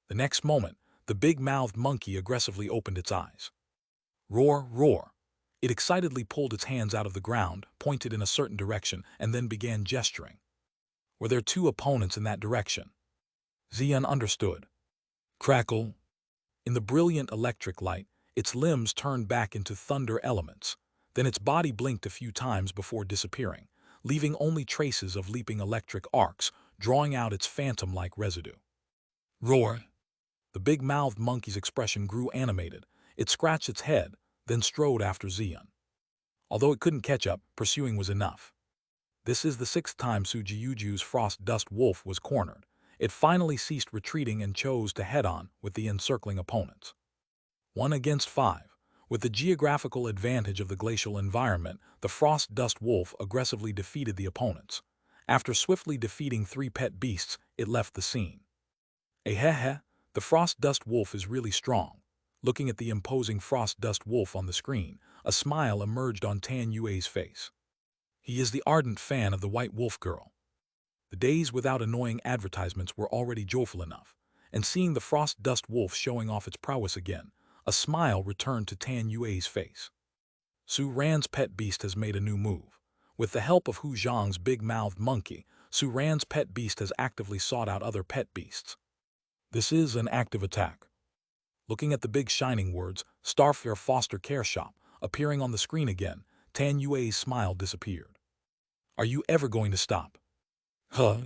The next moment, the big-mouthed monkey aggressively opened its eyes. Roar, roar. It excitedly pulled its hands out of the ground, pointed in a certain direction, and then began gesturing. Were there two opponents in that direction? Xian understood. Crackle. In the brilliant electric light, its limbs turned back into thunder elements. Then its body blinked a few times before disappearing, leaving only traces of leaping electric arcs, drawing out its phantom-like residue. Roar. The big-mouthed monkey's expression grew animated. It scratched its head, then strode after Xian. Although it couldn't catch up, pursuing was enough. This is the sixth time Su Jiuju's frost dust wolf was cornered. It finally ceased retreating and chose to head on with the encircling opponents. 1 against 5. With the geographical advantage of the glacial environment, the frost dust wolf aggressively defeated the opponents. After swiftly defeating 3 pet beasts, it left the scene. Ahehe, the frost dust wolf is really strong. Looking at the imposing frost dust wolf on the screen, a smile emerged on Tan Yue's face. He is the ardent fan of the white wolf girl. The days without annoying advertisements were already joyful enough, and seeing the frost dust wolf showing off its prowess again, a smile returned to Tan Yue's face. Su Ran's pet beast has made a new move. With the help of Hu Zhang's big-mouthed monkey, Su Ran's pet beast has actively sought out other pet beasts. This is an active attack. Looking at the big shining words, Starfair Foster Care Shop, appearing on the screen again, Tan Yue's smile disappeared. Are you ever going to stop? Huh?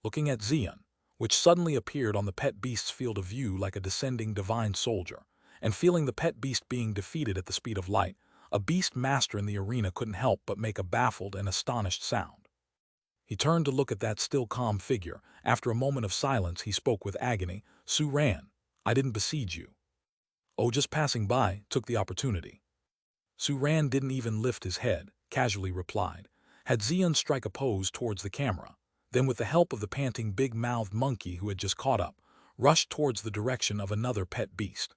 Looking at Xian, which suddenly appeared on the pet beast's field of view like a descending divine soldier, and feeling the pet beast being defeated at the speed of light, a beast master in the arena couldn't help but make a baffled and astonished sound. He turned to look at that still calm figure. After a moment of silence, he spoke with agony. Su Ran, I didn't besiege you. Oh, just passing by, took the opportunity. Su Ran didn't even lift his head, casually replied. Had Xian strike a pose towards the camera, then with the help of the panting big-mouthed monkey who had just caught up, rushed towards the direction of another pet beast.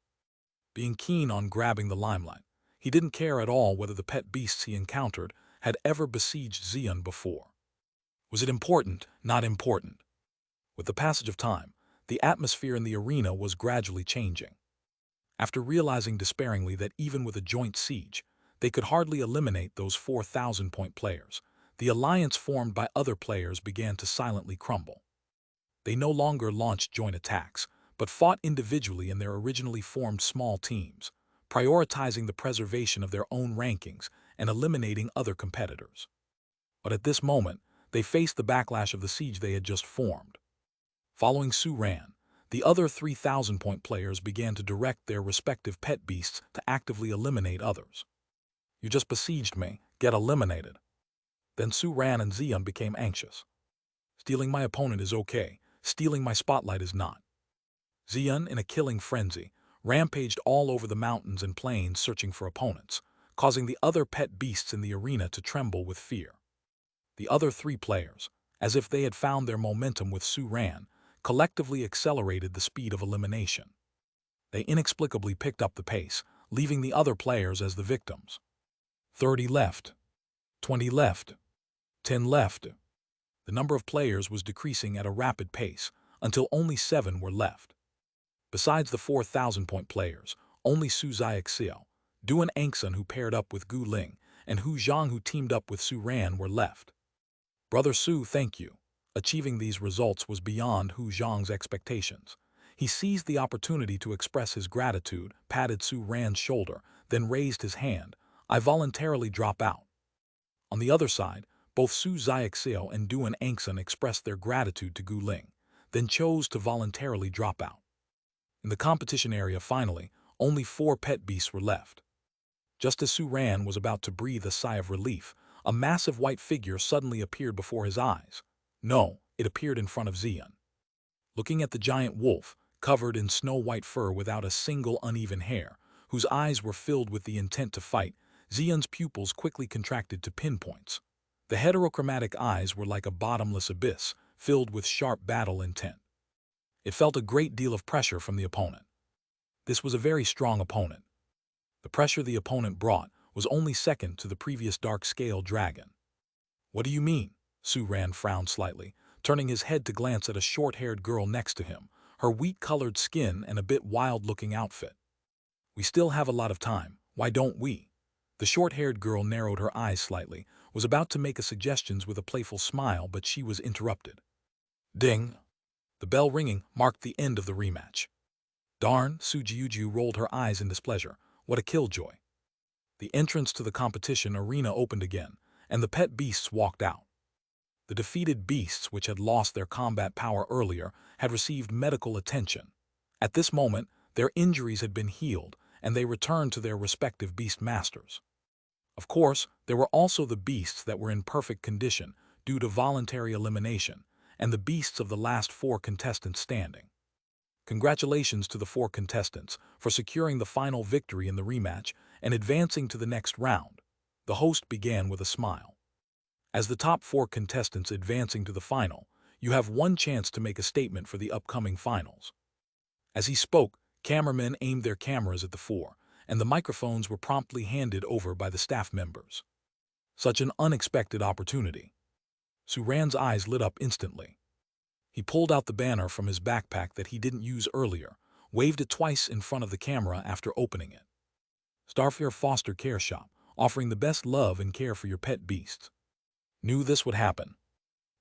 Being keen on grabbing the limelight, he didn't care at all whether the pet beasts he encountered had ever besieged Xian before. Was it important? Not important. With the passage of time, the atmosphere in the arena was gradually changing. After realizing despairingly that even with a joint siege, they could hardly eliminate those 4,000-point players, the alliance formed by other players began to silently crumble. They no longer launched joint attacks, but fought individually in their originally formed small teams, prioritizing the preservation of their own rankings and eliminating other competitors. But at this moment, they faced the backlash of the siege they had just formed. Following Su Ran, the other 3,000-point players began to direct their respective pet beasts to actively eliminate others. You just besieged me, get eliminated. Then Su Ran and Xian became anxious. Stealing my opponent is okay, stealing my spotlight is not. Xian, in a killing frenzy, rampaged all over the mountains and plains searching for opponents, causing the other pet beasts in the arena to tremble with fear. The other 3 players, as if they had found their momentum with Su Ran, collectively accelerated the speed of elimination. They inexplicably picked up the pace, leaving the other players as the victims. 30 left. 20 left. 10 left. The number of players was decreasing at a rapid pace, until only 7 were left. Besides the 4,000-point players, only Su Xiaoxiao, Duan Angsun who paired up with Gu Ling, and Hu Zhang who teamed up with Su Ran were left. Brother Su, thank you. Achieving these results was beyond Hu Zhang's expectations. He seized the opportunity to express his gratitude, patted Su Ran's shoulder, then raised his hand. I voluntarily drop out. On the other side, both Su Xiaoxiao and Duan Angsun expressed their gratitude to Gu Ling, then chose to voluntarily drop out. In the competition area, finally, only 4 pet beasts were left. Just as Su Ran was about to breathe a sigh of relief, a massive white figure suddenly appeared before his eyes. No, it appeared in front of Xian. Looking at the giant wolf, covered in snow-white fur without a single uneven hair, whose eyes were filled with the intent to fight, Xian's pupils quickly contracted to pinpoints. The heterochromatic eyes were like a bottomless abyss, filled with sharp battle intent. It felt a great deal of pressure from the opponent. This was a very strong opponent. The pressure the opponent brought was only second to the previous dark-scale dragon. What do you mean? Su Ran frowned slightly, turning his head to glance at a short-haired girl next to him, her wheat-colored skin and a bit wild-looking outfit. "We still have a lot of time, why don't we?" The short-haired girl narrowed her eyes slightly, was about to make a suggestion with a playful smile, but she was interrupted. Ding! The bell ringing marked the end of the rematch. Darn, Sujiuju rolled her eyes in displeasure. What a killjoy. The entrance to the competition arena opened again, and the pet beasts walked out. The defeated beasts, which had lost their combat power earlier, had received medical attention. At this moment, their injuries had been healed, and they returned to their respective beast masters. Of course, there were also the beasts that were in perfect condition due to voluntary elimination, and the beasts of the last 4 contestants standing. Congratulations to the 4 contestants for securing the final victory in the rematch and advancing to the next round. The host began with a smile. As the top 4 contestants advancing to the final, you have one chance to make a statement for the upcoming finals. As he spoke, cameramen aimed their cameras at the 4, and the microphones were promptly handed over by the staff members. Such an unexpected opportunity. Suran's eyes lit up instantly. He pulled out the banner from his backpack that he didn't use earlier, waved it twice in front of the camera after opening it. Starfare Foster Care Shop, offering the best love and care for your pet beasts. Knew this would happen.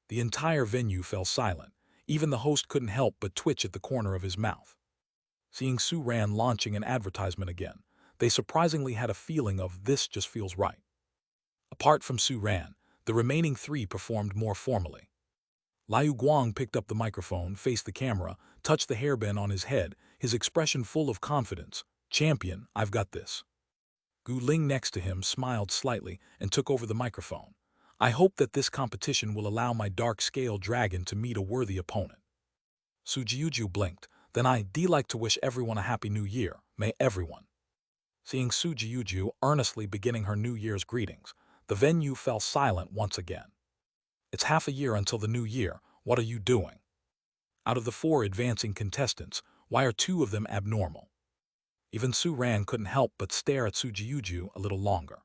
The entire venue fell silent. Even the host couldn't help but twitch at the corner of his mouth. Seeing Suran launching an advertisement again, they surprisingly had a feeling of "this just feels right." Apart from Suran, the remaining 3 performed more formally. Liu Guang picked up the microphone, faced the camera, touched the hairband on his head, his expression full of confidence. "Champion, I've got this." Gu Ling next to him smiled slightly and took over the microphone. "I hope that this competition will allow my dark-scale dragon to meet a worthy opponent." Sujiuju blinked. "Then I'd like to wish everyone a happy new year. May everyone." Seeing Sujiuju earnestly beginning her New Year's greetings, the venue fell silent once again. "It's half a year until the new year. What are you doing?" Out of the 4 advancing contestants, why are 2 of them abnormal? Even Suran couldn't help but stare at Sujiuju a little longer.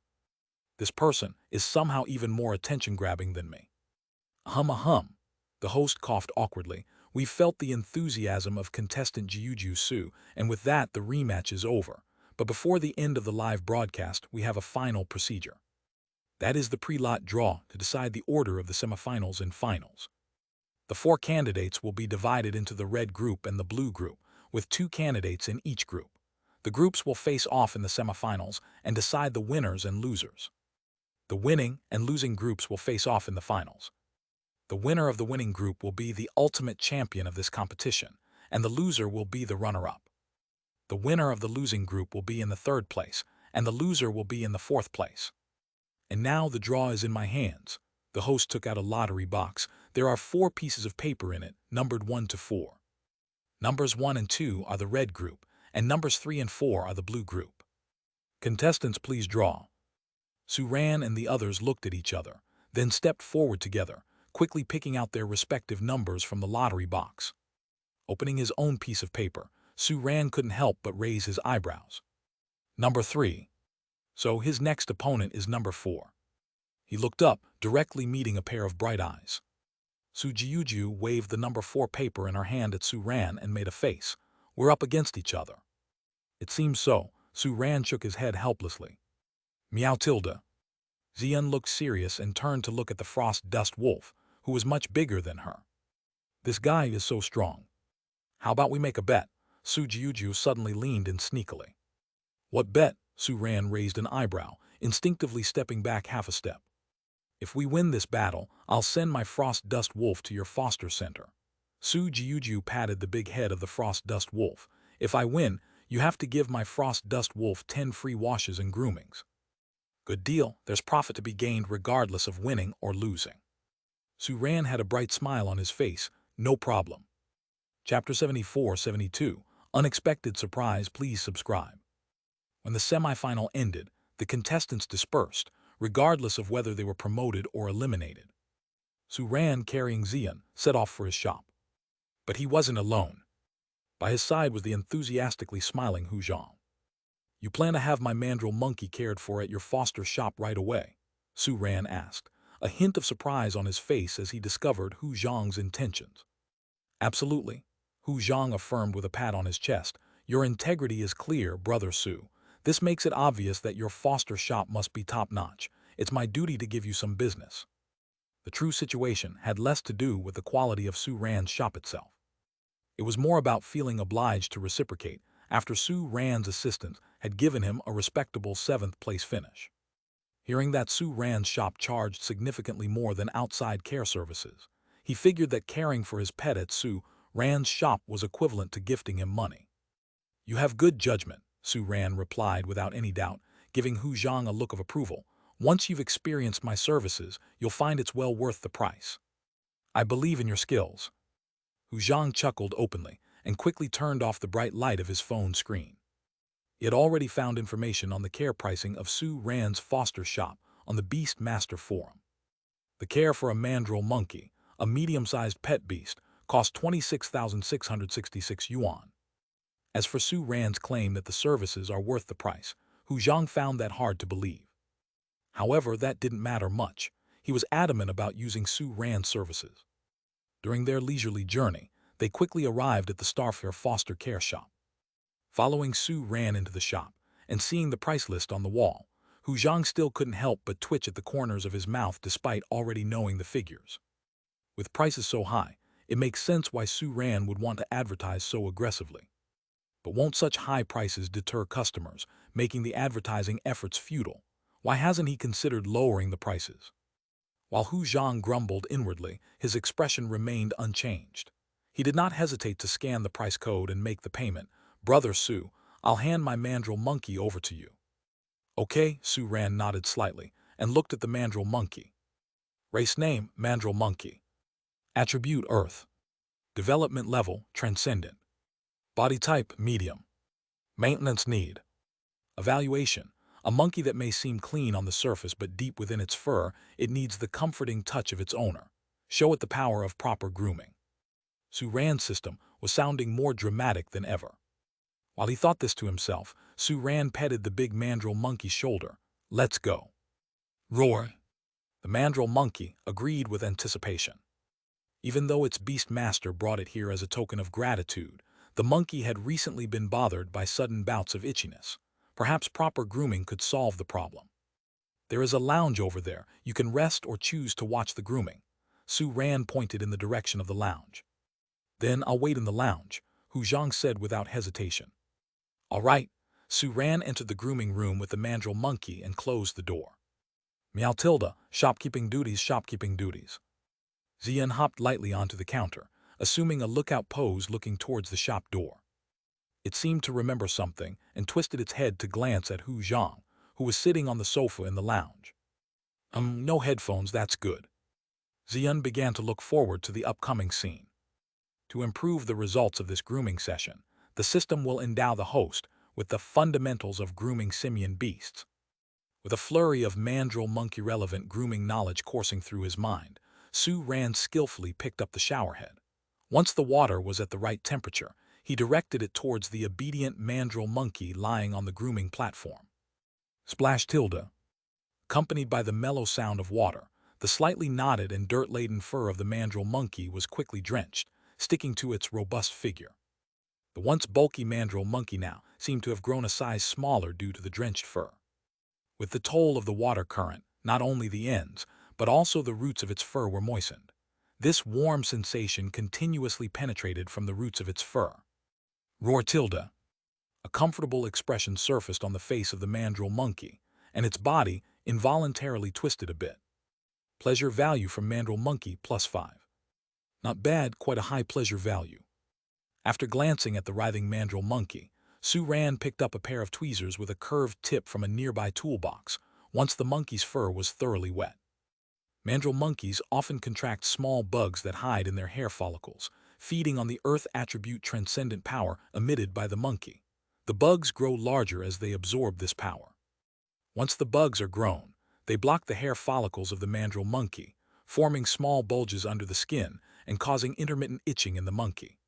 This person is somehow even more attention-grabbing than me. Ahem. The host coughed awkwardly. "We felt the enthusiasm of contestant Jiuju Su, and with that the rematch is over. But before the end of the live broadcast, we have a final procedure. That is the pre-lot draw to decide the order of the semifinals and finals. The 4 candidates will be divided into the red group and the blue group, with 2 candidates in each group. The groups will face off in the semifinals and decide the winners and losers. The winning and losing groups will face off in the finals. The winner of the winning group will be the ultimate champion of this competition, and the loser will be the runner-up. The winner of the losing group will be in the 3rd place, and the loser will be in the 4th place. And now the draw is in my hands." The host took out a lottery box. There are 4 pieces of paper in it, numbered 1 to 4. Numbers 1 and 2 are the red group, and numbers 3 and 4 are the blue group. "Contestants, please draw." Suran and the others looked at each other, then stepped forward together, quickly picking out their respective numbers from the lottery box. Opening his own piece of paper, Suran couldn't help but raise his eyebrows. "Number 3. So his next opponent is number 4. He looked up, directly meeting a pair of bright eyes. Sujiuju waved the number 4 paper in her hand at Suran and made a face. "We're up against each other." "It seems so." Suran shook his head helplessly. "Meow tilde." Xian looked serious and turned to look at the frost dust wolf, who was much bigger than her. "This guy is so strong. How about we make a bet?" Sujiuju suddenly leaned in sneakily. "What bet?" Suran raised an eyebrow, instinctively stepping back half a step. "If we win this battle, I'll send my frost dust wolf to your foster center." Sujiuju patted the big head of the frost dust wolf. "If I win, you have to give my frost dust wolf 10 free washes and groomings." "Good deal. There's profit to be gained regardless of winning or losing." Suran had a bright smile on his face. "No problem." Chapter 74-72, Unexpected Surprise. Please subscribe. When the semifinal ended, the contestants dispersed, regardless of whether they were promoted or eliminated. Suran, carrying Xian, set off for his shop. But he wasn't alone. By his side was the enthusiastically smiling Hu Zhang. "You plan to have my mandrill monkey cared for at your foster shop right away?" Suran asked, a hint of surprise on his face as he discovered Hu Zhang's intentions. "Absolutely. Hu Zhang affirmed with a pat on his chest. Your integrity is clear, Brother Su. This makes it obvious that your foster shop must be top-notch. It's my duty to give you some business. The true situation had less to do with the quality of Su Ran's shop itself. It was more about feeling obliged to reciprocate after Su Ran's assistant had given him a respectable 7th-place finish. Hearing that Su Ran's shop charged significantly more than outside care services, he figured that caring for his pet at Su Ran's shop was equivalent to gifting him money. You have good judgment, Su Ran replied without any doubt, giving Hu Zhang a look of approval. Once you've experienced my services, you'll find it's well worth the price. I believe in your skills. Hu Zhang chuckled openly and quickly turned off the bright light of his phone screen. He had already found information on the care pricing of Su Ran's foster shop on the Beast Master Forum. The care for a mandrill monkey, a medium-sized pet beast, cost 26,666 yuan. As for Su Ran's claim that the services are worth the price, Hu Zhang found that hard to believe. However, that didn't matter much. He was adamant about using Su Ran's services. During their leisurely journey, they quickly arrived at the Starfair foster care shop. Following Su Ran into the shop and seeing the price list on the wall, Hu Zhang still couldn't help but twitch at the corners of his mouth despite already knowing the figures. With prices so high, it makes sense why Su Ran would want to advertise so aggressively. But won't such high prices deter customers, making the advertising efforts futile? Why hasn't he considered lowering the prices? While Hu Zhang grumbled inwardly, his expression remained unchanged. He did not hesitate to scan the price code and make the payment. Brother Su, I'll hand my mandrill monkey over to you. Okay, Su Ran nodded slightly and looked at the mandrill monkey. Race name, mandrill monkey. Attribute, Earth. Development level, transcendent. Body type, medium. Maintenance need. Evaluation. A monkey that may seem clean on the surface but deep within its fur, it needs the comforting touch of its owner. Show it the power of proper grooming. Su Ran's system was sounding more dramatic than ever. While he thought this to himself, Su Ran petted the big mandrill monkey's shoulder. Let's go. Roar. The mandrill monkey agreed with anticipation. Even though its beast master brought it here as a token of gratitude, the monkey had recently been bothered by sudden bouts of itchiness. Perhaps proper grooming could solve the problem. There is a lounge over there. You can rest or choose to watch the grooming. Su Ran pointed in the direction of the lounge. Then I'll wait in the lounge, Hu Zhang said without hesitation. All right. Su Ran entered the grooming room with the mandrill monkey and closed the door. Meow tilde, shopkeeping duties, shopkeeping duties. Zian hopped lightly onto the counter, assuming a lookout pose looking towards the shop door. It seemed to remember something and twisted its head to glance at Hu Zhang, who was sitting on the sofa in the lounge. No headphones, that's good. Zian began to look forward to the upcoming scene. To improve the results of this grooming session, the system will endow the host with the fundamentals of grooming simian beasts. With a flurry of mandrill monkey-relevant grooming knowledge coursing through his mind, Su Ran skillfully picked up the showerhead. Once the water was at the right temperature, he directed it towards the obedient mandrill monkey lying on the grooming platform. Splash tilde. Accompanied by the mellow sound of water, the slightly knotted and dirt-laden fur of the mandrill monkey was quickly drenched, sticking to its robust figure. The once bulky mandrill monkey now seemed to have grown a size smaller due to the drenched fur. With the toll of the water current, not only the ends, but also the roots of its fur were moistened. This warm sensation continuously penetrated from the roots of its fur. Roar tilde. A comfortable expression surfaced on the face of the mandrill monkey, and its body involuntarily twisted a bit. Pleasure value from mandrill monkey +5. Not bad, quite a high pleasure value. After glancing at the writhing mandrill monkey, Su Ran picked up a pair of tweezers with a curved tip from a nearby toolbox, once the monkey's fur was thoroughly wet. Mandrill monkeys often contract small bugs that hide in their hair follicles, feeding on the earth attribute transcendent power emitted by the monkey. The bugs grow larger as they absorb this power. Once the bugs are grown, they block the hair follicles of the mandrill monkey, forming small bulges under the skin and causing intermittent itching in the monkey.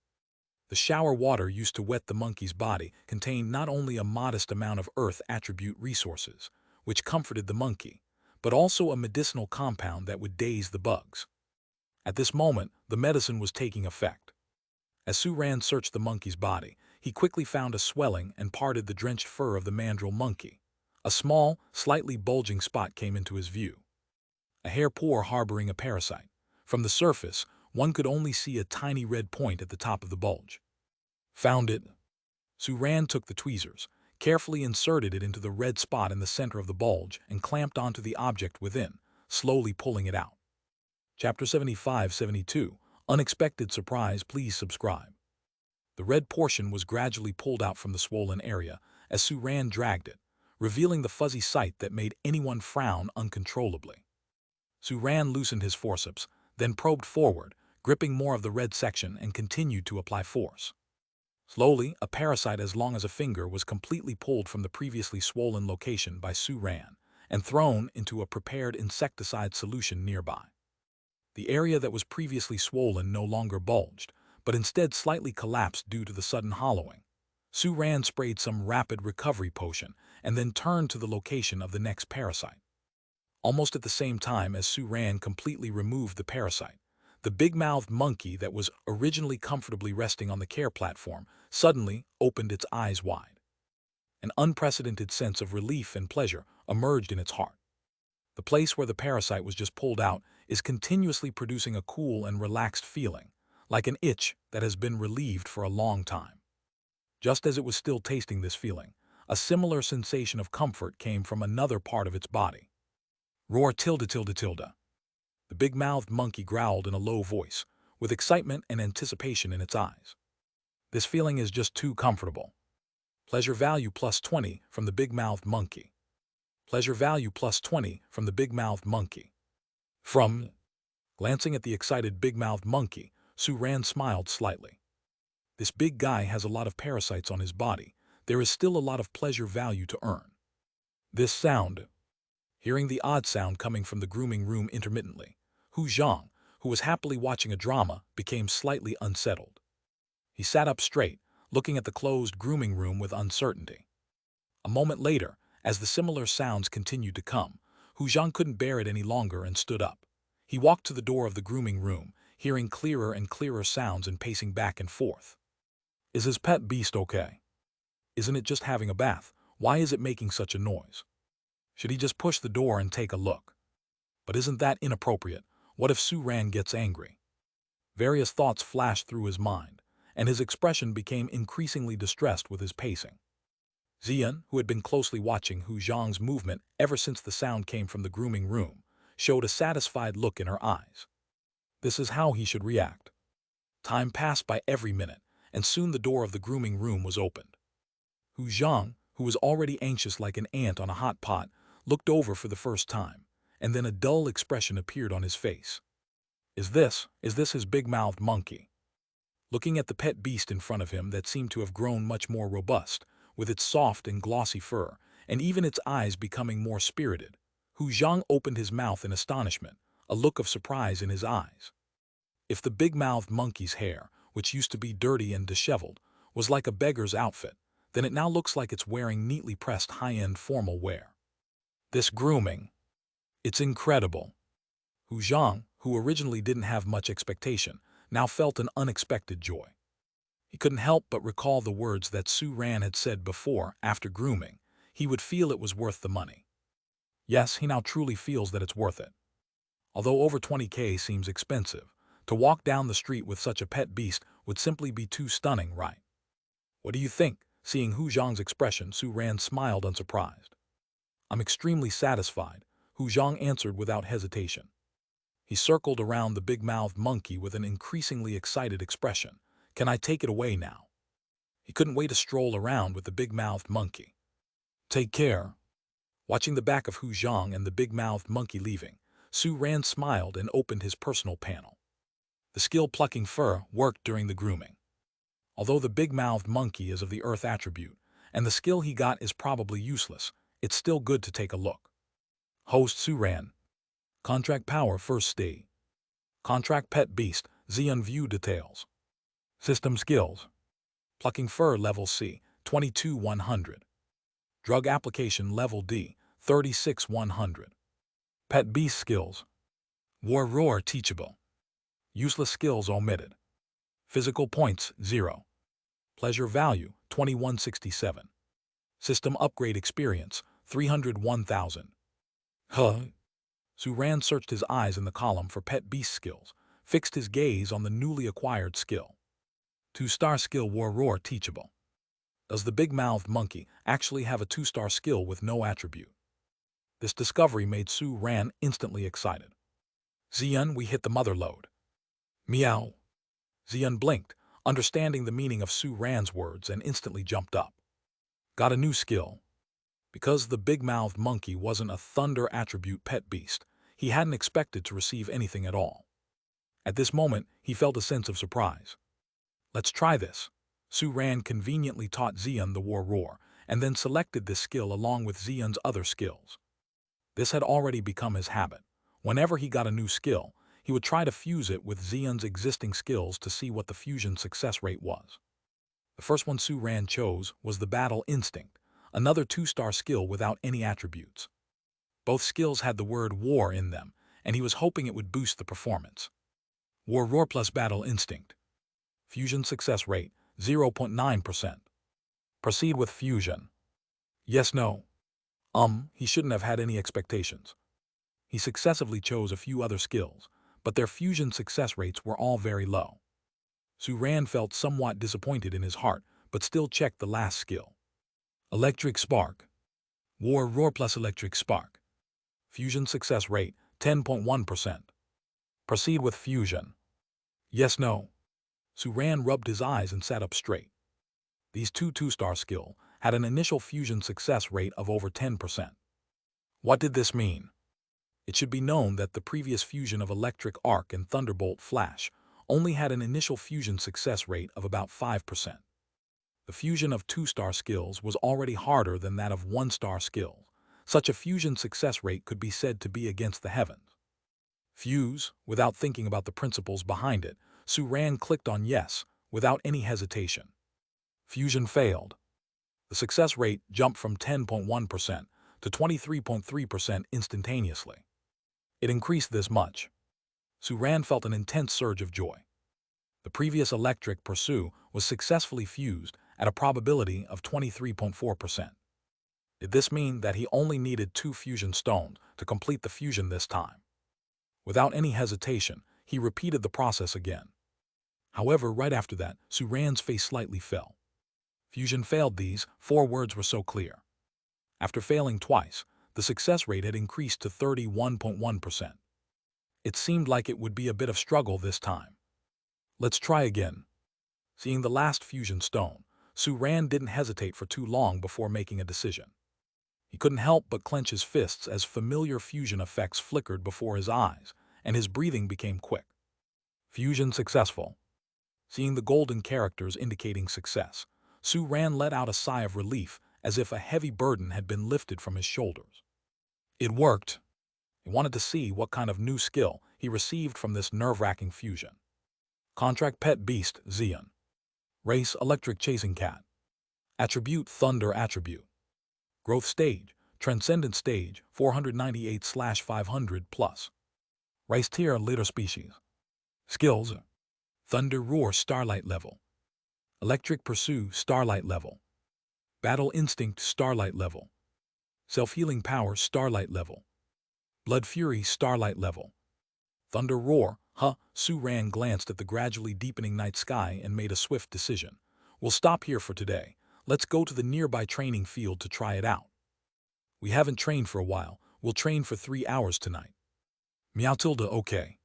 The shower water used to wet the monkey's body contained not only a modest amount of earth attribute resources, which comforted the monkey, but also a medicinal compound that would daze the bugs. At this moment, the medicine was taking effect. As Su-ran searched the monkey's body, he quickly found a swelling and parted the drenched fur of the mandrill monkey. A small, slightly bulging spot came into his view. A hair pore harboring a parasite. From the surface, one could only see a tiny red point at the top of the bulge. Found it. Su-ran took the tweezers, carefully inserted it into the red spot in the center of the bulge, and clamped onto the object within, slowly pulling it out. Chapter 75-72. Unexpected surprise. Please subscribe. The red portion was gradually pulled out from the swollen area as Su-ran dragged it, revealing the fuzzy sight that made anyone frown uncontrollably. Su-ran loosened his forceps, then probed forward, gripping more of the red section, and continued to apply force. Slowly, a parasite as long as a finger was completely pulled from the previously swollen location by Su-ran and thrown into a prepared insecticide solution nearby. The area that was previously swollen no longer bulged, but instead slightly collapsed due to the sudden hollowing. Su-ran sprayed some rapid recovery potion and then turned to the location of the next parasite. Almost at the same time as Su-ran completely removed the parasite, the big-mouthed monkey that was originally comfortably resting on the care platform suddenly opened its eyes wide. An unprecedented sense of relief and pleasure emerged in its heart. The place where the parasite was just pulled out is continuously producing a cool and relaxed feeling, like an itch that has been relieved for a long time. Just as it was still tasting this feeling, a similar sensation of comfort came from another part of its body. Roar tilde tilde tilde. The big-mouthed monkey growled in a low voice, with excitement and anticipation in its eyes. This feeling is just too comfortable. Pleasure value +20 from the big-mouthed monkey. Pleasure value +20 from the big-mouthed monkey. From. Glancing at the excited big-mouthed monkey, Su-ran smiled slightly. This big guy has a lot of parasites on his body. There is still a lot of pleasure value to earn. This sound. Hearing the odd sound coming from the grooming room intermittently, Hu Zhang, who was happily watching a drama, became slightly unsettled. He sat up straight, looking at the closed grooming room with uncertainty. A moment later, as the similar sounds continued to come, Hu Zhang couldn't bear it any longer and stood up. He walked to the door of the grooming room, hearing clearer and clearer sounds and pacing back and forth. Is his pet beast okay? Isn't it just having a bath? Why is it making such a noise? Should he just push the door and take a look? But isn't that inappropriate? What if Su-ran gets angry? Various thoughts flashed through his mind, and his expression became increasingly distressed with his pacing. Xian, who had been closely watching Hu Zhang's movement ever since the sound came from the grooming room, showed a satisfied look in her eyes. This is how he should react. Time passed by every minute, and soon the door of the grooming room was opened. Hu Zhang, who was already anxious like an ant on a hot pot, looked over for the first time, and then a dull expression appeared on his face. Is this his big-mouthed monkey? Looking at the pet beast in front of him that seemed to have grown much more robust, with its soft and glossy fur, and even its eyes becoming more spirited, Hu Zhang opened his mouth in astonishment, a look of surprise in his eyes. If the big-mouthed monkey's hair, which used to be dirty and disheveled, was like a beggar's outfit, then it now looks like it's wearing neatly pressed high-end formal wear. This grooming. It's incredible. Hu Zhang, who originally didn't have much expectation, now felt an unexpected joy. He couldn't help but recall the words that Su-ran had said before, after grooming, he would feel it was worth the money. Yes, he now truly feels that it's worth it. Although over 20K seems expensive, to walk down the street with such a pet beast would simply be too stunning, right? What do you think? Seeing Hu Zhang's expression, Su-ran smiled unsurprised. I'm extremely satisfied, Hu Zhang answered without hesitation. He circled around the big-mouthed monkey with an increasingly excited expression. Can I take it away now? He couldn't wait to stroll around with the big-mouthed monkey. Take care. Watching the back of Hu Zhang and the big-mouthed monkey leaving, Su-ran smiled and opened his personal panel. The skill plucking fur worked during the grooming. Although the big-mouthed monkey is of the earth attribute, and the skill he got is probably useless, it's still good to take a look. Host Su-ran. Contract power first stage. Contract pet beast, Xian view details. System skills. Plucking fur level C, 22-100. Drug application level D, 36-100. Pet beast skills. War roar teachable. Useless skills omitted. Physical points, 0. Pleasure value, 2167. System upgrade experience, 301,000. Huh? Suran searched his eyes in the column for pet beast skills, fixed his gaze on the newly acquired skill. 2-star skill Roar teachable. Does the big-mouthed monkey actually have a 2-star skill with no attribute? This discovery made Suran instantly excited. Xian, we hit the mother lode. Meow. Xian blinked, understanding the meaning of Suran's words, and instantly jumped up. Got a new skill. Because the big-mouthed monkey wasn't a thunder attribute pet beast, he hadn't expected to receive anything at all. At this moment, he felt a sense of surprise. Let's try this. Suran conveniently taught Xian the Roar, and then selected this skill along with Xian's other skills. This had already become his habit. Whenever he got a new skill, he would try to fuse it with Xian's existing skills to see what the fusion success rate was. The first one Suran chose was the Battle Instinct, another 2-star skill without any attributes. Both skills had the word war in them, and he was hoping it would boost the performance. Roar plus Battle Instinct. Fusion success rate, 0.9%. Proceed with fusion. Yes, no. He shouldn't have had any expectations. He successively chose a few other skills, but their fusion success rates were all very low. Suran felt somewhat disappointed in his heart, but still checked the last skill. Electric Spark. Roar plus Electric Spark. Fusion success rate, 10.1%. Proceed with fusion. Yes, no. Suran rubbed his eyes and sat up straight. These two 2-star skills had an initial fusion success rate of over 10%. What did this mean? It should be known that the previous fusion of Electric Arc and Thunderbolt Flash only had an initial fusion success rate of about 5%. The fusion of 2-star skills was already harder than that of 1-star skills. Such a fusion success rate could be said to be against the heavens. Fuse, without thinking about the principles behind it, Suran clicked on yes, without any hesitation. Fusion failed. The success rate jumped from 10.1% to 23.3% instantaneously. It increased this much. Suran felt an intense surge of joy. The previous Electric Pursue was successfully fused at a probability of 23.4%. Did this mean that he only needed 2 fusion stones to complete the fusion this time? Without any hesitation, he repeated the process again. However, right after that, Suran's face slightly fell. Fusion failed. These 4 words were so clear. After failing twice, the success rate had increased to 31.1%. It seemed like it would be a bit of struggle this time. Let's try again. Seeing the last fusion stone, Suran didn't hesitate for too long before making a decision. He couldn't help but clench his fists as familiar fusion effects flickered before his eyes, and his breathing became quick. Fusion successful. Seeing the golden characters indicating success, Suran let out a sigh of relief as if a heavy burden had been lifted from his shoulders. It worked. He wanted to see what kind of new skill he received from this nerve-wracking fusion. Contract Pet Beast, Xian. Race Electric Chasing Cat. Attribute Thunder Attribute. Growth Stage, Transcendent Stage, 498/500+. Race Tier Later Species. Skills: Thunder Roar Starlight Level. Electric Pursue Starlight Level. Battle Instinct Starlight Level. Self-Healing Power Starlight Level. Blood Fury Starlight Level. Thunder Roar, Suran glanced at the gradually deepening night sky and made a swift decision. We'll stop here for today. Let's go to the nearby training field to try it out. We haven't trained for a while. We'll train for 3 hours tonight. Meow tilde, okay.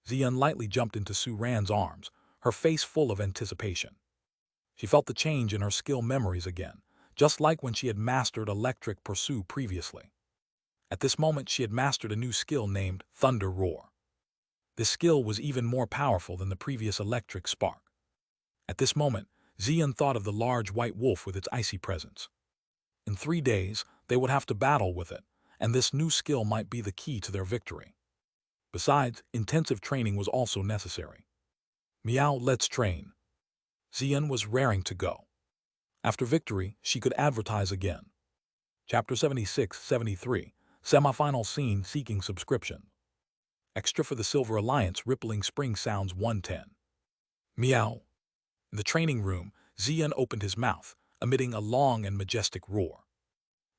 Xian lightly jumped into Suran's arms, her face full of anticipation. She felt the change in her skill memories again, just like when she had mastered Electric Pursue previously. At this moment, she had mastered a new skill named Thunder Roar. This skill was even more powerful than the previous Electric Spark. At this moment, Xian thought of the large white wolf with its icy presence. In 3 days, they would have to battle with it, and this new skill might be the key to their victory. Besides, intensive training was also necessary. Meow, let's train. Xian was raring to go. After victory, she could advertise again. Chapter 76-73, Semi-Final Scene Seeking Subscription. Extra for the Silver Alliance Rippling Spring Sounds 110. Meow. In the training room, Xian opened his mouth, emitting a long and majestic roar.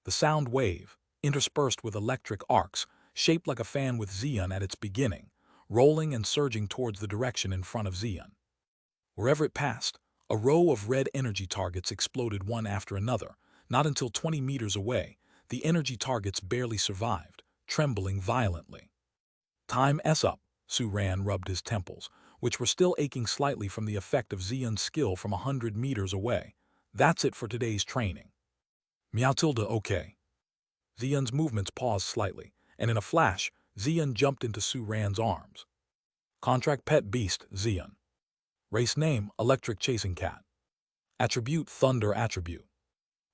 The sound wave, interspersed with electric arcs, shaped like a fan with Xian at its beginning, rolling and surging towards the direction in front of Xian. Wherever it passed, a row of red energy targets exploded one after another. Not until 20 meters away, the energy targets barely survived, trembling violently. Time's up, Su Ran rubbed his temples, which were still aching slightly from the effect of Xian's skill from 100 meters away. That's it for today's training. Meow tilde okay. Xian's movements paused slightly, and in a flash, Xian jumped into Su Ran's arms. Contract pet beast, Xian. Race name, electric chasing cat. Attribute, thunder attribute.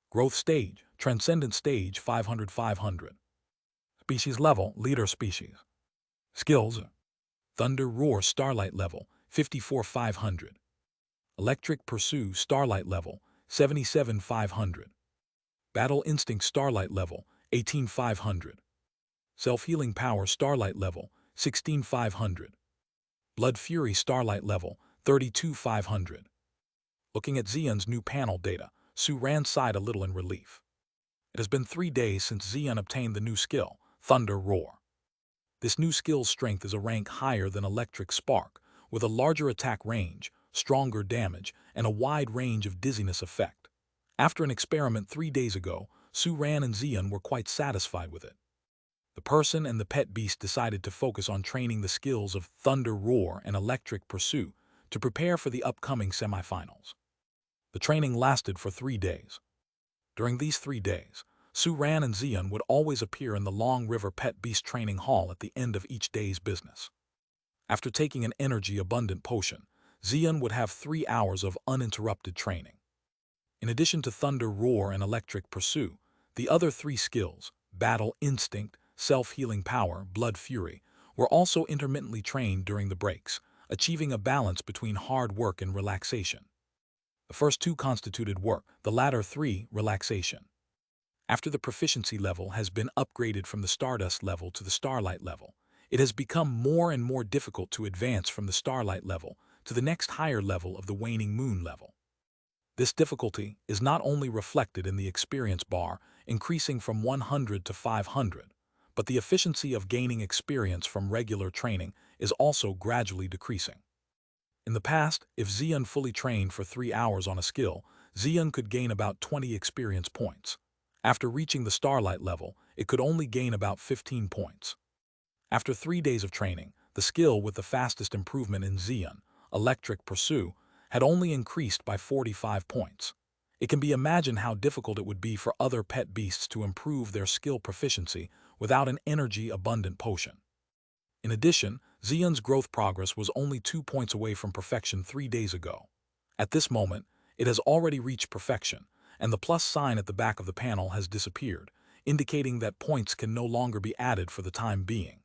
Growth stage, transcendent stage 500-500. Species level, leader species. Skills, thunder roar starlight level, 54-500. Electric pursue starlight level, 77-500. Battle instinct starlight level, 18-500. Self-healing power starlight level, 16-500. Blood fury starlight level, 32-500. Looking at Xian's new panel data, Su Ran sighed a little in relief. It has been 3 days since Xian obtained the new skill, Thunder Roar. This new skill's strength is a rank higher than Electric Spark, with a larger attack range, stronger damage, and a wide range of dizziness effect. After an experiment 3 days ago, Su Ran and Xian were quite satisfied with it. The person and the pet beast decided to focus on training the skills of Thunder Roar and Electric Pursue to prepare for the upcoming semifinals. The training lasted for 3 days. During these 3 days, Su Ran and Xian would always appear in the Long River Pet Beast Training Hall at the end of each day's business. After taking an energy-abundant potion, Xian would have 3 hours of uninterrupted training. In addition to Thunder Roar and Electric Pursue, the other 3 skills, Battle Instinct, Self-Healing Power, Blood Fury, were also intermittently trained during the breaks, achieving a balance between hard work and relaxation. The first 2 constituted work, the latter 3, relaxation. After the proficiency level has been upgraded from the Stardust level to the Starlight level, it has become more and more difficult to advance from the Starlight level to the next higher level of the Waning Moon level. This difficulty is not only reflected in the experience bar, increasing from 100 to 500, but the efficiency of gaining experience from regular training is also gradually decreasing. In the past, if Xian fully trained for 3 hours on a skill, Xian could gain about 20 experience points. After reaching the Starlight level, it could only gain about 15 points. After 3 days of training, the skill with the fastest improvement in Xian, Electric Pursue, had only increased by 45 points. It can be imagined how difficult it would be for other pet beasts to improve their skill proficiency without an energy-abundant potion. In addition, Xian's growth progress was only 2 points away from perfection 3 days ago. At this moment, it has already reached perfection, and the plus sign at the back of the panel has disappeared, indicating that points can no longer be added for the time being.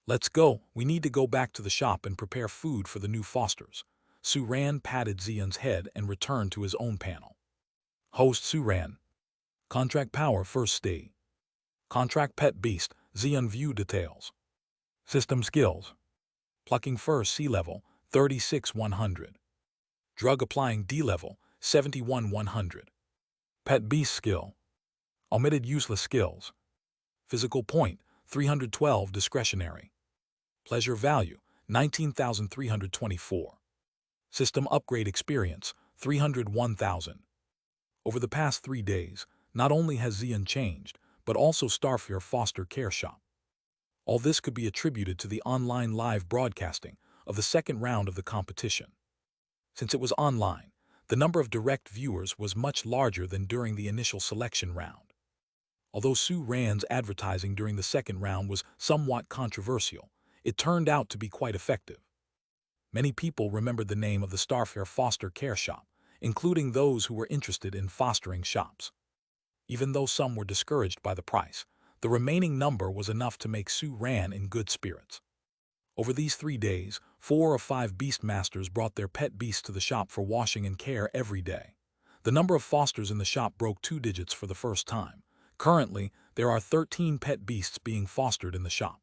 Let's go, we need to go back to the shop and prepare food for the new fosters. Su Ran patted Xian's head and returned to his own panel. Host Su Ran. Contract power first stay. Contract pet beast, Xian view details. System skills. Plucking fur C level, 36-100. Drug applying D level, 71-100. Pet beast skill. Omitted useless skills. Physical point, 312 discretionary. Pleasure value, 19,324. System upgrade experience, 301,000. Over the past 3 days, not only has Xian changed, but also Starfare Foster Care Shop. All this could be attributed to the online live broadcasting of the second round of the competition. Since it was online, the number of direct viewers was much larger than during the initial selection round. Although Su Ran's advertising during the second round was somewhat controversial, it turned out to be quite effective. Many people remembered the name of the Starfare Foster Care Shop, including those who were interested in fostering shops. Even though some were discouraged by the price, the remaining number was enough to make Su Ran in good spirits. Over these 3 days, 4 of 5 beastmasters brought their pet beasts to the shop for washing and care every day. The number of fosters in the shop broke 2 digits for the first time. Currently, there are 13 pet beasts being fostered in the shop.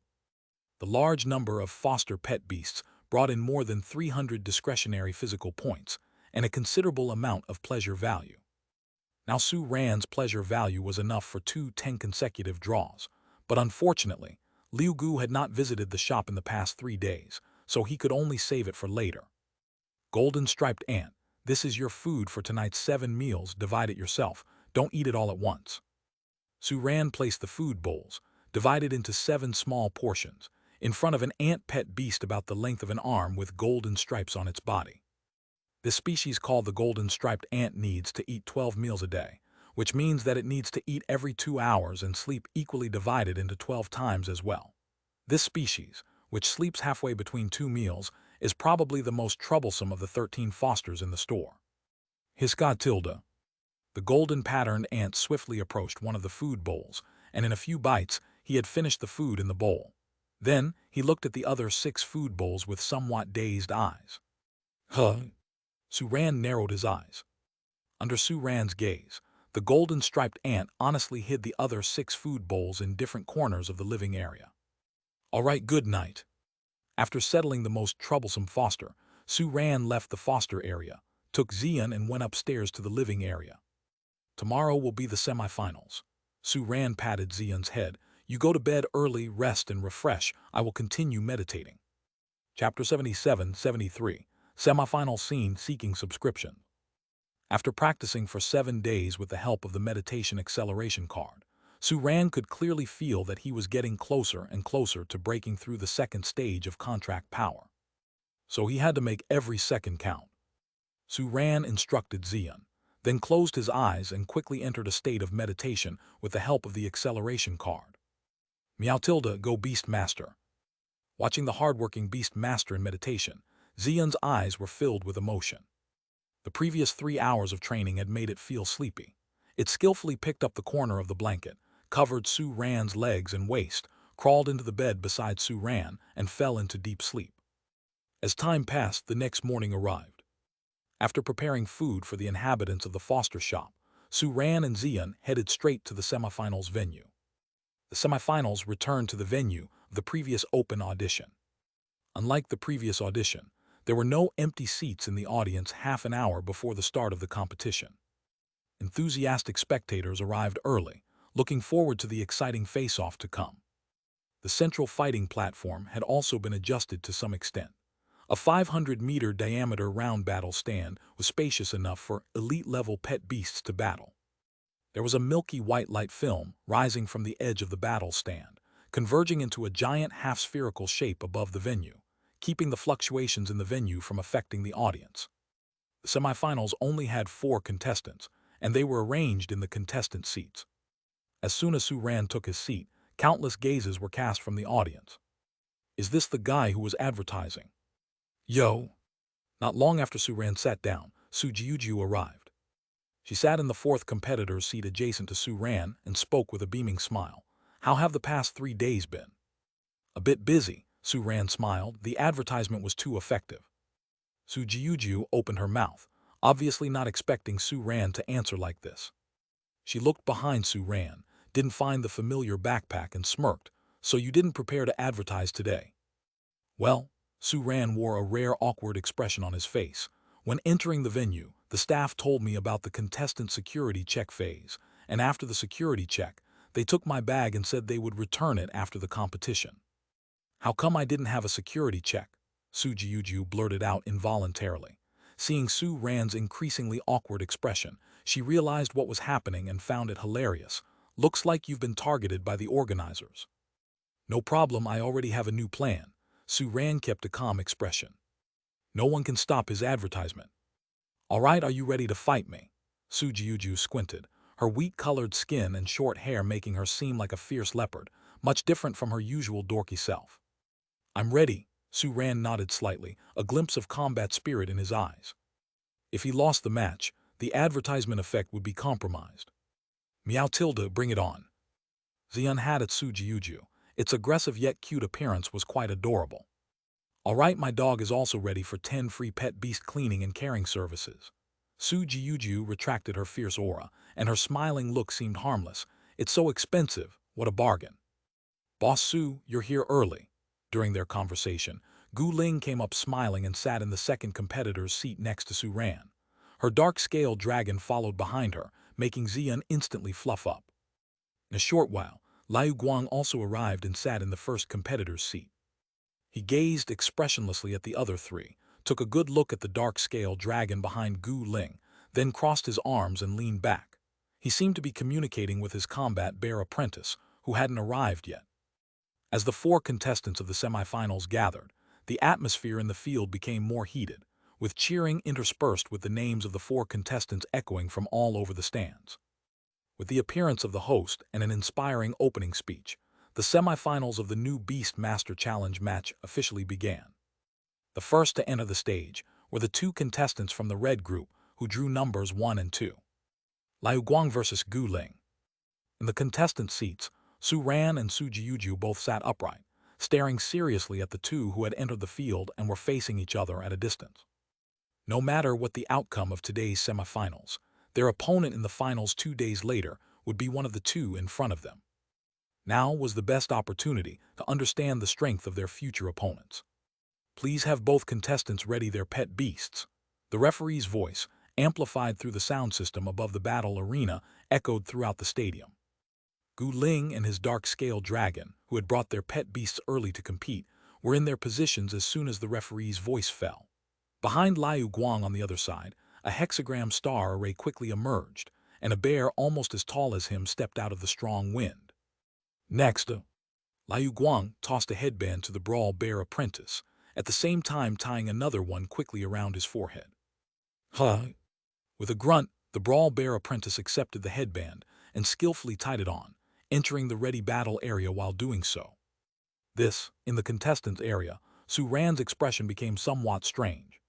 The large number of foster pet beasts brought in more than 300 discretionary physical points and a considerable amount of pleasure value. Now Su Ran's pleasure value was enough for 10 consecutive draws, but unfortunately, Liu Gu had not visited the shop in the past 3 days, so he could only save it for later. Golden striped ant, this is your food for tonight's 7 meals, divide it yourself, don't eat it all at once. Su Ran placed the food bowls, divided into 7 small portions, in front of an ant pet beast about the length of an arm with golden stripes on its body. This species called the golden striped ant needs to eat 12 meals a day, which means that it needs to eat every 2 hours and sleep equally divided into 12 times as well. This species, which sleeps halfway between 2 meals, is probably the most troublesome of the 13 fosters in the store. Hiscod tilde. The golden-patterned ant swiftly approached one of the food bowls, and in a few bites, he had finished the food in the bowl. Then, he looked at the other 6 food bowls with somewhat dazed eyes. Huh? Su Ran narrowed his eyes. Under Su Ran's gaze, the golden-striped ant honestly hid the other 6 food bowls in different corners of the living area. All right, good night. After settling the most troublesome foster, Su Ran left the foster area, took Xian and went upstairs to the living area. Tomorrow will be the semifinals. Su Ran patted Xian's head. You go to bed early, rest and refresh. I will continue meditating. Chapter 77-73, Semifinal Scene Seeking Subscription. After practicing for 7 days with the help of the meditation acceleration card, Su Ran could clearly feel that he was getting closer and closer to breaking through the second stage of contract power. So he had to make every second count. Su Ran instructed Xian, then closed his eyes and quickly entered a state of meditation with the help of the acceleration card. Meow tilde go Beast Master. Watching the hardworking Beast Master in meditation, Xian's eyes were filled with emotion. The previous 3 hours of training had made it feel sleepy. It skillfully picked up the corner of the blanket, covered Su Ran's legs and waist, crawled into the bed beside Su Ran, and fell into deep sleep. As time passed, the next morning arrived. After preparing food for the inhabitants of the foster shop, Su Ran and Xian headed straight to the semifinals venue. The semifinals returned to the venue of the previous open audition. Unlike the previous audition, there were no empty seats in the audience half an hour before the start of the competition. Enthusiastic spectators arrived early, looking forward to the exciting face-off to come. The central fighting platform had also been adjusted to some extent. A 500-meter diameter round battle stand was spacious enough for elite-level pet beasts to battle. There was a milky white light film rising from the edge of the battle stand, converging into a giant half-spherical shape above the venue, keeping the fluctuations in the venue from affecting the audience. The semifinals only had 4 contestants, and they were arranged in the contestant seats. As soon as Su Ran took his seat, countless gazes were cast from the audience. Is this the guy who was advertising? Yo! Not long after Su Ran sat down, Su Jiujiu arrived. She sat in the 4th competitor's seat adjacent to Su Ran and spoke with a beaming smile. How have the past 3 days been? A bit busy, Su Ran smiled. The advertisement was too effective. Su Jiujiu opened her mouth, obviously not expecting Su Ran to answer like this. She looked behind Su Ran, didn't find the familiar backpack and smirked. So you didn't prepare to advertise today? Well, Su Ran wore a rare awkward expression on his face. When entering the venue, the staff told me about the contestant security check phase, and after the security check, they took my bag and said they would return it after the competition. How come I didn't have a security check? Su Jiujiu blurted out involuntarily. Seeing Su Ran's increasingly awkward expression, she realized what was happening and found it hilarious. Looks like you've been targeted by the organizers. No problem, I already have a new plan. Su Ran kept a calm expression. No one can stop his advertisement. All right, are you ready to fight me? Su Jiujiu squinted, her wheat-colored skin and short hair making her seem like a fierce leopard, much different from her usual dorky self. I'm ready, Su Ran nodded slightly, a glimpse of combat spirit in his eyes. If he lost the match, the advertisement effect would be compromised. Meow tilde, bring it on. Xian had at Su Jiujiu. Its aggressive yet cute appearance was quite adorable. All right, my dog is also ready for 10 free pet beast cleaning and caring services. Su Jiujiu retracted her fierce aura, and her smiling look seemed harmless. It's so expensive, what a bargain. Boss Su, you're here early. During their conversation, Gu Ling came up smiling and sat in the second competitor's seat next to Su Ran. Her dark-scaled dragon followed behind her, making Xian instantly fluff up. In a short while, Liu Guang also arrived and sat in the first competitor's seat. He gazed expressionlessly at the other three, took a good look at the dark-scaled dragon behind Gu Ling, then crossed his arms and leaned back. He seemed to be communicating with his combat bear apprentice, who hadn't arrived yet. As the 4 contestants of the semifinals gathered, the atmosphere in the field became more heated, with cheering interspersed with the names of the 4 contestants echoing from all over the stands. With the appearance of the host and an inspiring opening speech, the semifinals of the new Beast Master Challenge match officially began. The first to enter the stage were the 2 contestants from the red group who drew numbers 1 and 2. Liu Guang versus Gu Ling. In the contestant seats, Su Ran and Su Jiujiu both sat upright, staring seriously at the 2 who had entered the field and were facing each other at a distance. No matter what the outcome of today's semifinals, their opponent in the finals 2 days later would be one of the 2 in front of them. Now was the best opportunity to understand the strength of their future opponents. Please have both contestants ready their pet beasts. The referee's voice, amplified through the sound system above the battle arena, echoed throughout the stadium. Gu Ling and his dark-scaled dragon, who had brought their pet beasts early to compete, were in their positions as soon as the referee's voice fell. Behind Liu Guang on the other side, a hexagram star array quickly emerged, and a bear almost as tall as him stepped out of the strong wind. Next, Liu Guang tossed a headband to the brawl bear apprentice, at the same time tying another one quickly around his forehead. Huh! With a grunt, the brawl bear apprentice accepted the headband and skillfully tied it on, entering the ready battle area while doing so. In the contestants area, Su Ran's expression became somewhat strange.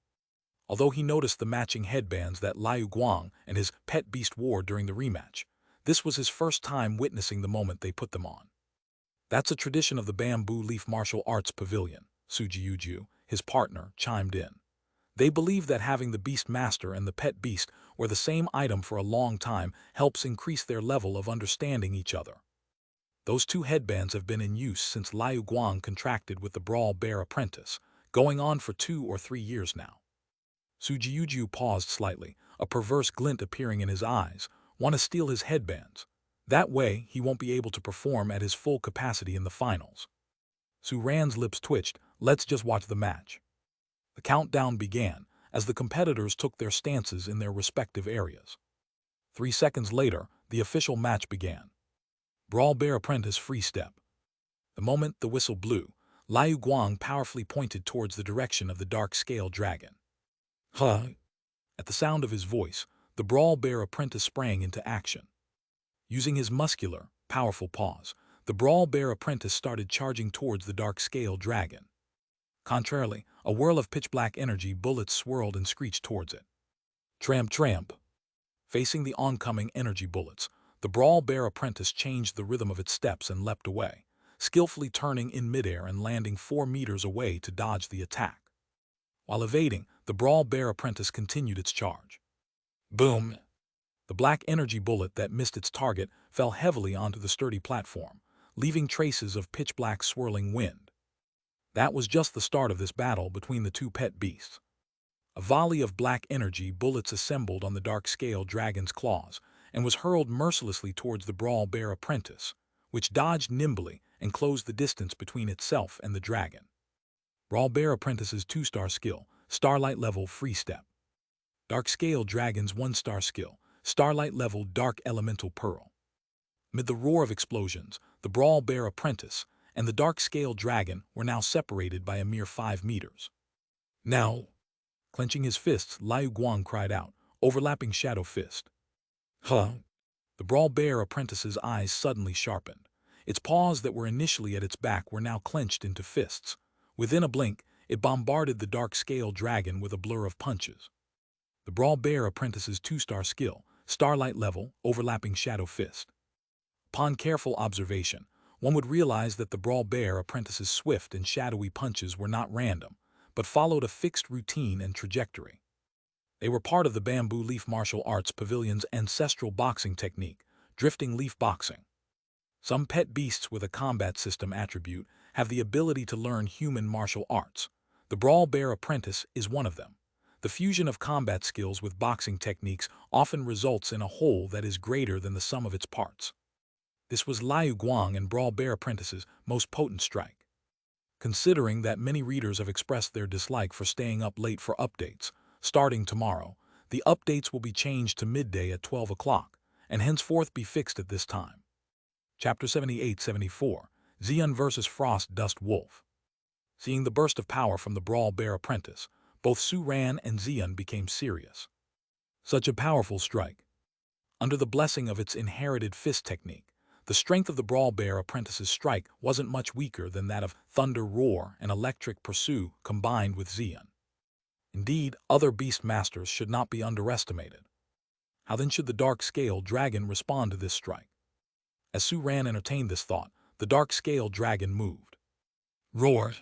Although he noticed the matching headbands that Liu Guang and his pet beast wore during the rematch, this was his first time witnessing the moment they put them on. That's a tradition of the Bamboo Leaf Martial Arts Pavilion, Su Jiujiu, his partner, chimed in. They believe that having the Beast Master and the pet beast wear the same item for a long time helps increase their level of understanding each other. Those 2 headbands have been in use since Liu Guang contracted with the Brawl Bear apprentice, going on for 2 or 3 years now. Su Jiujiu paused slightly, a perverse glint appearing in his eyes. Want to steal his headbands. That way, he won't be able to perform at his full capacity in the finals. Su Ran's lips twitched. Let's just watch the match. The countdown began as the competitors took their stances in their respective areas. 3 seconds later, the official match began. Brawl Bear Apprentice Free Step. The moment the whistle blew, Liu Guang powerfully pointed towards the direction of the dark-scaled dragon. Huh! At the sound of his voice, the Brawl Bear Apprentice sprang into action. Using his muscular, powerful paws, the Brawl Bear Apprentice started charging towards the dark-scaled dragon. Contrarily, a whirl of pitch-black energy bullets swirled and screeched towards it. Tramp, tramp. Facing the oncoming energy bullets, the Brawl Bear Apprentice changed the rhythm of its steps and leapt away, skillfully turning in midair and landing 4 meters away to dodge the attack. While evading, the Brawl Bear Apprentice continued its charge. Boom! The black energy bullet that missed its target fell heavily onto the sturdy platform, leaving traces of pitch-black swirling wind. That was just the start of this battle between the 2 pet beasts. A volley of black energy bullets assembled on the dark-scaled dragon's claws and was hurled mercilessly towards the Brawl Bear Apprentice, which dodged nimbly and closed the distance between itself and the dragon. Brawl Bear Apprentice's 2-star skill, Starlight Level Free Step. Dark-scaled dragon's 1-star skill, Starlight Level Dark Elemental Pearl. Amid the roar of explosions, the Brawl Bear Apprentice and the dark-scaled dragon were now separated by a mere 5 meters. Now! Clenching his fists, Liu Guang cried out, overlapping Shadow Fist. Huh! The Brawl Bear Apprentice's eyes suddenly sharpened. Its paws that were initially at its back were now clenched into fists. Within a blink, it bombarded the dark-scaled dragon with a blur of punches. The Brawl Bear Apprentice's 2-star skill, Starlight Level, Overlapping Shadow Fist. Upon careful observation, one would realize that the Brawl Bear Apprentice's swift and shadowy punches were not random, but followed a fixed routine and trajectory. They were part of the Bamboo Leaf Martial Arts Pavilion's ancestral boxing technique, drifting leaf boxing. Some pet beasts with a combat system attribute have the ability to learn human martial arts, The Brawl Bear Apprentice is one of them. The fusion of combat skills with boxing techniques often results in a whole that is greater than the sum of its parts. This was Liu Guang and Brawl Bear Apprentice's most potent strike. Considering that many readers have expressed their dislike for staying up late for updates, starting tomorrow, the updates will be changed to midday at 12 o'clock, and henceforth be fixed at this time. Chapter 78-74, Xian vs. Frost Dust Wolf. Seeing the burst of power from the Brawl Bear Apprentice, both Su Ran and Xian became serious. Such a powerful strike. Under the blessing of its inherited fist technique, the strength of the Brawl Bear Apprentice's strike wasn't much weaker than that of Thunder Roar and Electric Pursue combined with Xian. Indeed, other beast masters should not be underestimated. How then should the Dark Scale Dragon respond to this strike? As Su Ran entertained this thought, the Dark Scale Dragon moved. Roared.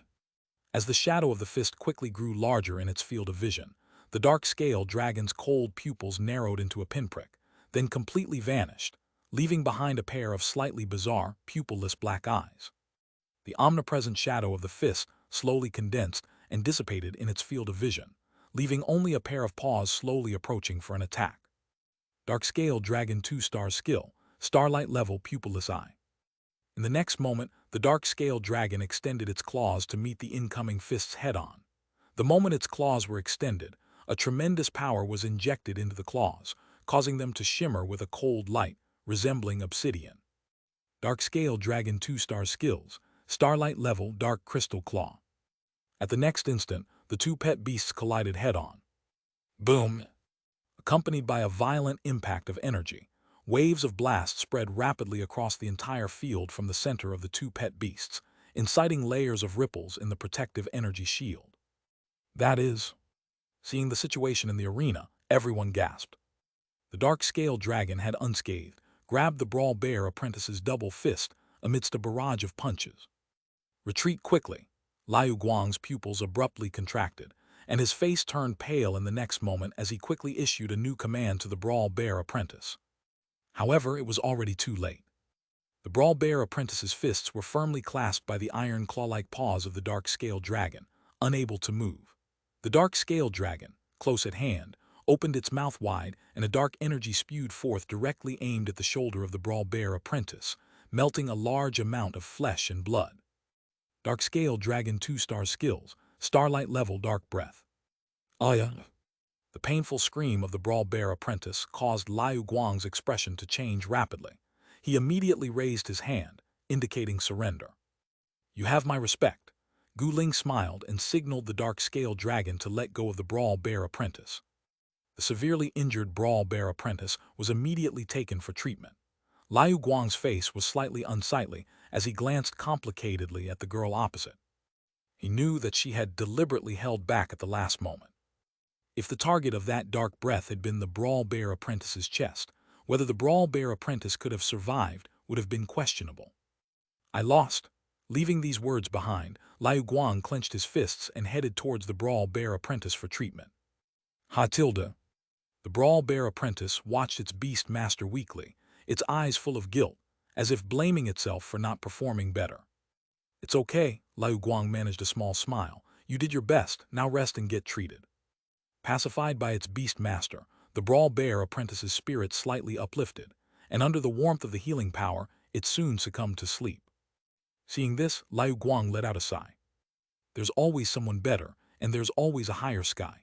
As the shadow of the fist quickly grew larger in its field of vision, the Dark Scale Dragon's cold pupils narrowed into a pinprick, then completely vanished, leaving behind a pair of slightly bizarre, pupilless black eyes. The omnipresent shadow of the fist slowly condensed and dissipated in its field of vision, leaving only a pair of paws slowly approaching for an attack. Dark Scale Dragon 2-star skill, Starlight Level Pupilless Eye. In the next moment, the Dark Scale Dragon extended its claws to meet the incoming fists head-on. The moment its claws were extended, a tremendous power was injected into the claws, causing them to shimmer with a cold light, resembling obsidian. Dark Scale Dragon 2-star skills, Starlight Level Dark Crystal Claw. At the next instant, the two pet beasts collided head-on. Boom! Accompanied by a violent impact of energy, waves of blast spread rapidly across the entire field from the center of the two pet beasts, inciting layers of ripples in the protective energy shield. That is, seeing the situation in the arena, everyone gasped. The Dark Scale Dragon had unscathed, grabbed the Brawl Bear Apprentice's double fist amidst a barrage of punches. Retreat quickly. Liu Guang's pupils abruptly contracted, and his face turned pale in the next moment as he quickly issued a new command to the Brawl Bear Apprentice. However, it was already too late. The Brawl Bear Apprentice's fists were firmly clasped by the iron claw-like paws of the Dark Scale Dragon, unable to move. The Dark Scale Dragon, close at hand, opened its mouth wide, and a dark energy spewed forth directly aimed at the shoulder of the Brawl Bear Apprentice, melting a large amount of flesh and blood. Dark Scale Dragon 2-star skills, Starlight Level Dark Breath. Aya! The painful scream of the Brawl Bear Apprentice caused Liu Guang's expression to change rapidly. He immediately raised his hand, indicating surrender. You have my respect. Gu Ling smiled and signaled the Dark Scale Dragon to let go of the Brawl Bear Apprentice. The severely injured Brawl Bear Apprentice was immediately taken for treatment. Liu Guang's face was slightly unsightly as he glanced complicatedly at the girl opposite. He knew that she had deliberately held back at the last moment. If the target of that dark breath had been the Brawl Bear Apprentice's chest, whether the Brawl Bear Apprentice could have survived would have been questionable. I lost. Leaving these words behind, Liu Guang clenched his fists and headed towards the Brawl Bear Apprentice for treatment. The Brawl Bear Apprentice watched its beast master weakly, its eyes full of guilt, as if blaming itself for not performing better. It's okay, Liu Guang managed a small smile. You did your best, now rest and get treated. Pacified by its beast master, the Brawl Bear Apprentice's spirit slightly uplifted, and under the warmth of the healing power, it soon succumbed to sleep. Seeing this, Liu Guang let out a sigh. There's always someone better, and there's always a higher sky.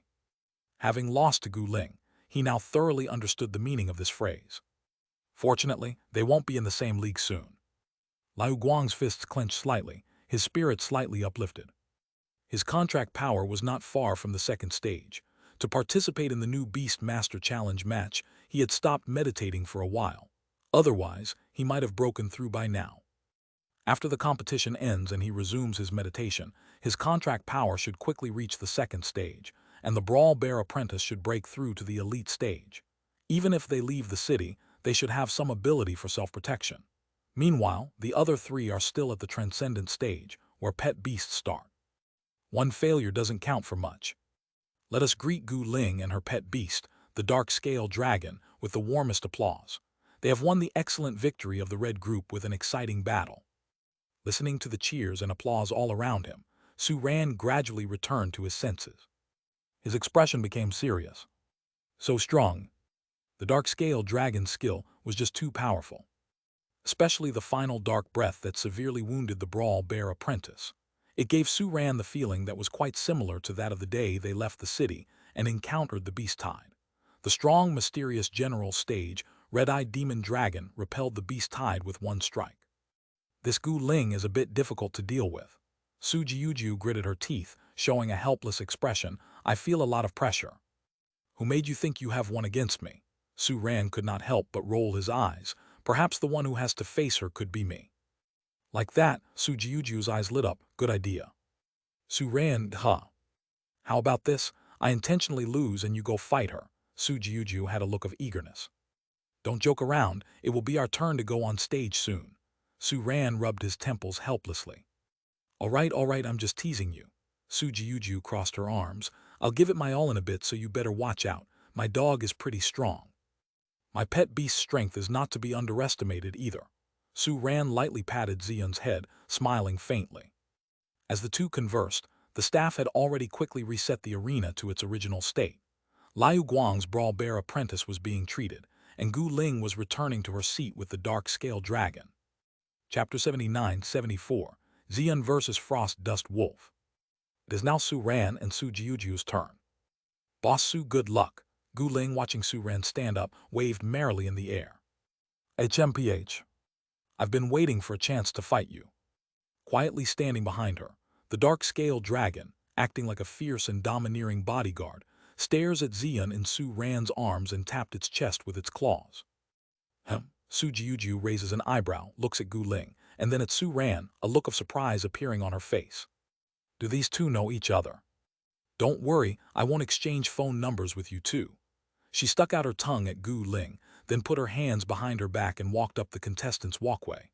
Having lost to Gu Ling, he now thoroughly understood the meaning of this phrase. Fortunately, they won't be in the same league soon. Liu Guang's fists clenched slightly, his spirit slightly uplifted. His contract power was not far from the second stage. To participate in the new Beast Master Challenge match, he had stopped meditating for a while. Otherwise, he might have broken through by now. After the competition ends and he resumes his meditation, his contract power should quickly reach the second stage, and the Brawl Bear Apprentice should break through to the elite stage. Even if they leave the city, they should have some ability for self-protection. Meanwhile, the other three are still at the transcendent stage, where pet beasts start. One failure doesn't count for much. Let us greet Gu Ling and her pet beast, the Dark Scale Dragon, with the warmest applause. They have won the excellent victory of the Red Group with an exciting battle. Listening to the cheers and applause all around him, Su-ran gradually returned to his senses. His expression became serious. So strong. The dark-scale dragon's skill was just too powerful. Especially the final dark breath that severely wounded the Brawl Bear apprentice. It gave Su-ran the feeling that was quite similar to that of the day they left the city and encountered the beast tide. The strong, mysterious general stage, red-eyed demon dragon repelled the beast tide with one strike. This Gu Ling is a bit difficult to deal with. Su Jiuju gritted her teeth, showing a helpless expression. I feel a lot of pressure. Who made you think you have one against me? Su-ran could not help but roll his eyes. Perhaps the one who has to face her could be me. Like that, Su Jiuju's eyes lit up. Good idea. Su-ran, huh? How about this? I intentionally lose and you go fight her. Su Jiuju had a look of eagerness. Don't joke around, it will be our turn to go on stage soon. Su-ran rubbed his temples helplessly. All right, I'm just teasing you. Su Jiuju crossed her arms. I'll give it my all in a bit, so you better watch out. My dog is pretty strong. My pet beast's strength is not to be underestimated either. Su-ran lightly patted Xian's head, smiling faintly. As the two conversed, the staff had already quickly reset the arena to its original state. Liu Guang's Brawl Bear apprentice was being treated, and Gu Ling was returning to her seat with the dark-scale dragon. Chapter 79-74, Xian vs. Frost Dust Wolf. It is now Su-ran and Su Jiuju's turn. Boss Su, good luck. Gu Ling, watching Su-ran stand up, waved merrily in the air. HMPH. I've been waiting for a chance to fight you. Quietly standing behind her, the dark-scale dragon, acting like a fierce and domineering bodyguard, stares at Xian in Su-ran's arms and tapped its chest with its claws. Su Jiuju raises an eyebrow, looks at Gu Ling, and then at Su-ran, a look of surprise appearing on her face. Do these two know each other? Don't worry, I won't exchange phone numbers with you two. She stuck out her tongue at Gu Ling, then put her hands behind her back and walked up the contestants' walkway.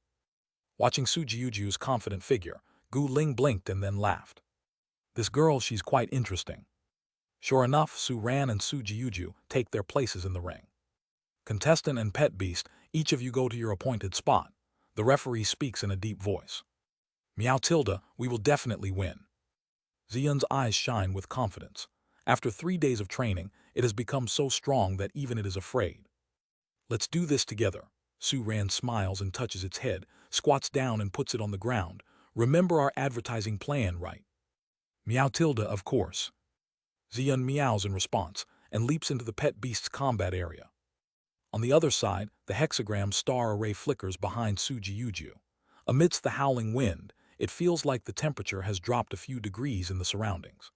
Watching Su Jiuju's confident figure, Gu Ling blinked and then laughed. This girl, she's quite interesting. Sure enough, Su-ran and Su Jiuju take their places in the ring. Contestant and pet beast, each of you go to your appointed spot. The referee speaks in a deep voice. Meow Tilda, we will definitely win. Xian's eyes shine with confidence. After 3 days of training, it has become so strong that even it is afraid. Let's do this together. Su-ran smiles and touches its head, squats down and puts it on the ground. Remember our advertising plan, right? Meow Tilda, of course. Xian meows in response and leaps into the pet beast's combat area. On the other side, the hexagram star array flickers behind Su Jiuju. Amidst the howling wind, it feels like the temperature has dropped a few degrees in the surroundings.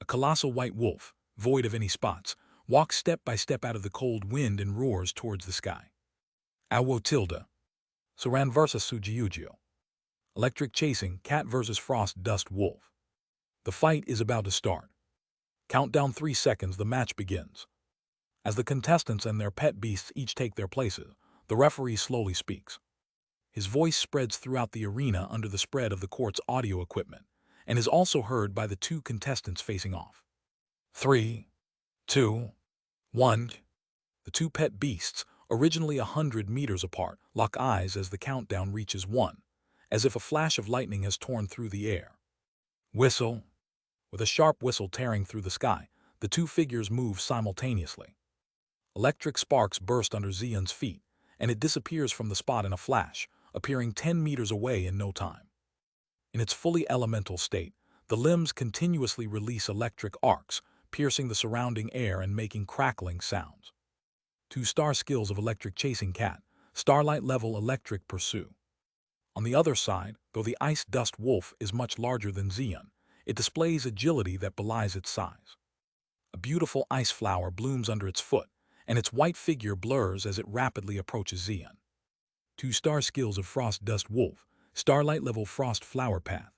A colossal white wolf, void of any spots, walks step by step out of the cold wind and roars towards the sky. Awo Tilda. Su-ran vs. Su Jiuju. Electric chasing, cat vs. Frost Dust Wolf. The fight is about to start. Countdown 3 seconds, the match begins. As the contestants and their pet beasts each take their places, the referee slowly speaks. His voice spreads throughout the arena under the spread of the court's audio equipment, and is also heard by the two contestants facing off. 3, 2, 1. The two pet beasts, originally 100 meters apart, lock eyes as the countdown reaches 1, as if a flash of lightning has torn through the air. Whistle. With a sharp whistle tearing through the sky, the two figures move simultaneously. Electric sparks burst under Xian's feet, and it disappears from the spot in a flash, appearing 10 meters away in no time. In its fully elemental state, the limbs continuously release electric arcs, piercing the surrounding air and making crackling sounds. 2-star skills of electric chasing cat, starlight level electric pursue. On the other side, though the ice dust wolf is much larger than Xian, it displays agility that belies its size. A beautiful ice flower blooms under its foot, and its white figure blurs as it rapidly approaches Xian. 2-star skills of Frost Dust Wolf, Starlight Level Frost Flower Path.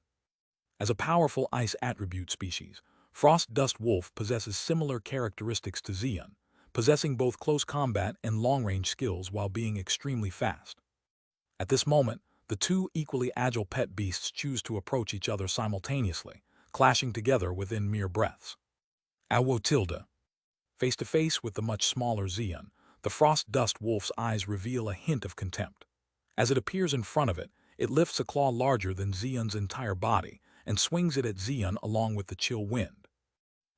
As a powerful ice attribute species, Frost Dust Wolf possesses similar characteristics to Xian, possessing both close combat and long-range skills while being extremely fast. At this moment, the two equally agile pet beasts choose to approach each other simultaneously, clashing together within mere breaths. Awo Tilda. Face-to-face with the much smaller Xian, the Frost Dust Wolf's eyes reveal a hint of contempt. As it appears in front of it, it lifts a claw larger than Xian's entire body and swings it at Xian along with the chill wind.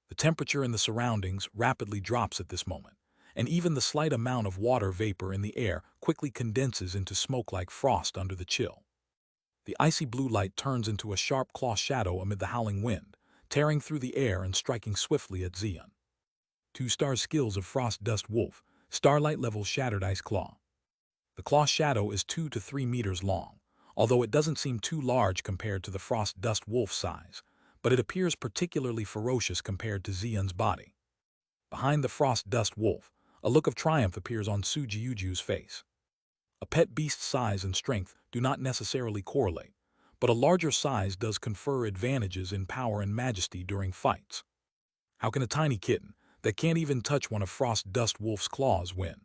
The temperature in the surroundings rapidly drops at this moment, and even the slight amount of water vapor in the air quickly condenses into smoke like frost under the chill. The icy blue light turns into a sharp claw shadow amid the howling wind, tearing through the air and striking swiftly at Xian. 2-star skills of Frost Dust Wolf, Starlight level Shattered Ice Claw. The claw shadow is 2 to 3 meters long, although it doesn't seem too large compared to the Frost Dust Wolf size, but it appears particularly ferocious compared to Xian's body. Behind the Frost Dust Wolf, a look of triumph appears on Su Jiuju's face. A pet beast's size and strength do not necessarily correlate, but a larger size does confer advantages in power and majesty during fights. How can a tiny kitten that can't even touch one of Frost Dust Wolf's claws win?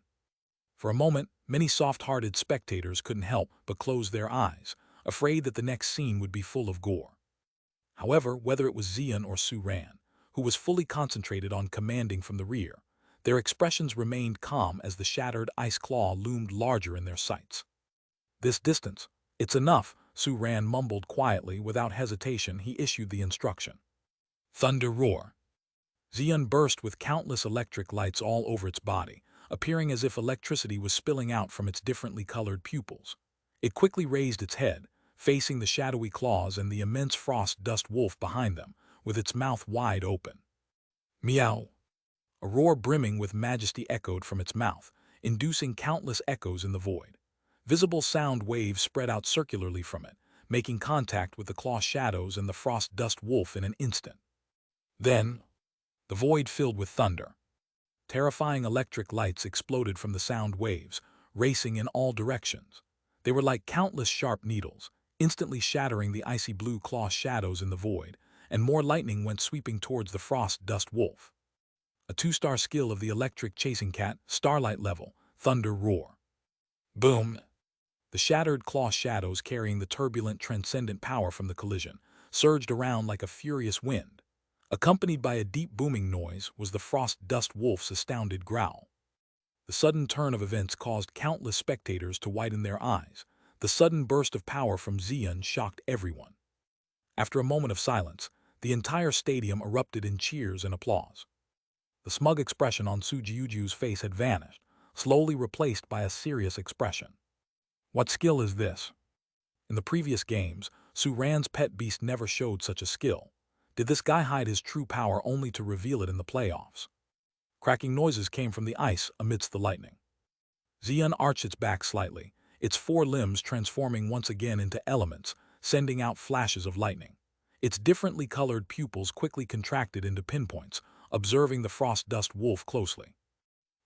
For a moment, many soft-hearted spectators couldn't help but close their eyes, afraid that the next scene would be full of gore. However, whether it was Xian or Su Ran, who was fully concentrated on commanding from the rear, their expressions remained calm as the shattered ice claw loomed larger in their sights. "This distance. It's enough," Su Ran mumbled quietly. Without hesitation, he issued the instruction. Thunder roar. Xian burst with countless electric lights all over its body, appearing as if electricity was spilling out from its differently colored pupils. It quickly raised its head, facing the shadowy claws and the immense Frost Dust Wolf behind them, with its mouth wide open. Meow! A roar brimming with majesty echoed from its mouth, inducing countless echoes in the void. Visible sound waves spread out circularly from it, making contact with the claw shadows and the Frost Dust Wolf in an instant. Then, the void filled with thunder. Terrifying electric lights exploded from the sound waves, racing in all directions. They were like countless sharp needles, instantly shattering the icy blue claw shadows in the void, and more lightning went sweeping towards the Frost Dust Wolf. A 2-star skill of the electric chasing cat, Starlight level, Thunder Roar. Boom! The shattered claw shadows carrying the turbulent transcendent power from the collision surged around like a furious wind. Accompanied by a deep booming noise was the Frost Dust Wolf's astounded growl. The sudden turn of events caused countless spectators to widen their eyes. The sudden burst of power from Xian shocked everyone. After a moment of silence, the entire stadium erupted in cheers and applause. The smug expression on Su Jiuju's face had vanished, slowly replaced by a serious expression. What skill is this? In the previous games, Su Ran's pet beast never showed such a skill. Did this guy hide his true power only to reveal it in the playoffs? Cracking noises came from the ice amidst the lightning. Xian arched its back slightly, its 4 limbs transforming once again into elements, sending out flashes of lightning. Its differently colored pupils quickly contracted into pinpoints, observing the Frost Dust Wolf closely.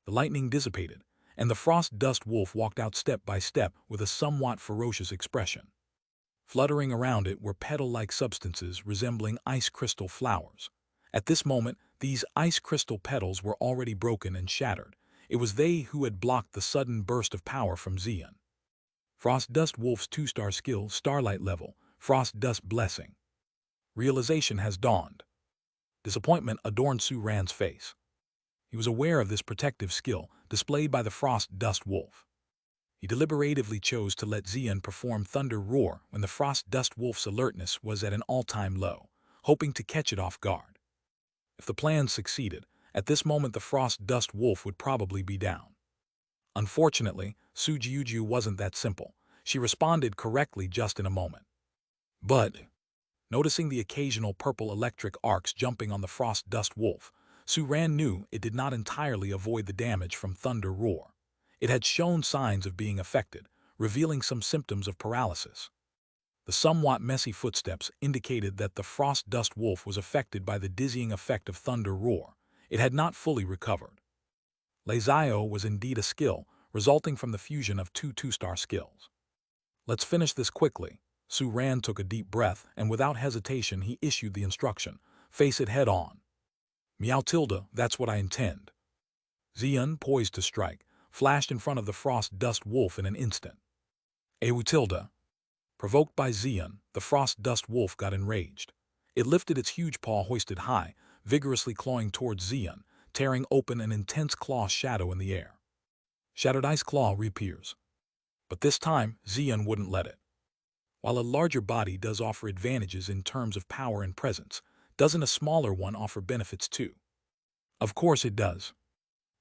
The lightning dissipated, and the Frost Dust Wolf walked out step by step with a somewhat ferocious expression. Fluttering around it were petal-like substances resembling ice crystal flowers. At this moment, these ice crystal petals were already broken and shattered. It was they who had blocked the sudden burst of power from Xian. Frost Dust Wolf's 2-star skill, Starlight level, Frost Dust Blessing. Realization has dawned. Disappointment adorned Su Ran's face. He was aware of this protective skill displayed by the Frost Dust Wolf. He deliberatively chose to let Xian perform Thunder Roar when the Frost Dust Wolf's alertness was at an all-time low, hoping to catch it off guard. If the plan succeeded, at this moment the Frost Dust Wolf would probably be down. Unfortunately, Su Jiuju wasn't that simple. She responded correctly just in a moment. But, noticing the occasional purple electric arcs jumping on the Frost Dust Wolf, Su Ran knew it did not entirely avoid the damage from Thunder Roar. It had shown signs of being affected, revealing some symptoms of paralysis. The somewhat messy footsteps indicated that the Frost Dust Wolf was affected by the dizzying effect of Thunder Roar. It had not fully recovered. Lazio was indeed a skill, resulting from the fusion of 2 2-star skills. Let's finish this quickly. Su Ran took a deep breath, and without hesitation he issued the instruction. Face it head on. Meow tilde, that's what I intend. Xian, poised to strike, flashed in front of the Frost Dust Wolf in an instant. Ewu tilde. Provoked by Xian, the Frost Dust Wolf got enraged. It lifted its huge paw hoisted high, vigorously clawing towards Xian, tearing open an intense claw shadow in the air. Shattered Ice Claw reappears. But this time, Xian wouldn't let it. While a larger body does offer advantages in terms of power and presence, doesn't a smaller one offer benefits too? Of course it does.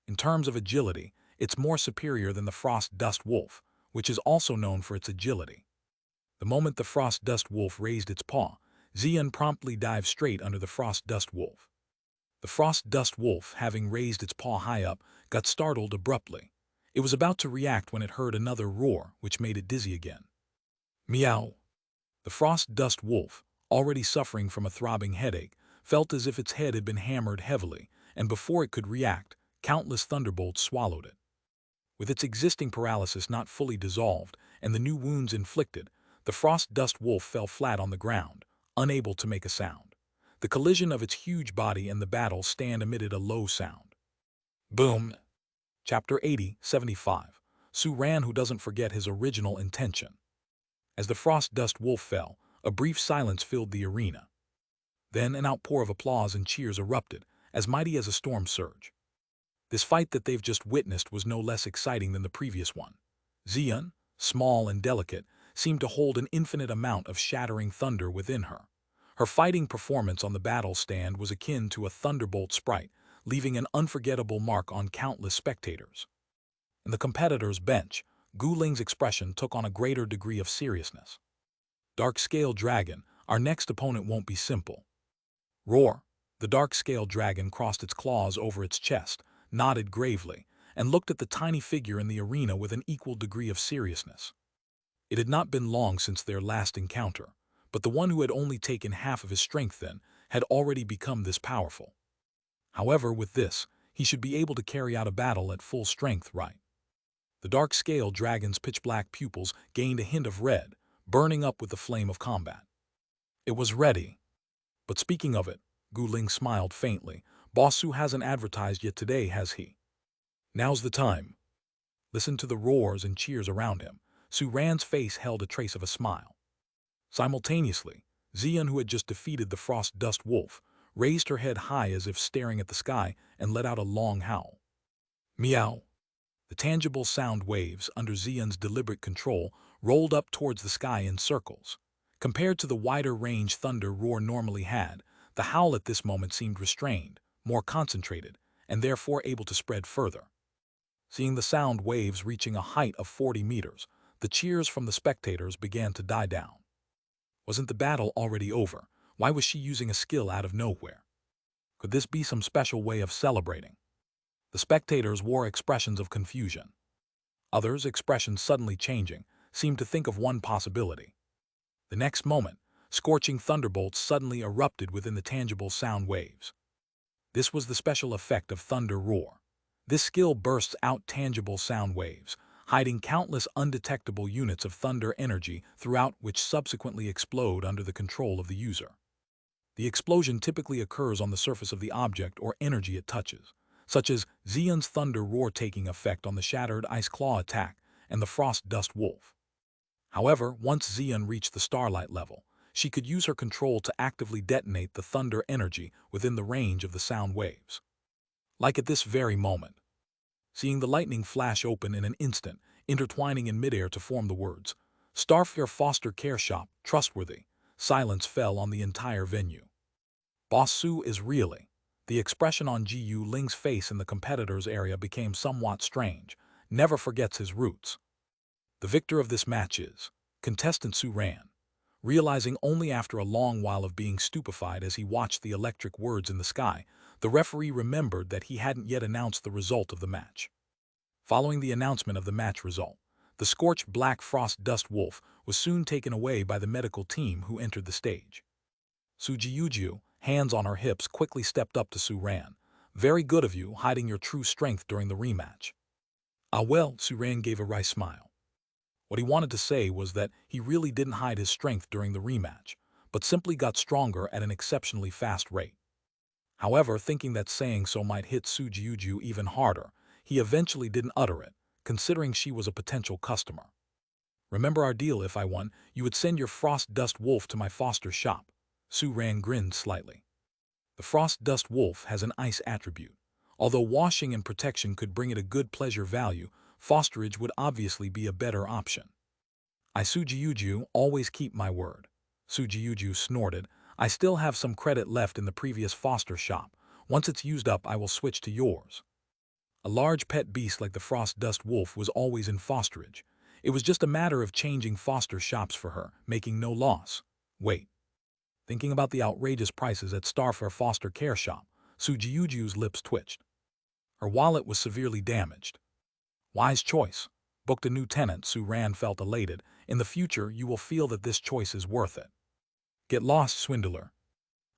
In terms of agility, it's more superior than the frost dust wolf, which is also known for its agility. The moment the frost dust wolf raised its paw, Xian promptly dived straight under the frost dust wolf. The frost dust wolf, having raised its paw high up, got startled abruptly. It was about to react when it heard another roar, which made it dizzy again. Meow! The frost dust wolf, already suffering from a throbbing headache, felt as if its head had been hammered heavily, and before it could react, countless thunderbolts swallowed it. With its existing paralysis not fully dissolved and the new wounds inflicted, the frost dust wolf fell flat on the ground, unable to make a sound. The collision of its huge body and the battle stand emitted a low sound. Boom! Chapter 80-75. Su Ran, who doesn't forget his original intention. As the frost dust wolf fell, a brief silence filled the arena. Then an outpour of applause and cheers erupted, as mighty as a storm surge. This fight that they've just witnessed was no less exciting than the previous one. Xian, small and delicate, seemed to hold an infinite amount of shattering thunder within her. Her fighting performance on the battle stand was akin to a thunderbolt sprite, leaving an unforgettable mark on countless spectators. In the competitor's bench, Gu Ling's expression took on a greater degree of seriousness. Dark-scale dragon, our next opponent won't be simple. Roar! The dark-scale dragon crossed its claws over its chest, nodded gravely, and looked at the tiny figure in the arena with an equal degree of seriousness. It had not been long since their last encounter, but the one who had only taken half of his strength then had already become this powerful. However, with this, he should be able to carry out a battle at full strength, right? The dark-scale dragon's pitch-black pupils gained a hint of red, burning up with the flame of combat. It was ready. But speaking of it, Gu Ling smiled faintly. Boss Su hasn't advertised yet today, has he? Now's the time. Listen to the roars and cheers around him. Su Ran's face held a trace of a smile. Simultaneously, Xian, who had just defeated the frost dust wolf, raised her head high as if staring at the sky and let out a long howl. Meow! The tangible sound waves, under Xian's deliberate control, rolled up towards the sky in circles. Compared to the wider range thunder roar normally had, the howl at this moment seemed restrained, more concentrated, and therefore able to spread further. Seeing the sound waves reaching a height of 40 meters, the cheers from the spectators began to die down. Wasn't the battle already over? Why was she using a skill out of nowhere? Could this be some special way of celebrating? The spectators wore expressions of confusion. Others, expressions suddenly changing, seemed to think of one possibility. The next moment, scorching thunderbolts suddenly erupted within the tangible sound waves. This was the special effect of thunder roar. This skill bursts out tangible sound waves, hiding countless undetectable units of thunder energy throughout which subsequently explode under the control of the user. The explosion typically occurs on the surface of the object or energy it touches, such as Xian's thunder roar taking effect on the shattered ice claw attack and the frost dust wolf. However, once Xian reached the starlight level, she could use her control to actively detonate the thunder energy within the range of the sound waves. Like at this very moment. Seeing the lightning flash open in an instant, intertwining in midair to form the words, Starfare Foster Care Shop, trustworthy, silence fell on the entire venue. Boss Su is really. The expression on Gu Ling's face in the competitor's area became somewhat strange, never forgets his roots. The victor of this match is contestant Su Ran. Realizing only after a long while of being stupefied as he watched the electric words in the sky, the referee remembered that he hadn't yet announced the result of the match. Following the announcement of the match result, the scorched black frost dust wolf was soon taken away by the medical team who entered the stage. Su Jiujiu, hands on her hips, quickly stepped up to Su Ran. Very good of you, hiding your true strength during the rematch. Ah well, Su Ran gave a wry smile. What he wanted to say was that he really didn't hide his strength during the rematch, but simply got stronger at an exceptionally fast rate. However, thinking that saying so might hit Su Jiujiu even harder, he eventually didn't utter it, considering she was a potential customer. Remember our deal: if I won, you would send your frost dust wolf to my foster shop. Su Ran grinned slightly. The frost dust wolf has an ice attribute. Although washing and protection could bring it a good pleasure value, fosterage would obviously be a better option. I Sujiyuju always keep my word. Sujiyuju snorted. I still have some credit left in the previous foster shop. Once it's used up, I will switch to yours. A large pet beast like the frost dust wolf was always in fosterage. It was just a matter of changing foster shops for her, making no loss. Wait. Thinking about the outrageous prices at Starfair Foster Care Shop, Sujiyuju's lips twitched. Her wallet was severely damaged. Wise choice. Booked a new tenant, Suran felt elated. In the future, you will feel that this choice is worth it. Get lost, swindler.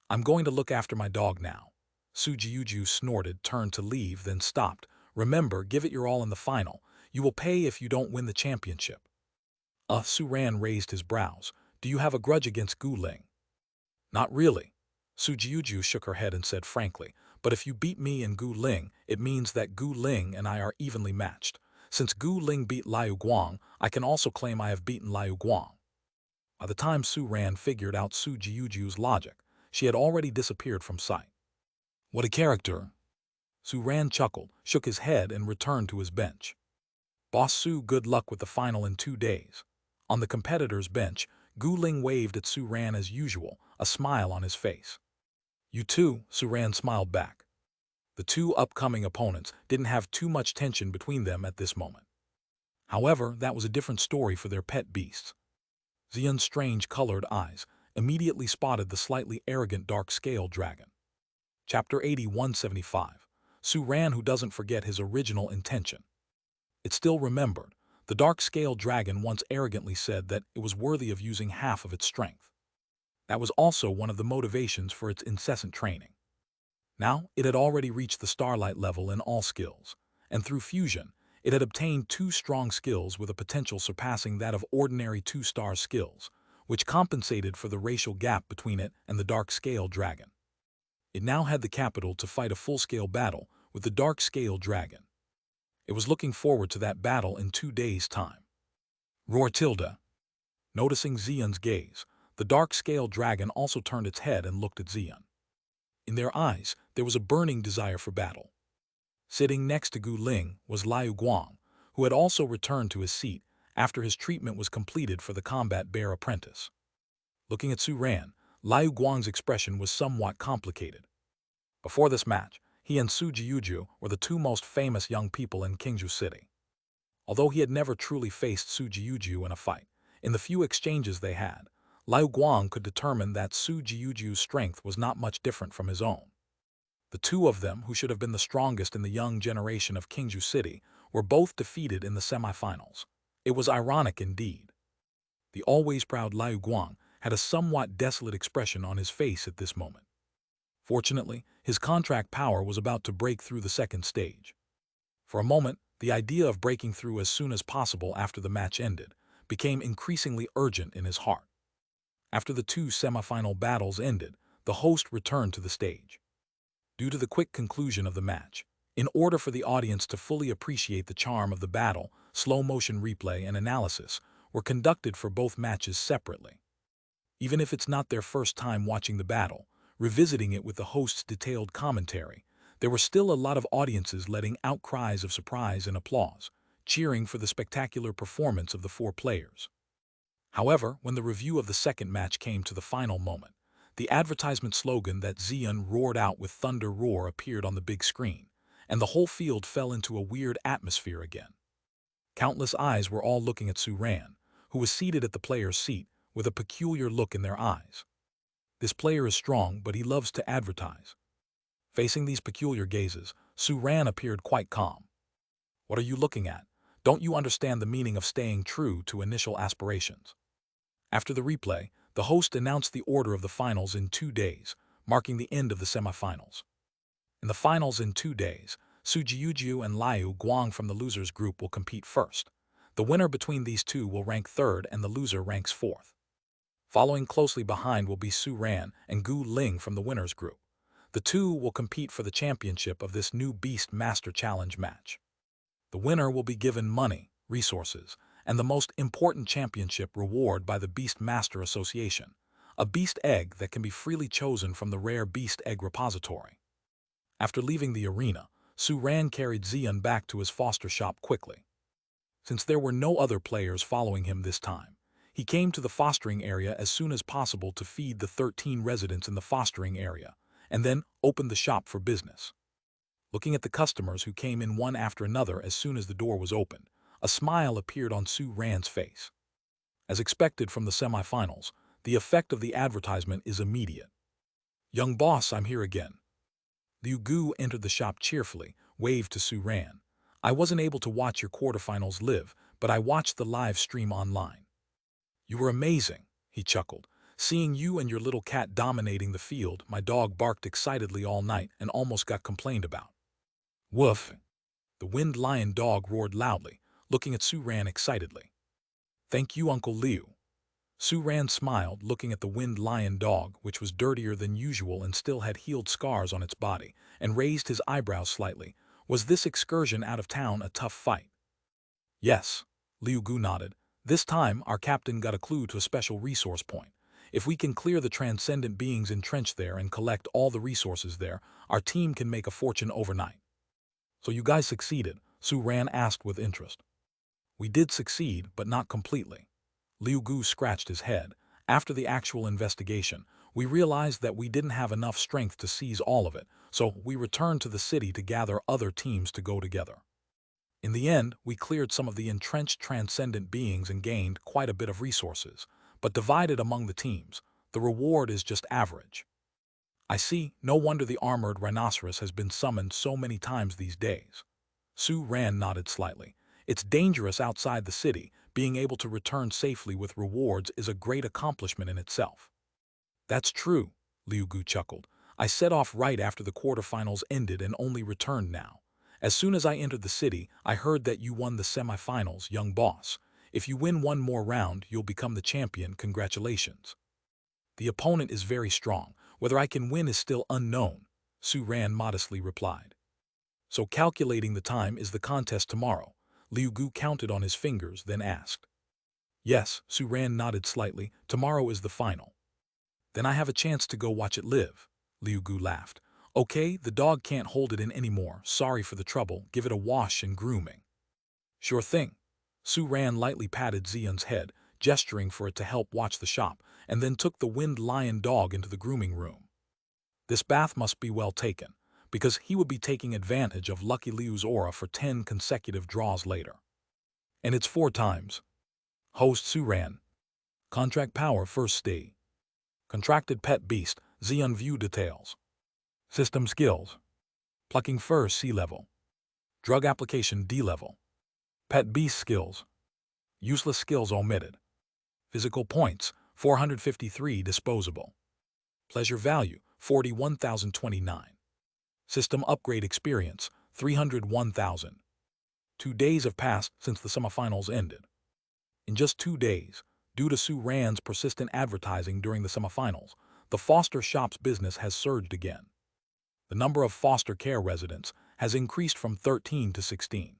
I'm going to look after my dog now. Sujiyuju snorted, turned to leave, then stopped. Remember, give it your all in the final. You will pay if you don't win the championship. Suran raised his brows. Do you have a grudge against Gu Ling? Not really. Sujiyuju shook her head and said frankly, but if you beat me and Gu Ling, it means that Gu Ling and I are evenly matched. Since Gu Ling beat Liu Guang, I can also claim I have beaten Liu Guang. By the time Su Ran figured out Sujiyuju's logic, she had already disappeared from sight. What a character! Su Ran chuckled, shook his head, and returned to his bench. Boss Su, good luck with the final in 2 days. On the competitor's bench, Gu Ling waved at Su Ran as usual, a smile on his face. You too, Su Ran smiled back. The two upcoming opponents didn't have too much tension between them at this moment. However, that was a different story for their pet beasts. Xian's strange-colored eyes immediately spotted the slightly arrogant dark-scale dragon. Chapter 8175. Su Ran, who doesn't forget his original intention. It still remembered. The dark-scale dragon once arrogantly said that it was worthy of using half of its strength. That was also one of the motivations for its incessant training. Now, it had already reached the starlight level in all skills, and through fusion, it had obtained 2 strong skills with a potential surpassing that of ordinary 2-star skills, which compensated for the racial gap between it and the dark-scale dragon. It now had the capital to fight a full-scale battle with the dark-scale dragon. It was looking forward to that battle in 2 days' time. Roar tilde. Noticing Xian's gaze, the dark-scale dragon also turned its head and looked at Xian. In their eyes, there was a burning desire for battle. Sitting next to Gu Ling was Liu Guang, who had also returned to his seat after his treatment was completed for the combat bear apprentice. Looking at Su Ran, Liu Guang's expression was somewhat complicated. Before this match, he and Sujiyuju were the 2 most famous young people in Qingzhou City. Although he had never truly faced Sujiyuju in a fight, in the few exchanges they had, Liu Guang could determine that Sujiyuju's strength was not much different from his own. The 2 of them, who should have been the strongest in the young generation of Qingzhou City, were both defeated in the semifinals. It was ironic indeed. The always proud Liu Guang had a somewhat desolate expression on his face at this moment. Fortunately, his contract power was about to break through the 2nd stage. For a moment, the idea of breaking through as soon as possible after the match ended became increasingly urgent in his heart. After the 2 semifinal battles ended, the host returned to the stage. Due to the quick conclusion of the match, in order for the audience to fully appreciate the charm of the battle, slow-motion replay and analysis were conducted for both matches separately. Even if it's not their first time watching the battle, revisiting it with the host's detailed commentary, there were still a lot of audiences letting out cries of surprise and applause, cheering for the spectacular performance of the 4 players. However, when the review of the 2nd match came to the final moment, the advertisement slogan that Xian roared out with thunder roar appeared on the big screen, and the whole field fell into a weird atmosphere again. Countless eyes were all looking at Su Ran, who was seated at the player's seat with a peculiar look in their eyes. This player is strong, but he loves to advertise. Facing these peculiar gazes, Su Ran appeared quite calm. What are you looking at? Don't you understand the meaning of staying true to initial aspirations? After the replay, the host announced the order of the finals in 2 days, marking the end of the semifinals. In the finals in 2 days, Sujiyuju and Liu Guang from the losers group will compete first. The winner between these 2 will rank 3rd and the loser ranks 4th. Following closely behind will be Su Ran and Gu Ling from the winners group. The 2 will compete for the championship of this new Beast Master Challenge match. The winner will be given money, resources, and the most important championship reward by the Beast Master Association, a beast egg that can be freely chosen from the rare beast egg repository. After leaving the arena, Su Ran carried Xian back to his foster shop quickly. Since there were no other players following him this time, He came to the fostering area as soon as possible to feed the 13 residents in the fostering area, and then opened the shop for business. Looking at the customers who came in one after another as soon as the door was opened, a smile appeared on Su Ran's face. As expected from the semifinals, the effect of the advertisement is immediate. "Young boss, I'm here again." Liu Gu entered the shop cheerfully, waved to Su Ran. "I wasn't able to watch your quarterfinals live, but I watched the live stream online." "You were amazing," he chuckled. "Seeing you and your little cat dominating the field, my dog barked excitedly all night and almost got complained about." "Woof!" The winged lion dog roared loudly, looking at Su Ran excitedly. "Thank you, Uncle Liu." Su Ran smiled, looking at the winged lion dog, which was dirtier than usual and still had healed scars on its body, and raised his eyebrows slightly. "Was this excursion out of town a tough fight?" "Yes," Liu Gu nodded. "This time, our captain got a clue to a special resource point. If we can clear the transcendent beings entrenched there and collect all the resources there, our team can make a fortune overnight." "So you guys succeeded?" Su Ran asked with interest. "We did succeed, but not completely." Liu Gu scratched his head. "After the actual investigation, we realized that we didn't have enough strength to seize all of it, so we returned to the city to gather other teams to go together. In the end, we cleared some of the entrenched transcendent beings and gained quite a bit of resources, but divided among the teams, the reward is just average." "I see, no wonder the armored rhinoceros has been summoned so many times these days." Su Ran nodded slightly. "It's dangerous outside the city. Being able to return safely with rewards is a great accomplishment in itself." "That's true," Liu Gu chuckled. "I set off right after the quarterfinals ended and only returned now. As soon as I entered the city, I heard that you won the semifinals, young boss. If you win one more round, you'll become the champion. Congratulations." "The opponent is very strong. Whether I can win is still unknown," Su Ran modestly replied. "So calculating the time is the contest tomorrow?" Liu Gu counted on his fingers, then asked. "Yes," Su Ran nodded slightly. "Tomorrow is the final." "Then I have a chance to go watch it live," Liu Gu laughed. "Okay, the dog can't hold it in anymore. Sorry for the trouble. Give it a wash and grooming." "Sure thing." Su Ran lightly patted Xian's head, gesturing for it to help watch the shop, and then took the winged lion dog into the grooming room. This bath must be well taken, because he would be taking advantage of Lucky Liu's aura for 10 consecutive draws later. And it's 4 times. Host Su Ran. Contract power first D. Contracted pet beast, Xian view details. System skills. Plucking fur C level. Drug application D level. Pet beast skills. Useless skills omitted. Physical points, 453 disposable. Pleasure value, 41,029. System upgrade experience, 301,000. 2 days have passed since the semifinals ended. In just 2 days, due to Su Ran's persistent advertising during the semifinals, the foster shop's business has surged again. The number of foster care residents has increased from 13 to 16.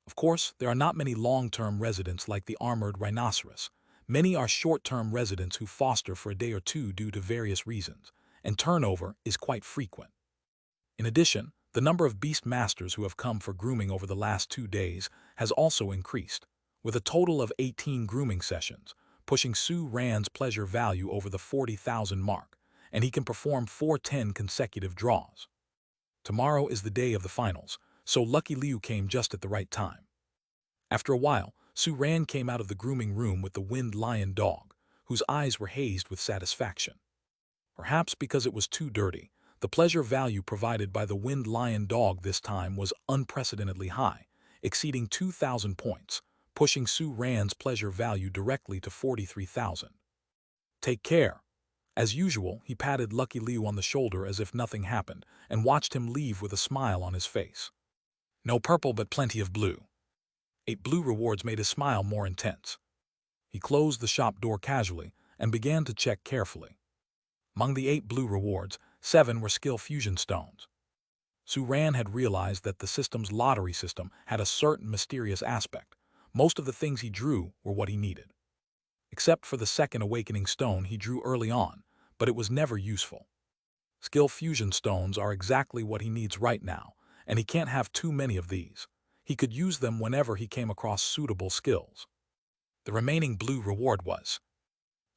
Of course, there are not many long-term residents like the armored rhinoceros. Many are short-term residents who foster for a day or two due to various reasons, and turnover is quite frequent. In addition, the number of beast masters who have come for grooming over the last 2 days has also increased, with a total of 18 grooming sessions, pushing Su Ran's pleasure value over the 40,000 mark, and he can perform 410 consecutive draws. Tomorrow is the day of the finals, so Lucky Liu came just at the right time. After a while, Su Ran came out of the grooming room with the winged lion dog, whose eyes were hazed with satisfaction. Perhaps because it was too dirty, the pleasure value provided by the winged lion dog this time was unprecedentedly high, exceeding 2,000 points, pushing Su Ran's pleasure value directly to 43,000. "Take care." As usual, he patted Lucky Liu on the shoulder as if nothing happened and watched him leave with a smile on his face. No purple but plenty of blue. 8 blue rewards made his smile more intense. He closed the shop door casually and began to check carefully. Among the 8 blue rewards, 7 were skill fusion stones. Su Ran had realized that the system's lottery system had a certain mysterious aspect. Most of the things he drew were what he needed. Except for the second awakening stone he drew early on, but it was never useful. Skill fusion stones are exactly what he needs right now, and he can't have too many of these. He could use them whenever he came across suitable skills. The remaining blue reward was.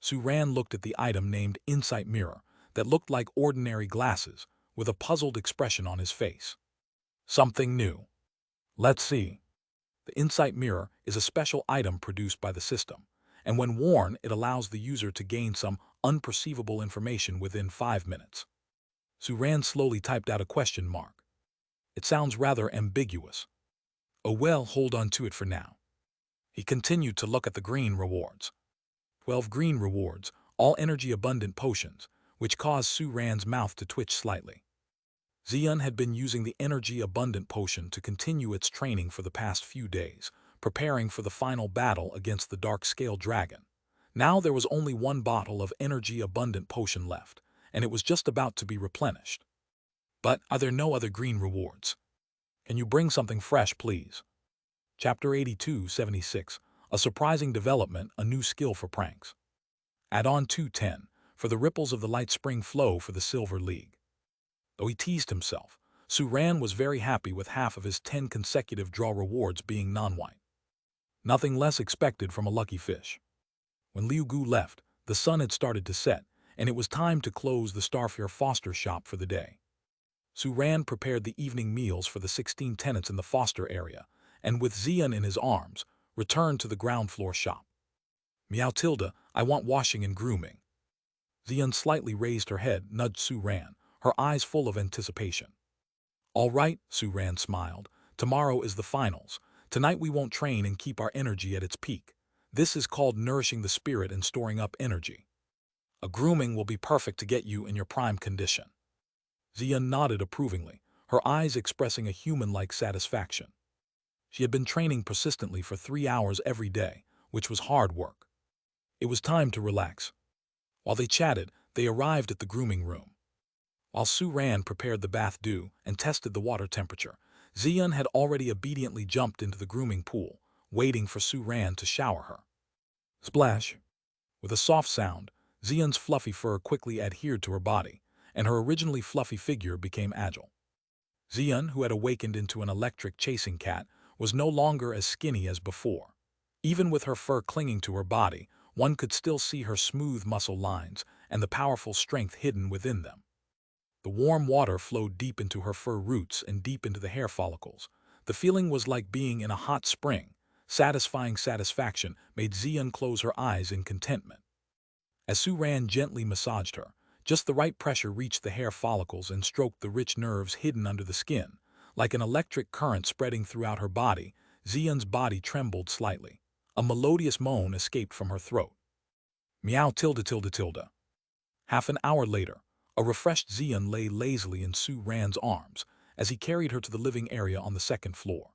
Suran looked at the item named Insight Mirror that looked like ordinary glasses with a puzzled expression on his face. Something new. Let's see. The Insight Mirror is a special item produced by the system, and when worn, it allows the user to gain some unperceivable information within 5 minutes. Suran slowly typed out a question mark. It sounds rather ambiguous. Oh well, hold on to it for now. He continued to look at the green rewards. 12 green rewards, all energy-abundant potions, which caused Suran's mouth to twitch slightly. Xian had been using the energy-abundant potion to continue its training for the past few days, preparing for the final battle against the dark-scale dragon. Now there was only one bottle of energy-abundant potion left, and it was just about to be replenished. But are there no other green rewards? Can you bring something fresh, please? Chapter 82-76, A Surprising Development, A New Skill for Pranks. Add-on 210, for the ripples of the light spring flow for the Silver League. Though he teased himself, Suran was very happy with half of his 10 consecutive draw rewards being non-white. Nothing less expected from a lucky fish. When Liu Gu left, the sun had started to set, and it was time to close the Starfare Foster shop for the day. Suran prepared the evening meals for the 16 tenants in the Foster area, and with Xian in his arms, returned to the ground floor shop. Meow Tilda, I want washing and grooming. Xian slightly raised her head, nudged Suran, her eyes full of anticipation. All right, Suran smiled. Tomorrow is the finals. Tonight we won't train and keep our energy at its peak. This is called nourishing the spirit and storing up energy. A grooming will be perfect to get you in your prime condition. Xian nodded approvingly, her eyes expressing a human-like satisfaction. She had been training persistently for 3 hours every day, which was hard work. It was time to relax. While they chatted, they arrived at the grooming room. While Suran prepared the bath dew and tested the water temperature, Xian had already obediently jumped into the grooming pool, waiting for Suran to shower her. Splash! With a soft sound, Xian's fluffy fur quickly adhered to her body, and her originally fluffy figure became agile. Xian, who had awakened into an electric chasing cat, was no longer as skinny as before. Even with her fur clinging to her body, one could still see her smooth muscle lines and the powerful strength hidden within them. The warm water flowed deep into her fur roots and deep into the hair follicles. The feeling was like being in a hot spring. Satisfying satisfaction made Xian close her eyes in contentment. As Suran gently massaged her, just the right pressure reached the hair follicles and stroked the rich nerves hidden under the skin. Like an electric current spreading throughout her body, Xian's body trembled slightly. A melodious moan escaped from her throat. Meow tilde tilde tilde. Half an hour later, a refreshed Xian lay lazily in Suran's arms as he carried her to the living area on the second floor.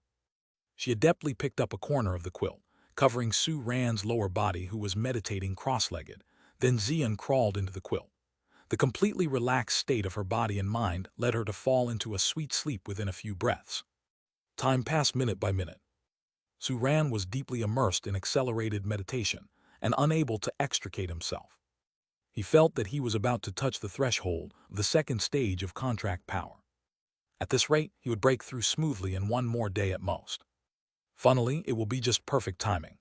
She adeptly picked up a corner of the quilt, covering Suran's lower body, who was meditating cross-legged. Then Xian crawled into the quilt. The completely relaxed state of her body and mind led her to fall into a sweet sleep within a few breaths. Time passed minute by minute. Suran was deeply immersed in accelerated meditation and unable to extricate himself. He felt that he was about to touch the threshold of the second stage of contract power. At this rate, he would break through smoothly in one more day at most. Funnily, it will be just perfect timing.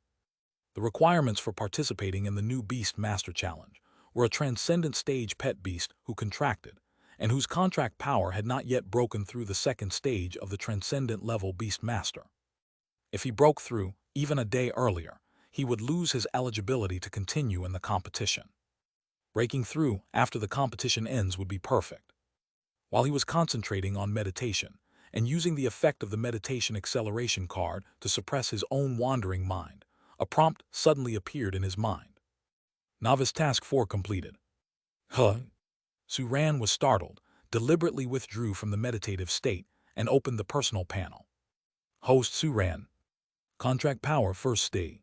The requirements for participating in the new Beast Master Challenge were a transcendent stage pet beast who contracted, and whose contract power had not yet broken through the second stage of the transcendent level Beast Master. If he broke through, even a day earlier, he would lose his eligibility to continue in the competition. Breaking through after the competition ends would be perfect. While he was concentrating on meditation and using the effect of the meditation acceleration card to suppress his own wandering mind, a prompt suddenly appeared in his mind. Novice Task 4 completed. Huh? Suran was startled, deliberately withdrew from the meditative state, and opened the personal panel. Host Suran. Contract Power First Stage.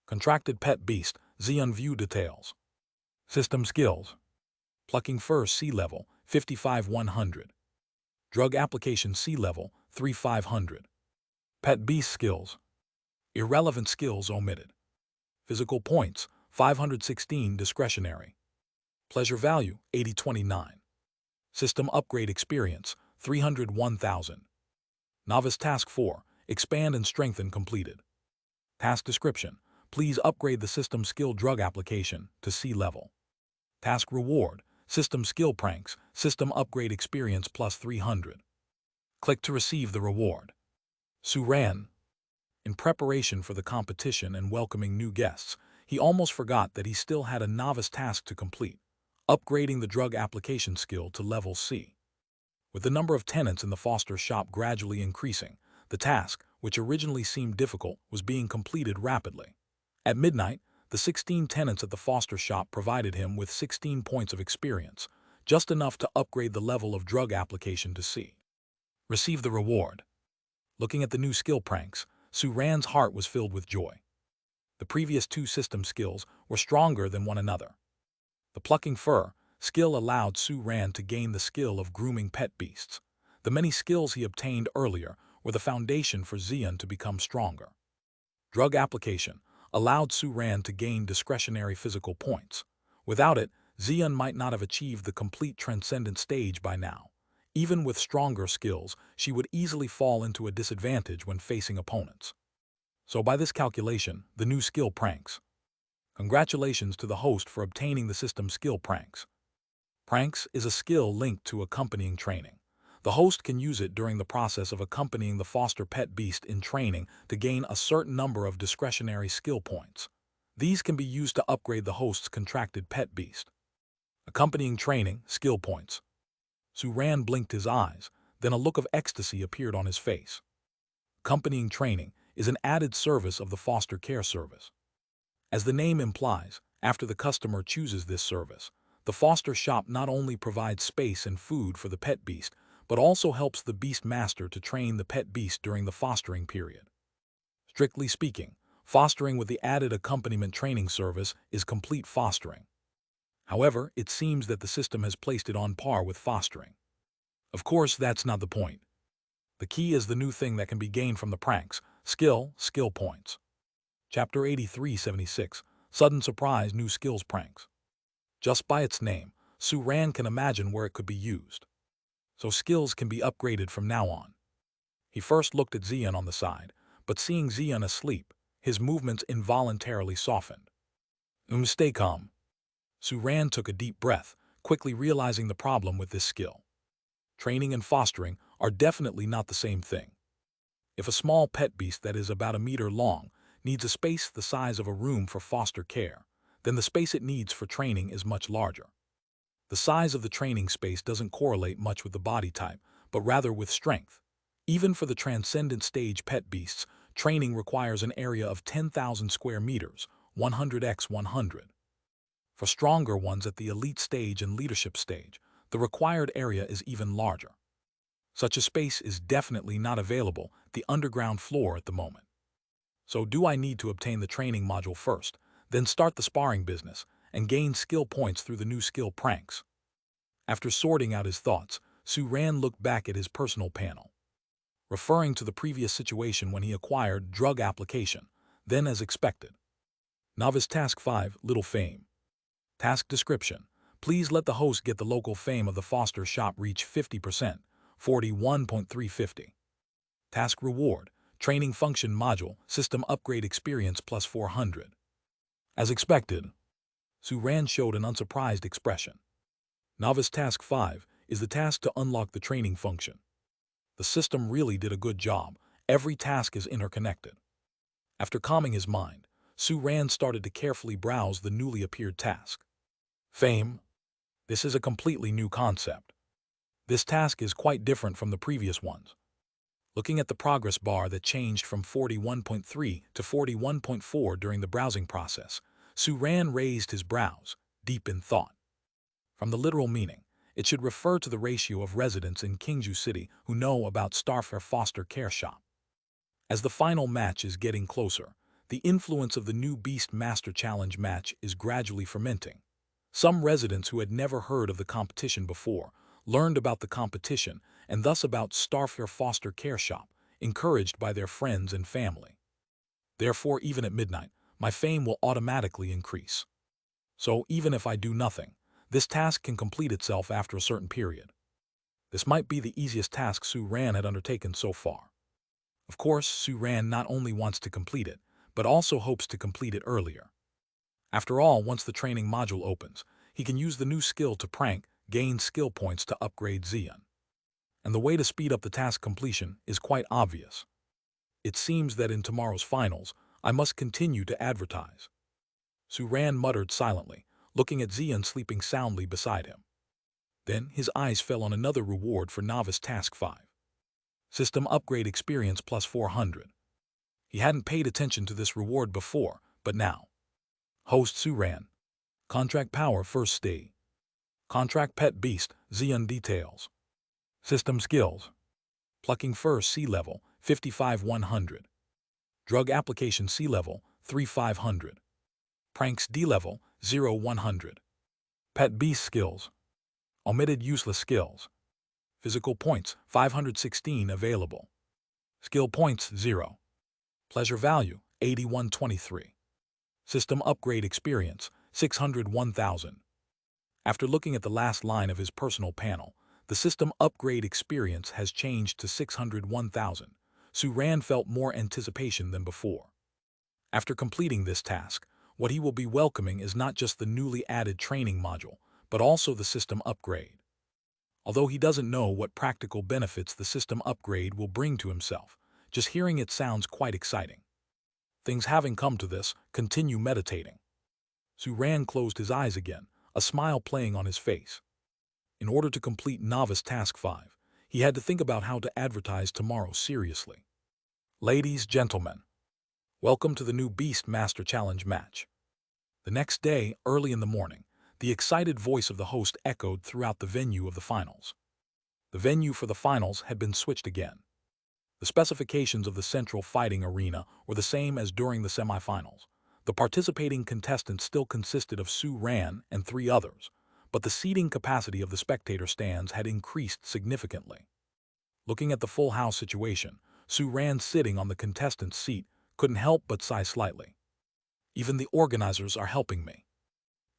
Contracted Pet Beast, Xian View Details. System Skills. Plucking Fur Sea Level, 55-100. Drug Application Sea Level, 3500. Pet Beast Skills. Irrelevant skills omitted. Physical Points, 516 discretionary. Pleasure Value, 8029. System Upgrade Experience, 301,000. Novice Task 4, Expand and Strengthen completed. Task Description, Please upgrade the system skill drug application to C level. Task reward, system skill pranks, system upgrade experience plus 300. Click to receive the reward. Su ran. In preparation for the competition and welcoming new guests, he almost forgot that he still had a novice task to complete, upgrading the drug application skill to level C. With the number of tenants in the Foster shop gradually increasing, the task, which originally seemed difficult, was being completed rapidly. At midnight, the 16 tenants at the Foster shop provided him with 16 points of experience, just enough to upgrade the level of drug application to C. Receive the reward. Looking at the new skill pranks, Su Ran's heart was filled with joy. The previous two system skills were stronger than one another. The plucking fur skill allowed Su Ran to gain the skill of grooming pet beasts. The many skills he obtained earlier were the foundation for Xian to become stronger. Drug application allowed Su Ran to gain discretionary physical points. Without it, Xian might not have achieved the complete transcendent stage by now. Even with stronger skills, she would easily fall into a disadvantage when facing opponents. So by this calculation, the new skill pranks. Congratulations to the host for obtaining the system skill pranks. Pranks is a skill linked to accompanying training. The host can use it during the process of accompanying the foster pet beast in training to gain a certain number of discretionary skill points. These can be used to upgrade the host's contracted pet beast. Accompanying training, skill points. Su Ran blinked his eyes, then a look of ecstasy appeared on his face. Accompanying training is an added service of the foster care service. As the name implies, after the customer chooses this service, the foster shop not only provides space and food for the pet beast, but also helps the beast master to train the pet beast during the fostering period. Strictly speaking, fostering with the added accompaniment training service is complete fostering. However, it seems that the system has placed it on par with fostering. Of course, that's not the point. The key is the new thing that can be gained from the pranks, skill points. Chapter 8376, Sudden Surprise New Skills Pranks. Just by its name, Su Ran can imagine where it could be used. So skills can be upgraded from now on. He first looked at Xian on the side, but seeing Xian asleep, his movements involuntarily softened. Stay calm. Su Ran took a deep breath, quickly realizing the problem with this skill. Training and fostering are definitely not the same thing. If a small pet beast that is about a meter long needs a space the size of a room for foster care, then the space it needs for training is much larger. The size of the training space doesn't correlate much with the body type, but rather with strength. Even for the transcendent stage pet beasts, training requires an area of 10,000 square meters, 100 x 100. For stronger ones at the elite stage and leadership stage, the required area is even larger. Such a space is definitely not available at the underground floor at the moment. So do I need to obtain the training module first, then start the sparring business, and gain skill points through the new skill pranks? After sorting out his thoughts, Su Ran looked back at his personal panel. Referring to the previous situation when he acquired drug application, then as expected. Novice Task 5, Little Fame. Task Description. Please let the host get the local fame of the foster shop reach 50%, 41.350. Task Reward. Training Function Module, System Upgrade Experience plus 400. As expected, Su Ran showed an unsurprised expression. Novice Task 5 is the task to unlock the training function. The system really did a good job. Every task is interconnected. After calming his mind, Su Ran started to carefully browse the newly appeared task. Fame. This is a completely new concept. This task is quite different from the previous ones. Looking at the progress bar that changed from 41.3 to 41.4 during the browsing process, Su Ran raised his brows, deep in thought. From the literal meaning, it should refer to the ratio of residents in Kingju City who know about Starfair Foster Care Shop. As the final match is getting closer, the influence of the new Beast Master Challenge match is gradually fermenting. Some residents who had never heard of the competition before learned about the competition and thus about Starfair Foster Care Shop, encouraged by their friends and family. Therefore, even at midnight, my fame will automatically increase. So even if I do nothing, this task can complete itself after a certain period. This might be the easiest task Su Ran had undertaken so far. Of course, Su Ran not only wants to complete it, but also hopes to complete it earlier. After all, once the training module opens, he can use the new skill to prank, gain skill points to upgrade Xian. And the way to speed up the task completion is quite obvious. It seems that in tomorrow's finals, I must continue to advertise. Su Ran muttered silently, looking at Xian sleeping soundly beside him. Then his eyes fell on another reward for Novice Task 5. System Upgrade Experience plus 400. He hadn't paid attention to this reward before, but now. Host Su Ran. Contract Power First Stay. Contract Pet Beast, Xian Details. System Skills. Plucking Fur Sea Level, 55-100. Drug Application Sea Level, 3-500. Pranks D Level, 0-100. Pet Beast Skills. Omitted Useless Skills. Physical Points, 516 available. Skill Points, 0. Pleasure Value, 8123. System Upgrade Experience, 601,000. After looking at the last line of his personal panel, the System Upgrade Experience has changed to 601,000. Su Ran felt more anticipation than before. After completing this task, what he will be welcoming is not just the newly added training module, but also the system upgrade. Although he doesn't know what practical benefits the system upgrade will bring to himself, just hearing it sounds quite exciting. Things having come to this, continue meditating. Su Ran closed his eyes again, a smile playing on his face. In order to complete Novice Task 5, he had to think about how to advertise tomorrow seriously. Ladies, gentlemen, welcome to the new Beast Master Challenge match. The next day, early in the morning, the excited voice of the host echoed throughout the venue of the finals. The venue for the finals had been switched again. The specifications of the central fighting arena were the same as during the semifinals. The participating contestants still consisted of Su Ran and 3 others, but the seating capacity of the spectator stands had increased significantly. Looking at the full house situation, Su Ran sitting on the contestant's seat couldn't help but sigh slightly. Even the organizers are helping me.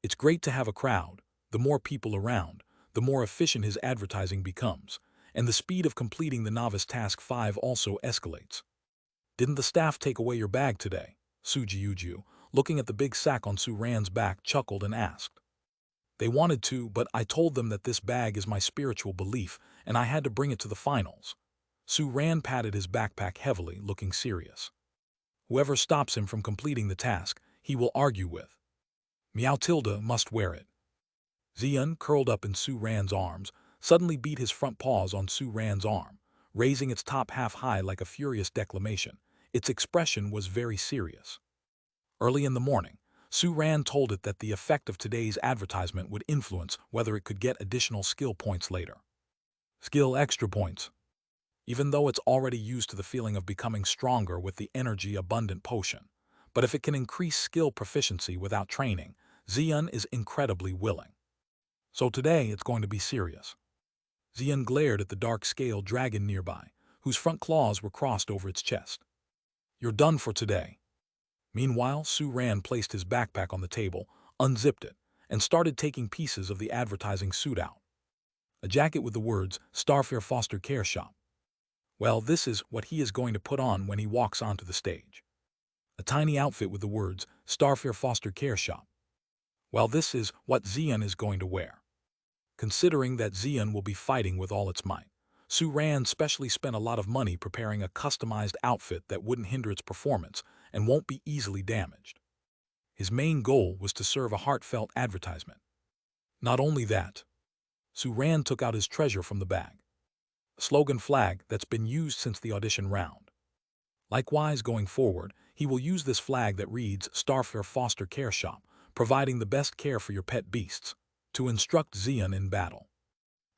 It's great to have a crowd. The more people around, the more efficient his advertising becomes, and the speed of completing the Novice Task 5 also escalates. Didn't the staff take away your bag today? Su Jiuju, looking at the big sack on Su Ran's back, chuckled and asked. They wanted to, but I told them that this bag is my spiritual belief, and I had to bring it to the finals. Su Ran patted his backpack heavily, looking serious. Whoever stops him from completing the task, he will argue with. Meow Tilda must wear it. Xian, curled up in Su Ran's arms, suddenly beat his front paws on Su Ran's arm, raising its top half high like a furious declamation. Its expression was very serious. Early in the morning, Su Ran told it that the effect of today's advertisement would influence whether it could get additional skill points later. Skill extra points. Even though it's already used to the feeling of becoming stronger with the energy-abundant potion, but if it can increase skill proficiency without training, Xian is incredibly willing. So today it's going to be serious. Xian glared at the dark scale dragon nearby, whose front claws were crossed over its chest. You're done for today. Meanwhile, Su Ran placed his backpack on the table, unzipped it, and started taking pieces of the advertising suit out. A jacket with the words, Starfair Foster Care Shop. Well, this is what he is going to put on when he walks onto the stage. A tiny outfit with the words, Starfair Foster Care Shop. Well, this is what Xian is going to wear. Considering that Xian will be fighting with all its might, Su Ran specially spent a lot of money preparing a customized outfit that wouldn't hinder its performance and won't be easily damaged. His main goal was to serve a heartfelt advertisement. Not only that, Su Ran took out his treasure from the bag. A slogan flag that's been used since the audition round. Likewise, going forward, he will use this flag that reads Starfair Foster Care Shop, providing the best care for your pet beasts, to instruct Xian in battle.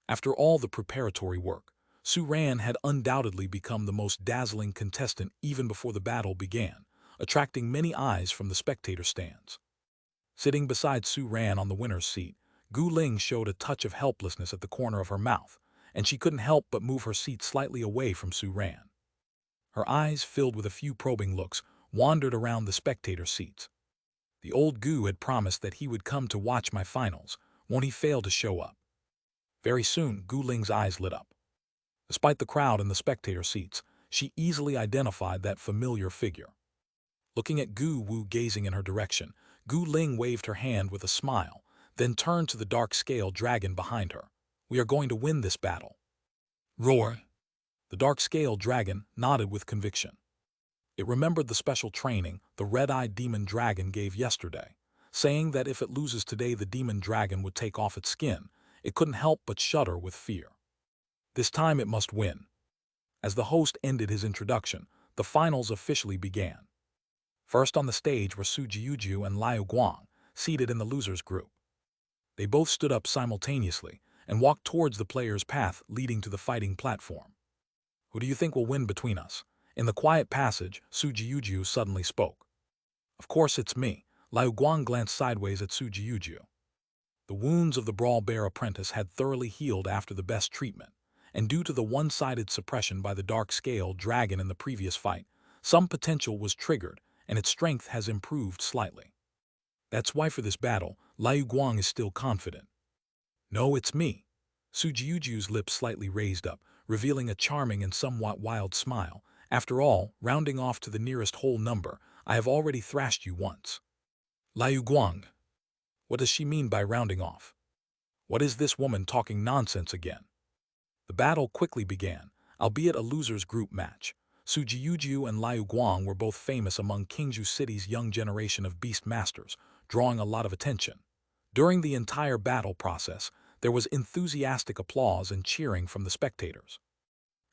After all the preparatory work, Su Ran had undoubtedly become the most dazzling contestant even before the battle began, attracting many eyes from the spectator stands. Sitting beside Su Ran on the winner's seat, Gu Ling showed a touch of helplessness at the corner of her mouth, and she couldn't help but move her seat slightly away from Su Ran. Her eyes, filled with a few probing looks, wandered around the spectator seats. The old Gu had promised that he would come to watch my finals. Won't he fail to show up? Very soon, Gu Ling's eyes lit up. Despite the crowd in the spectator seats, she easily identified that familiar figure. Looking at Gu Wu gazing in her direction, Gu Ling waved her hand with a smile, then turned to the dark-scale dragon behind her. We are going to win this battle. Roar! The dark-scale dragon nodded with conviction. It remembered the special training the red-eyed demon dragon gave yesterday, saying that if it loses today the demon dragon would take off its skin. It couldn't help but shudder with fear. This time it must win. As the host ended his introduction, the finals officially began. First on the stage were Su Jiuju and Liu Guang, seated in the losers group. They both stood up simultaneously and walked towards the player's path leading to the fighting platform. Who do you think will win between us? In the quiet passage, Su Jiuju suddenly spoke. Of course it's me. Liu Guang glanced sideways at Su Jiuju. The wounds of the Brawl Bear apprentice had thoroughly healed after the best treatment, and due to the one-sided suppression by the dark-scale dragon in the previous fight, some potential was triggered and its strength has improved slightly. That's why for this battle, Liu Guang is still confident. No, it's me. Su Jiuju's lips slightly raised up, revealing a charming and somewhat wild smile. After all, rounding off to the nearest whole number, I have already thrashed you once. Liu Guang. What does she mean by rounding off? What is this woman talking nonsense again? The battle quickly began, albeit a losers group match. Su Jiuju and Liu Guang were both famous among Qingzhou City's young generation of beast masters, drawing a lot of attention. During the entire battle process, there was enthusiastic applause and cheering from the spectators.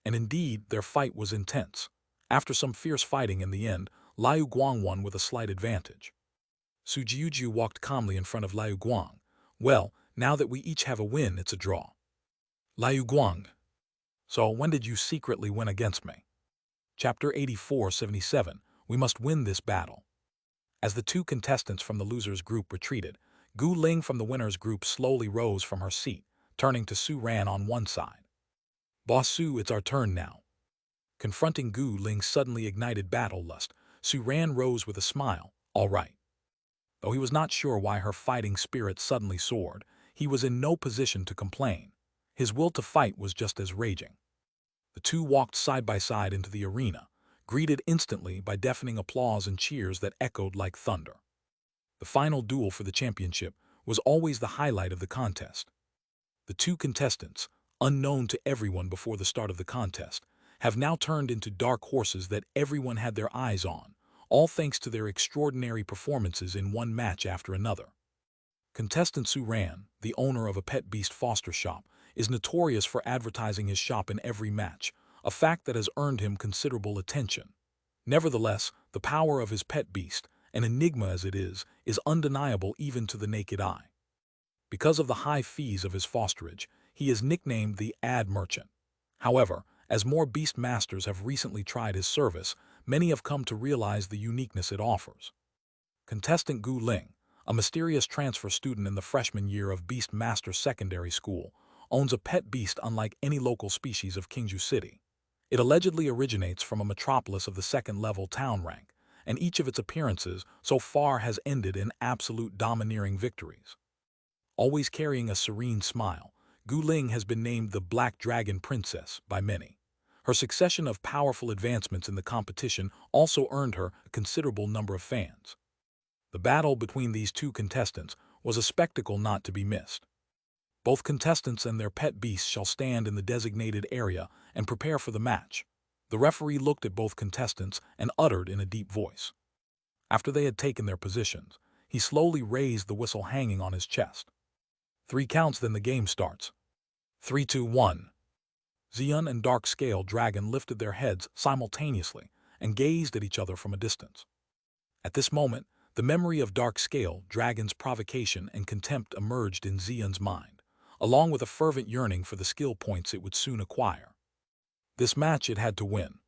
And indeed, their fight was intense. After some fierce fighting in the end, Liu Guang won with a slight advantage. Su Jiuju walked calmly in front of Liu Guang. Well, now that we each have a win, it's a draw. Liu Guang. So when did you secretly win against me? Chapter 84-77, we must win this battle. As the two contestants from the losers group retreated, Gu Ling from the winners group slowly rose from her seat, turning to Su Ran on one side. Boss Su, it's our turn now. Confronting Gu Ling's suddenly ignited battle lust, Su Ran rose with a smile. All right. Though he was not sure why her fighting spirit suddenly soared, he was in no position to complain. His will to fight was just as raging. The two walked side by side into the arena, greeted instantly by deafening applause and cheers that echoed like thunder. The final duel for the championship was always the highlight of the contest. The two contestants, unknown to everyone before the start of the contest, have now turned into dark horses that everyone had their eyes on, all thanks to their extraordinary performances in one match after another. Contestant Su Ran, the owner of a pet beast foster shop, is notorious for advertising his shop in every match, a fact that has earned him considerable attention. Nevertheless, the power of his pet beast, an enigma as it is undeniable even to the naked eye. Because of the high fees of his fosterage, he is nicknamed the ad merchant. However, as more beast masters have recently tried his service, many have come to realize the uniqueness it offers. Contestant Gu Ling, a mysterious transfer student in the freshman year of Beast Master Secondary School, owns a pet beast unlike any local species of Qingzhou City. It allegedly originates from a metropolis of the second-level town rank, and each of its appearances so far has ended in absolute domineering victories. Always carrying a serene smile, Gu Ling has been named the Black Dragon Princess by many. Her succession of powerful advancements in the competition also earned her a considerable number of fans. The battle between these two contestants was a spectacle not to be missed. Both contestants and their pet beasts shall stand in the designated area and prepare for the match. The referee looked at both contestants and uttered in a deep voice. After they had taken their positions, he slowly raised the whistle hanging on his chest. 3 counts, then the game starts. 3, 2, 1. Xian and Dark Scale Dragon lifted their heads simultaneously and gazed at each other from a distance. At this moment, the memory of Dark Scale Dragon's provocation and contempt emerged in Xian's mind, along with a fervent yearning for the skill points it would soon acquire. This match it had to win.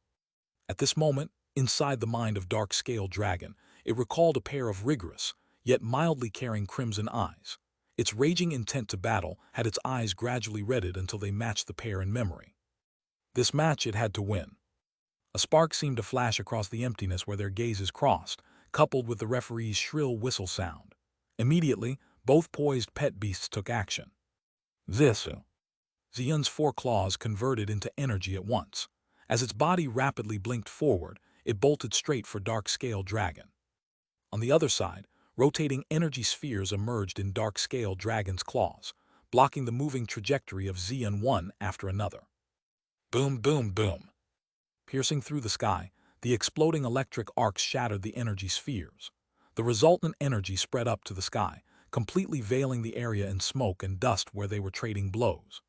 At this moment, inside the mind of Dark Scale Dragon, it recalled a pair of rigorous, yet mildly caring crimson eyes. Its raging intent to battle had its eyes gradually reddened until they matched the pair in memory. This match it had to win. A spark seemed to flash across the emptiness where their gazes crossed, coupled with the referee's shrill whistle sound. Immediately, both poised pet beasts took action. Xian's 4 claws converted into energy at once. As its body rapidly blinked forward, it bolted straight for Dark-Scale Dragon. On the other side, rotating energy spheres emerged in Dark-Scale Dragon's claws, blocking the moving trajectory of Xian one after another. Boom, boom, boom. Piercing through the sky, the exploding electric arcs shattered the energy spheres. The resultant energy spread up to the sky, completely veiling the area in smoke and dust where they were trading blows.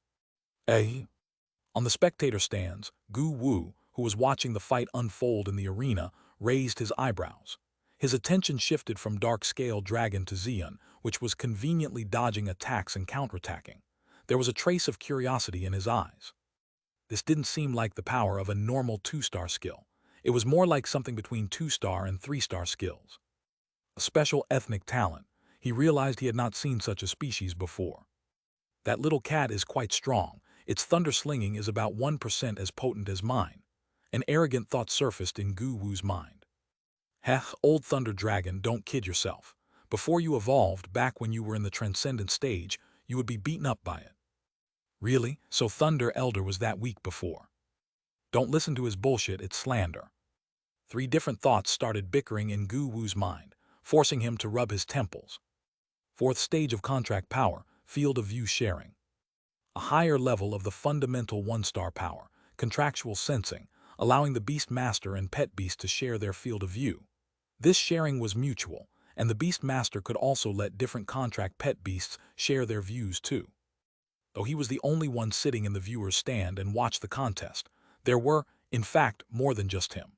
On the spectator stands, Gu Wu, who was watching the fight unfold in the arena, raised his eyebrows. His attention shifted from Dark-Scale Dragon to Xian, which was conveniently dodging attacks and counterattacking. There was a trace of curiosity in his eyes. This didn't seem like the power of a normal 2-star skill. It was more like something between 2-star and 3-star skills. A special ethnic talent. He realized he had not seen such a species before. That little cat is quite strong. Its thunder slinging is about 1% as potent as mine. An arrogant thought surfaced in Gu Wu's mind. Heh, old thunder dragon, don't kid yourself. Before you evolved, back when you were in the transcendent stage, you would be beaten up by it. Really? So Thunder Elder was that weak before? Don't listen to his bullshit, it's slander. 3 different thoughts started bickering in Gu Wu's mind, forcing him to rub his temples. 4th stage of contract power, field of view sharing. A higher level of the fundamental 1-star power, contractual sensing, allowing the Beast Master and Pet Beast to share their field of view. This sharing was mutual, and the Beast Master could also let different contract pet beasts share their views too. Though he was the only one sitting in the viewer's stand and watched the contest, there were, in fact, more than just him.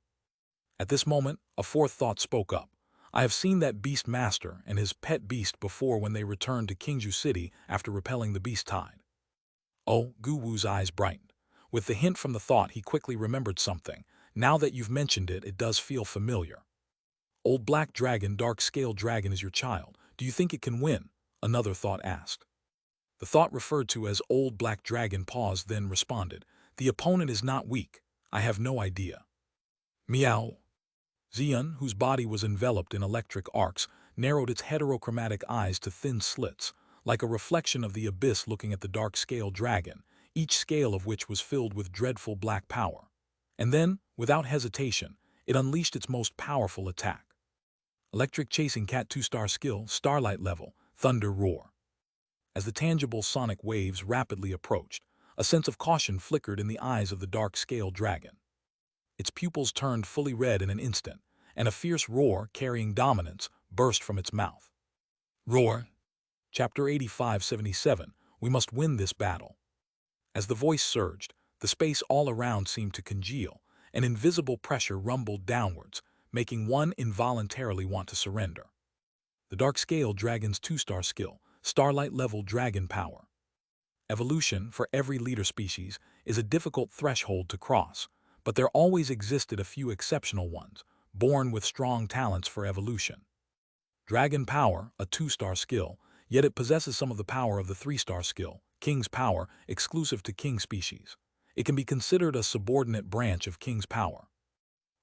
At this moment, a 4th thought spoke up. I have seen that Beast Master and his pet beast before when they returned to Kingju City after repelling the beast tide. Oh, Gu Wu's eyes brightened. With the hint from the thought, he quickly remembered something. Now that you've mentioned it, it does feel familiar. Old Black Dragon, Dark-Scale Dragon is your child. Do you think it can win? Another thought asked. The thought referred to as Old Black Dragon paused, then responded. The opponent is not weak. I have no idea. Meow. Xian, whose body was enveloped in electric arcs, narrowed its heterochromatic eyes to thin slits, like a reflection of the abyss looking at the Dark-Scale Dragon, each scale of which was filled with dreadful black power. And then, without hesitation, it unleashed its most powerful attack. Electric Chasing Cat 2-star skill, Starlight level, Thunder Roar. As the tangible sonic waves rapidly approached, a sense of caution flickered in the eyes of the Dark-Scale Dragon. Its pupils turned fully red in an instant, and a fierce roar carrying dominance burst from its mouth. Roar. Chapter 85-77, We must win this battle. As the voice surged, the space all around seemed to congeal, and invisible pressure rumbled downwards, making one involuntarily want to surrender. The Dark-Scale Dragon's 2-star skill, Starlight-level Dragon Power. Evolution, for every leader species, is a difficult threshold to cross, but there always existed a few exceptional ones, born with strong talents for evolution. Dragon Power, a 2-star skill, yet it possesses some of the power of the 3-star skill, King's Power, exclusive to King species. It can be considered a subordinate branch of King's Power.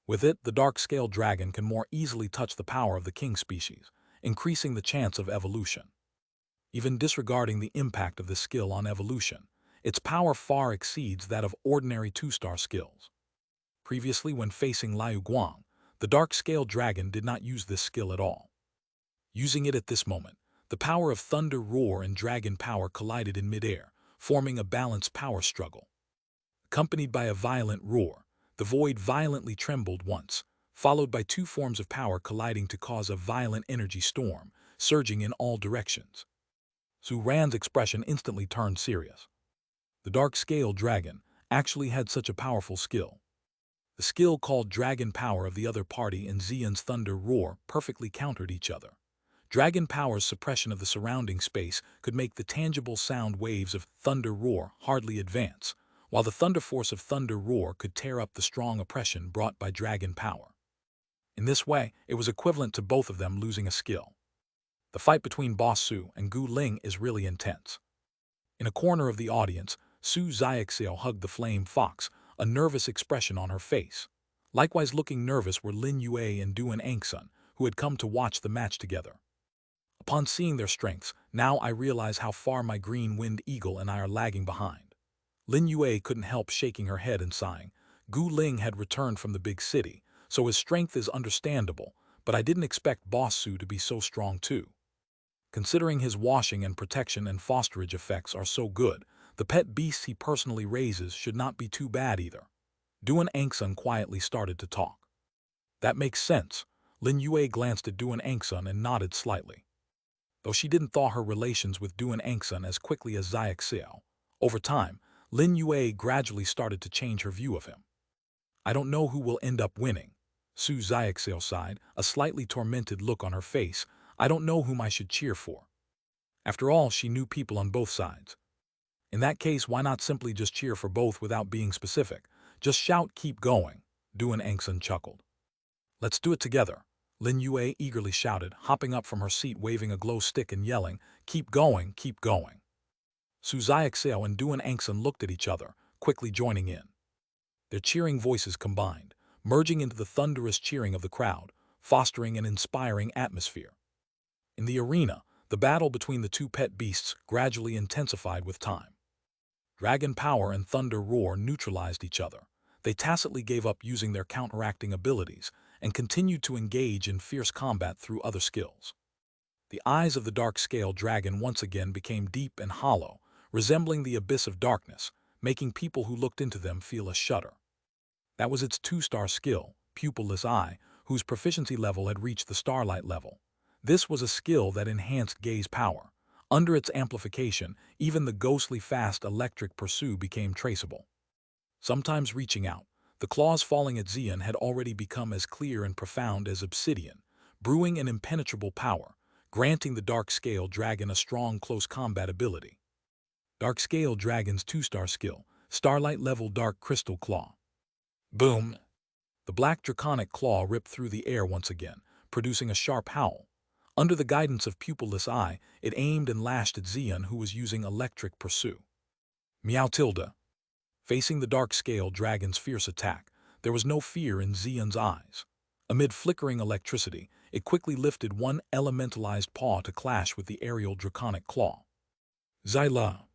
With it, the Dark-Scale Dragon can more easily touch the power of the King species, increasing the chance of evolution. Even disregarding the impact of this skill on evolution, its power far exceeds that of ordinary 2-star skills. Previously, when facing Liu Guang, the Dark-Scale Dragon did not use this skill at all. Using it at this moment, the power of Thunder Roar and Dragon Power collided in midair, forming a balanced power struggle. Accompanied by a violent roar, the void violently trembled once, followed by 2 forms of power colliding to cause a violent energy storm, surging in all directions. Su Ran's expression instantly turned serious. The Dark-Scale Dragon actually had such a powerful skill. The skill called Dragon Power of the other party and Xian's Thunder Roar perfectly countered each other. Dragon Power's suppression of the surrounding space could make the tangible sound waves of Thunder Roar hardly advance, while the thunder force of Thunder Roar could tear up the strong oppression brought by Dragon Power. In this way, it was equivalent to both of them losing a skill. The fight between Boss Su and Gu Ling is really intense. In a corner of the audience, Su Xiaoxiao hugged the flame fox, a nervous expression on her face. Likewise looking nervous were Lin Yue and Duan Angsun, who had come to watch the match together. Upon seeing their strengths, now I realize how far my green winged eagle and I are lagging behind. Lin Yue couldn't help shaking her head and sighing. Gu Ling had returned from the big city, so his strength is understandable, but I didn't expect Boss Su to be so strong too. Considering his washing and protection and fosterage effects are so good, the pet beasts he personally raises should not be too bad either. Duan Angsun quietly started to talk. That makes sense. Lin Yue glanced at Duan Angsun and nodded slightly. Though she didn't thaw her relations with Duan Angsun as quickly as Xiaoxiao, over time, Lin Yue gradually started to change her view of him. I don't know who will end up winning. Su Xiaoxiao sighed, a slightly tormented look on her face. I don't know whom I should cheer for. After all, she knew people on both sides. In that case, why not simply just cheer for both without being specific? Just shout, keep going, Duan Angsun chuckled. Let's do it together, Lin Yue eagerly shouted, hopping up from her seat waving a glow stick and yelling, keep going, keep going. Su Xiaoxiao and Duan Angsun looked at each other, quickly joining in. Their cheering voices combined, merging into the thunderous cheering of the crowd, fostering an inspiring atmosphere. In the arena, the battle between the two pet beasts gradually intensified with time. Dragon power and thunder roar neutralized each other. They tacitly gave up using their counteracting abilities and continued to engage in fierce combat through other skills. The eyes of the dark-scale dragon once again became deep and hollow, resembling the abyss of darkness, making people who looked into them feel a shudder. That was its 2-star skill, Pupilless Eye, whose proficiency level had reached the starlight level. This was a skill that enhanced gaze power. Under its amplification, even the ghostly fast electric pursue became traceable. Sometimes reaching out, the claws falling at Xian had already become as clear and profound as obsidian, brewing an impenetrable power, granting the dark-scale dragon a strong close combat ability. Dark-scale dragon's 2-star skill, starlight-level dark crystal claw. Boom! The black draconic claw ripped through the air once again, producing a sharp howl. Under the guidance of Pupilless Eye, it aimed and lashed at Xian, who was using electric pursue. Meow tilde. Facing the dark-scale dragon's fierce attack, there was no fear in Xian's eyes. Amid flickering electricity, it quickly lifted one elementalized paw to clash with the aerial draconic claw. Zyla.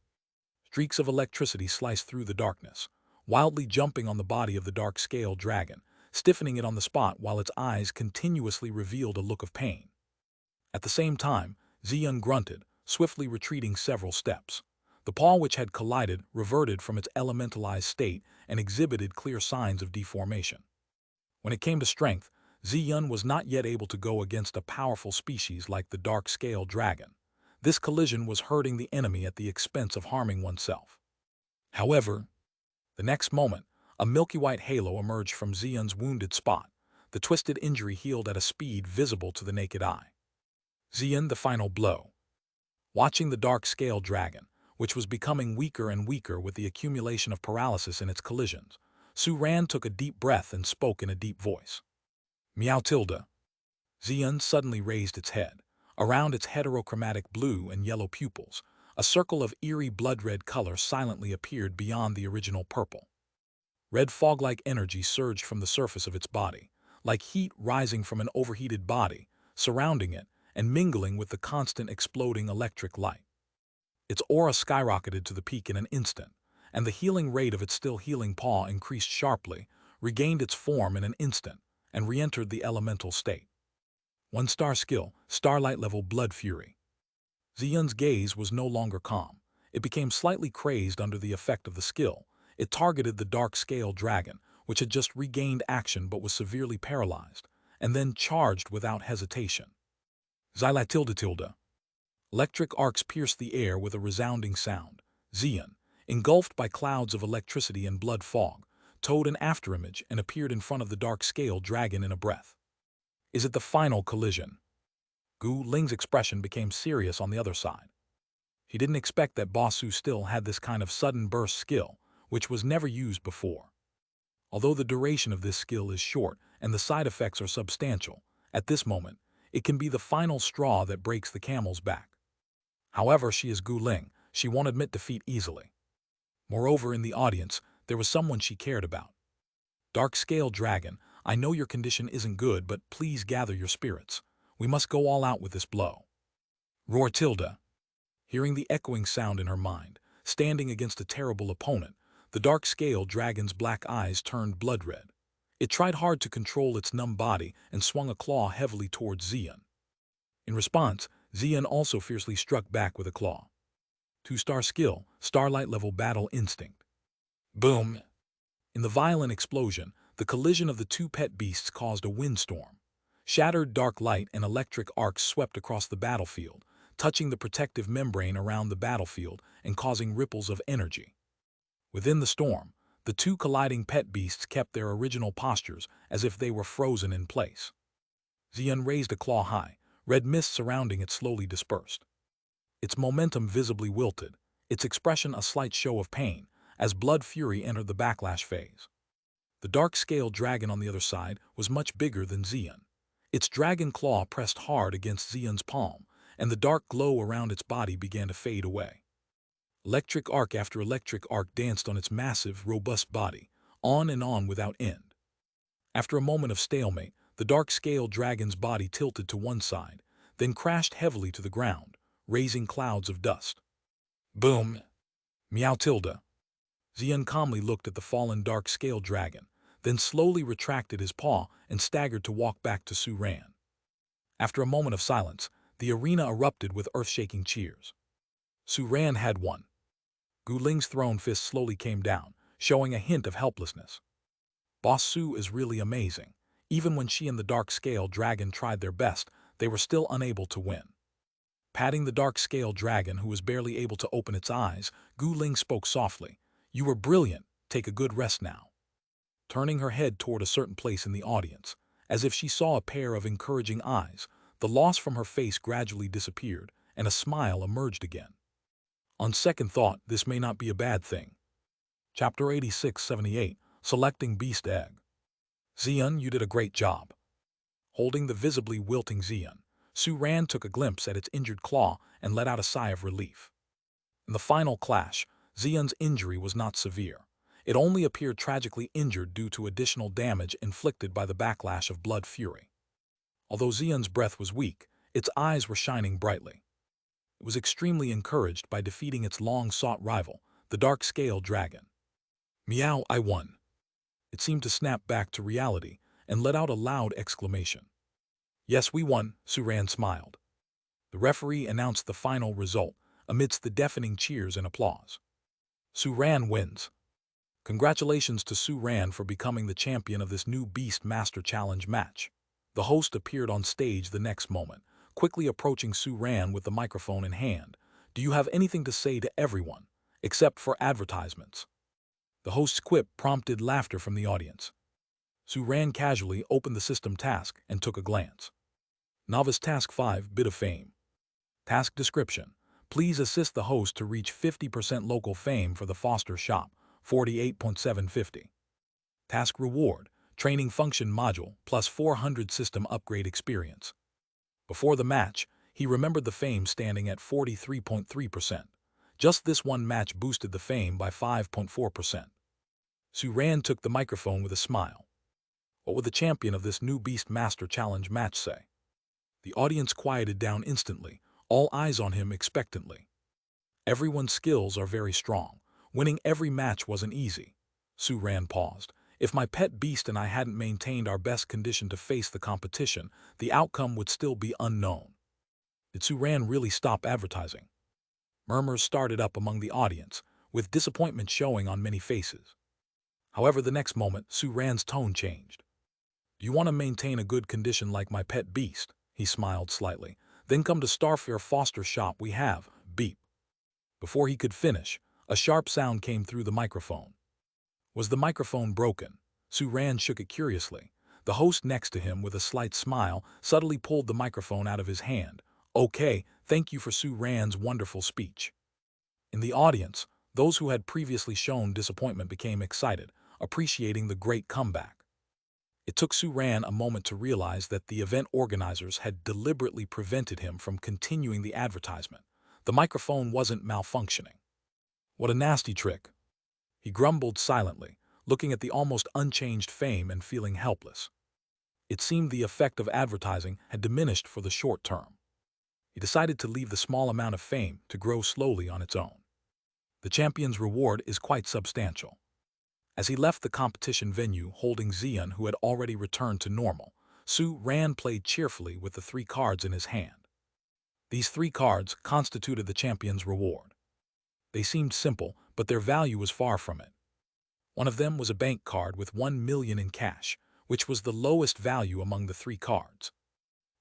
Streaks of electricity sliced through the darkness, wildly jumping on the body of the dark-scale dragon, stiffening it on the spot while its eyes continuously revealed a look of pain. At the same time, Xian grunted, swiftly retreating several steps. The paw which had collided reverted from its elementalized state and exhibited clear signs of deformation. When it came to strength, Xian was not yet able to go against a powerful species like the dark-scale dragon. This collision was hurting the enemy at the expense of harming oneself. However, the next moment, a milky-white halo emerged from Xian's wounded spot. The twisted injury healed at a speed visible to the naked eye. Xian, the final blow. Watching the dark-scale dragon, which was becoming weaker and weaker with the accumulation of paralysis in its collisions, Su Ran took a deep breath and spoke in a deep voice. Meow tilde. Xian suddenly raised its head. Around its heterochromatic blue and yellow pupils, a circle of eerie blood-red color silently appeared beyond the original purple. Red fog-like energy surged from the surface of its body, like heat rising from an overheated body, surrounding it and mingling with the constant exploding electric light. Its aura skyrocketed to the peak in an instant, and the healing rate of its still healing paw increased sharply, regained its form in an instant, and re-entered the elemental state. 1-star skill, starlight-level blood fury. Xian's gaze was no longer calm. It became slightly crazed under the effect of the skill. It targeted the dark-scale dragon, which had just regained action but was severely paralyzed, and then charged without hesitation. Xyla tilde tilde. Electric arcs pierced the air with a resounding sound. Xian, engulfed by clouds of electricity and blood fog, towed an afterimage and appeared in front of the dark-scale dragon in a breath. Is it the final collision? Gu Ling's expression became serious on the other side. He didn't expect that Bossu still had this kind of sudden burst skill, which was never used before. Although the duration of this skill is short and the side effects are substantial, at this moment, it can be the final straw that breaks the camel's back. However, she is Gu Ling. She won't admit defeat easily. Moreover, in the audience, there was someone she cared about. Dark-scale dragon, I know your condition isn't good, but please gather your spirits. We must go all out with this blow. Roar tilde. Hearing the echoing sound in her mind, standing against a terrible opponent, the dark-scale dragon's black eyes turned blood red. It tried hard to control its numb body and swung a claw heavily towards Xian. In response, Xian also fiercely struck back with a claw. 2-star skill, Starlight-level battle instinct. Boom! In the violent explosion, the collision of the two pet beasts caused a windstorm. Shattered dark light and electric arcs swept across the battlefield, touching the protective membrane around the battlefield and causing ripples of energy. Within the storm, the two colliding pet beasts kept their original postures as if they were frozen in place. Xian raised a claw high, red mist surrounding it slowly dispersed. Its momentum visibly wilted, its expression a slight show of pain, as blood fury entered the backlash phase. The dark-scaled dragon on the other side was much bigger than Xian. Its dragon claw pressed hard against Xian's palm, and the dark glow around its body began to fade away. Electric arc after electric arc danced on its massive, robust body, on and on without end. After a moment of stalemate, the dark-scaled dragon's body tilted to one side, then crashed heavily to the ground, raising clouds of dust. Boom! Meow tilde. Xian calmly looked at the fallen dark-scaled dragon, then slowly retracted his paw and staggered to walk back to Su Ran. After a moment of silence, the arena erupted with earth-shaking cheers. Su Ran had won. Gu Ling's thrown fist slowly came down, showing a hint of helplessness. Boss Su is really amazing. Even when she and the dark-scaled dragon tried their best, they were still unable to win. Patting the dark-scaled dragon, who was barely able to open its eyes, Gu Ling spoke softly. "You were brilliant. Take a good rest now." Turning her head toward a certain place in the audience, as if she saw a pair of encouraging eyes, the loss from her face gradually disappeared, and a smile emerged again. On second thought, this may not be a bad thing. Chapter 86-78, Selecting Beast Egg. Xian, you did a great job. Holding the visibly wilting Xian, Su Ran took a glimpse at its injured claw and let out a sigh of relief. In the final clash, Xian's injury was not severe. It only appeared tragically injured due to additional damage inflicted by the backlash of blood fury. Although Xian's breath was weak, its eyes were shining brightly. It was extremely encouraged by defeating its long-sought rival, the dark-scaled dragon. Meow, I won. It seemed to snap back to reality and let out a loud exclamation. Yes, we won, Su Ran smiled. The referee announced the final result amidst the deafening cheers and applause. Su Ran wins. Congratulations to Su Ran for becoming the champion of this new Beast Master Challenge match. The host appeared on stage the next moment, quickly approaching Su Ran with the microphone in hand. Do you have anything to say to everyone, except for advertisements? The host's quip prompted laughter from the audience. Su Ran casually opened the system task and took a glance. Novice Task 5, Bit of Fame. Task Description. Please assist the host to reach 50% local fame for the Foster Shop, 48.750. Task Reward. Training Function Module, plus 400 System Upgrade Experience. Before the match, he remembered the fame standing at 43.3%. Just this one match boosted the fame by 5.4%. Su Ran took the microphone with a smile. What would the champion of this new Beast Master Challenge match say? The audience quieted down instantly, all eyes on him expectantly. Everyone's skills are very strong. Winning every match wasn't easy. Su Ran paused. If my pet beast and I hadn't maintained our best condition to face the competition, the outcome would still be unknown. Did Su Ran really stop advertising? Murmurs started up among the audience, with disappointment showing on many faces. However, the next moment, Su Ran's tone changed. Do you want to maintain a good condition like my pet beast? He smiled slightly. Then come to Starfair Foster Shop we have, beep. Before he could finish, a sharp sound came through the microphone. Was the microphone broken? Su Ran shook it curiously. The host next to him, with a slight smile, subtly pulled the microphone out of his hand. Okay, thank you for Su Ran's wonderful speech. In the audience, those who had previously shown disappointment became excited, appreciating the great comeback. It took Su Ran a moment to realize that the event organizers had deliberately prevented him from continuing the advertisement. The microphone wasn't malfunctioning. What a nasty trick. He grumbled silently, looking at the almost unchanged fame and feeling helpless. It seemed the effect of advertising had diminished for the short term. He decided to leave the small amount of fame to grow slowly on its own. The champion's reward is quite substantial. As he left the competition venue holding Xian, who had already returned to normal, Su Ran played cheerfully with the 3 cards in his hand. These 3 cards constituted the champion's reward. They seemed simple, but their value was far from it. One of them was a bank card with 1 million in cash, which was the lowest value among the 3 cards.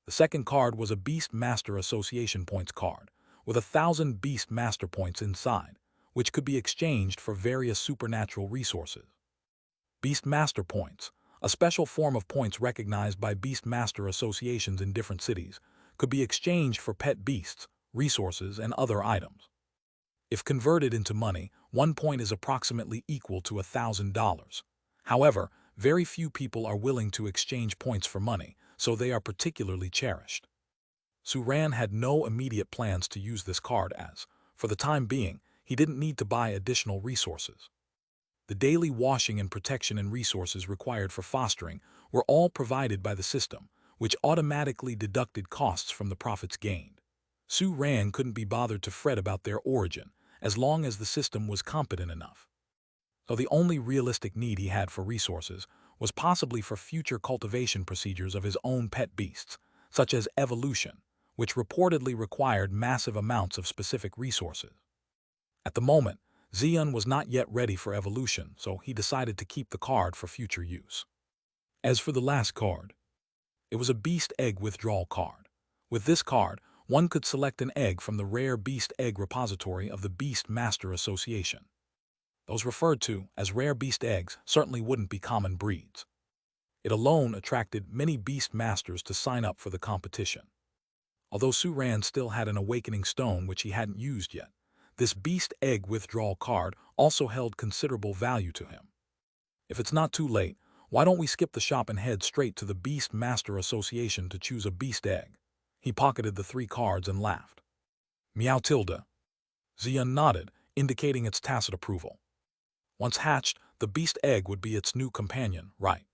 The second card was a Beast Master Association points card, with 1,000 Beast Master points inside, which could be exchanged for various supernatural resources. Beast Master points, a special form of points recognized by Beast Master associations in different cities, could be exchanged for pet beasts, resources, and other items. If converted into money, 1 point is approximately equal to $1,000. However, very few people are willing to exchange points for money, so they are particularly cherished. Su Ran had no immediate plans to use this card as, for the time being, he didn't need to buy additional resources. The daily washing and protection and resources required for fostering were all provided by the system, which automatically deducted costs from the profits gained. Su Ran couldn't be bothered to fret about their origin, as long as the system was competent enough. So the only realistic need he had for resources was possibly for future cultivation procedures of his own pet beasts, such as evolution, which reportedly required massive amounts of specific resources. At the moment, Xian was not yet ready for evolution, so he decided to keep the card for future use. As for the last card, it was a Beast Egg withdrawal card. With this card, one could select an egg from the rare Beast Egg repository of the Beast Master Association. Those referred to as rare beast eggs certainly wouldn't be common breeds. It alone attracted many beast masters to sign up for the competition. Although Su Ran still had an awakening stone which he hadn't used yet, this Beast Egg withdrawal card also held considerable value to him. If it's not too late, why don't we skip the shop and head straight to the Beast Master Association to choose a beast egg? He pocketed the 3 cards and laughed. Meow tilde. Xian nodded, indicating its tacit approval. Once hatched, the beast egg would be its new companion, right?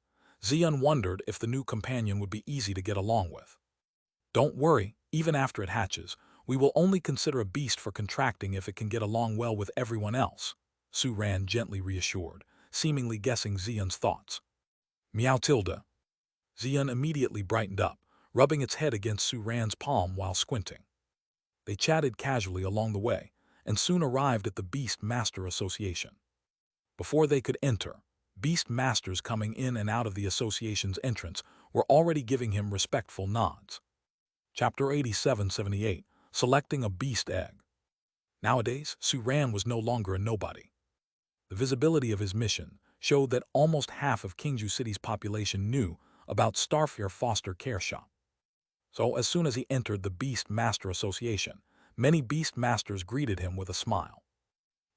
Xian wondered if the new companion would be easy to get along with. Don't worry, even after it hatches, we will only consider a beast for contracting if it can get along well with everyone else, Su Ran gently reassured, seemingly guessing Xian's thoughts. Meow tilde. Xian immediately brightened up, rubbing its head against Su Ran's palm while squinting. They chatted casually along the way, and soon arrived at the Beast Master Association. Before they could enter, beast masters coming in and out of the association's entrance were already giving him respectful nods. Chapter 87-78, Selecting a Beast Egg. Nowadays, Su Ran was no longer a nobody. The visibility of his mission showed that almost half of Kingju City's population knew about Starfare Foster Care Shop. So as soon as he entered the Beast Master Association, many beast masters greeted him with a smile.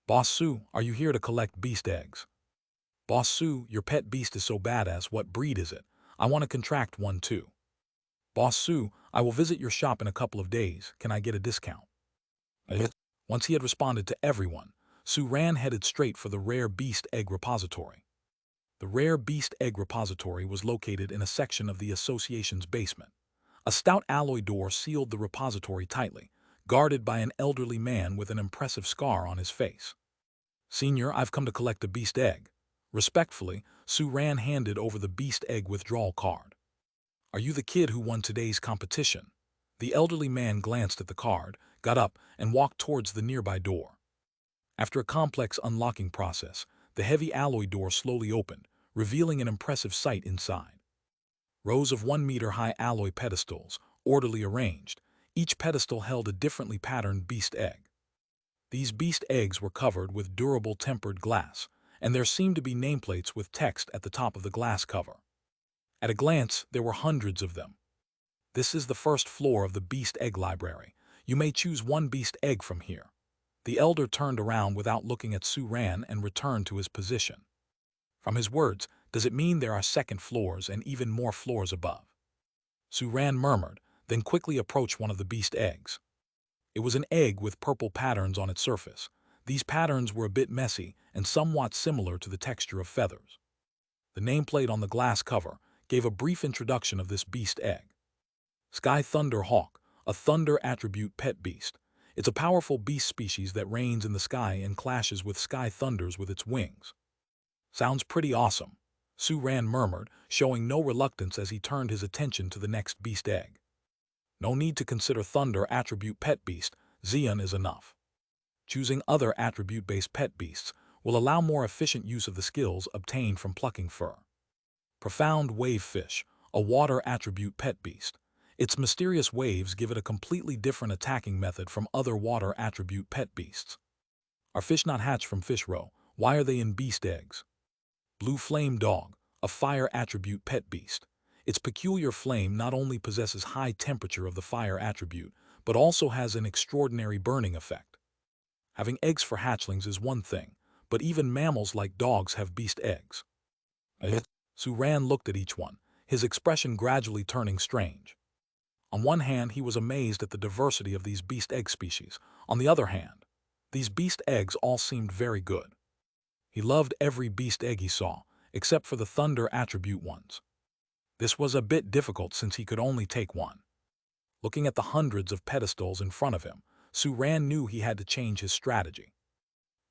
Boss Su, are you here to collect beast eggs? Boss Su, your pet beast is so badass, what breed is it? I want to contract one too. Boss Su, I will visit your shop in a couple of days, can I get a discount? Once he had responded to everyone, Su Ran headed straight for the Rare Beast Egg Repository. The Rare Beast Egg Repository was located in a section of the association's basement. A stout alloy door sealed the repository tightly, guarded by an elderly man with an impressive scar on his face. Senior, I've come to collect a beast egg. Respectfully, Su Ran handed over the beast egg withdrawal card. Are you the kid who won today's competition? The elderly man glanced at the card, got up, and walked towards the nearby door. After a complex unlocking process, the heavy alloy door slowly opened, revealing an impressive sight inside. Rows of 1-meter-high alloy pedestals, orderly arranged, each pedestal held a differently patterned beast egg. These beast eggs were covered with durable tempered glass, and there seemed to be nameplates with text at the top of the glass cover. At a glance, there were hundreds of them. This is the first floor of the Beast Egg Library. You may choose one beast egg from here. The elder turned around without looking at Su Ran and returned to his position. From his words, does it mean there are second floors and even more floors above? Su Ran murmured, then quickly approached one of the beast eggs. It was an egg with purple patterns on its surface. These patterns were a bit messy and somewhat similar to the texture of feathers. The nameplate on the glass cover gave a brief introduction of this beast egg. Sky Thunder Hawk, a thunder attribute pet beast. It's a powerful beast species that reigns in the sky and clashes with sky thunders with its wings. Sounds pretty awesome, Su Ran murmured, showing no reluctance as he turned his attention to the next beast egg. No need to consider Thunder attribute pet beast, Xian is enough. Choosing other attribute-based pet beasts will allow more efficient use of the skills obtained from plucking fur. Profound wave fish, a water attribute pet beast. Its mysterious waves give it a completely different attacking method from other water attribute pet beasts. Are fish not hatched from fish roe? Why are they in beast eggs? Blue flame dog, a fire attribute pet beast. Its peculiar flame not only possesses high temperature of the fire attribute, but also has an extraordinary burning effect. Having eggs for hatchlings is one thing, but even mammals like dogs have beast eggs. Su Ran looked at each one, his expression gradually turning strange. On one hand, he was amazed at the diversity of these beast egg species. On the other hand, these beast eggs all seemed very good. He loved every beast egg he saw, except for the thunder attribute ones. This was a bit difficult since he could only take one. Looking at the hundreds of pedestals in front of him, Su Ran knew he had to change his strategy.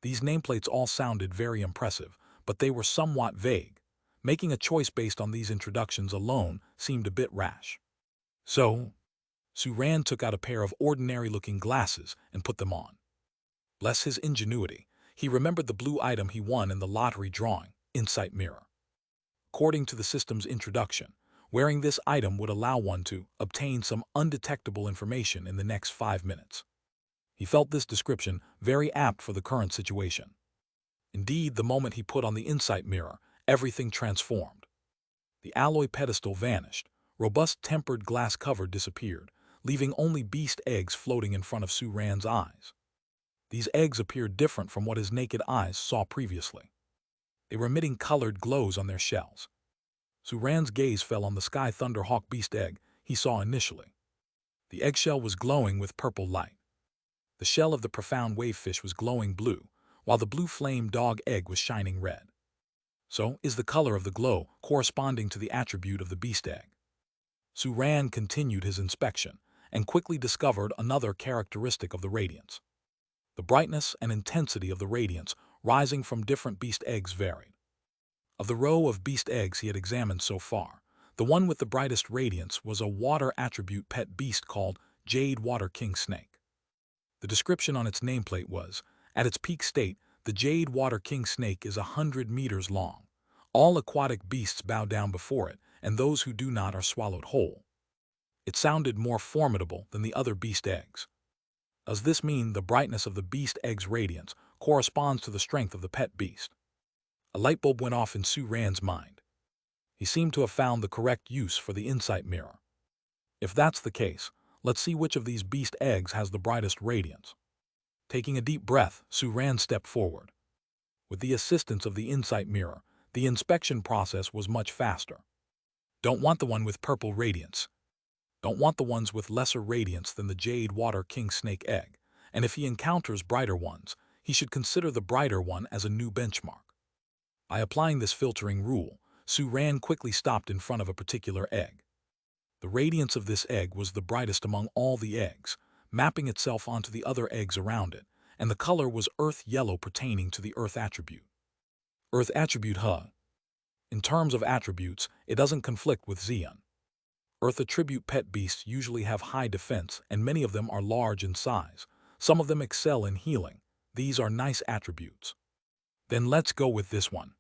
These nameplates all sounded very impressive, but they were somewhat vague. Making a choice based on these introductions alone seemed a bit rash. So, Su Ran took out a pair of ordinary-looking glasses and put them on. Bless his ingenuity, he remembered the blue item he won in the lottery drawing, Insight Mirror. According to the system's introduction, wearing this item would allow one to obtain some undetectable information in the next 5 minutes. He felt this description very apt for the current situation. Indeed, the moment he put on the Insight Mirror, everything transformed. The alloy pedestal vanished, robust tempered glass cover disappeared, leaving only beast eggs floating in front of Su Ran's eyes. These eggs appeared different from what his naked eyes saw previously. They were emitting colored glows on their shells. Su Ran's gaze fell on the Sky Thunderhawk beast egg he saw initially. The eggshell was glowing with purple light. The shell of the profound wavefish was glowing blue, while the blue flame dog egg was shining red. So, is the color of the glow corresponding to the attribute of the beast egg? Su Ran continued his inspection and quickly discovered another characteristic of the radiance. The brightness and intensity of the radiance rising from different beast eggs varied. Of the row of beast eggs he had examined so far, the one with the brightest radiance was a water attribute pet beast called Jade Water King Snake. The description on its nameplate was, at its peak state, the Jade Water King Snake is 100 meters long. All aquatic beasts bow down before it, and those who do not are swallowed whole. It sounded more formidable than the other beast eggs. Does this mean the brightness of the beast egg's radiance corresponds to the strength of the pet beast? A light bulb went off in Su Ran's mind. He seemed to have found the correct use for the Insight Mirror. If that's the case, let's see which of these beast eggs has the brightest radiance. Taking a deep breath, Su Ran stepped forward. With the assistance of the Insight Mirror, the inspection process was much faster. Don't want the one with purple radiance. Don't want the ones with lesser radiance than the Jade Water King Snake egg, and if he encounters brighter ones, he should consider the brighter one as a new benchmark. By applying this filtering rule, Su Ran quickly stopped in front of a particular egg. The radiance of this egg was the brightest among all the eggs, mapping itself onto the other eggs around it, and the color was earth yellow pertaining to the earth attribute. Earth attribute Huh. In terms of attributes, it doesn't conflict with Xian. Earth attribute pet beasts usually have high defense, and many of them are large in size. Some of them excel in healing. These are nice attributes. Then let's go with this one.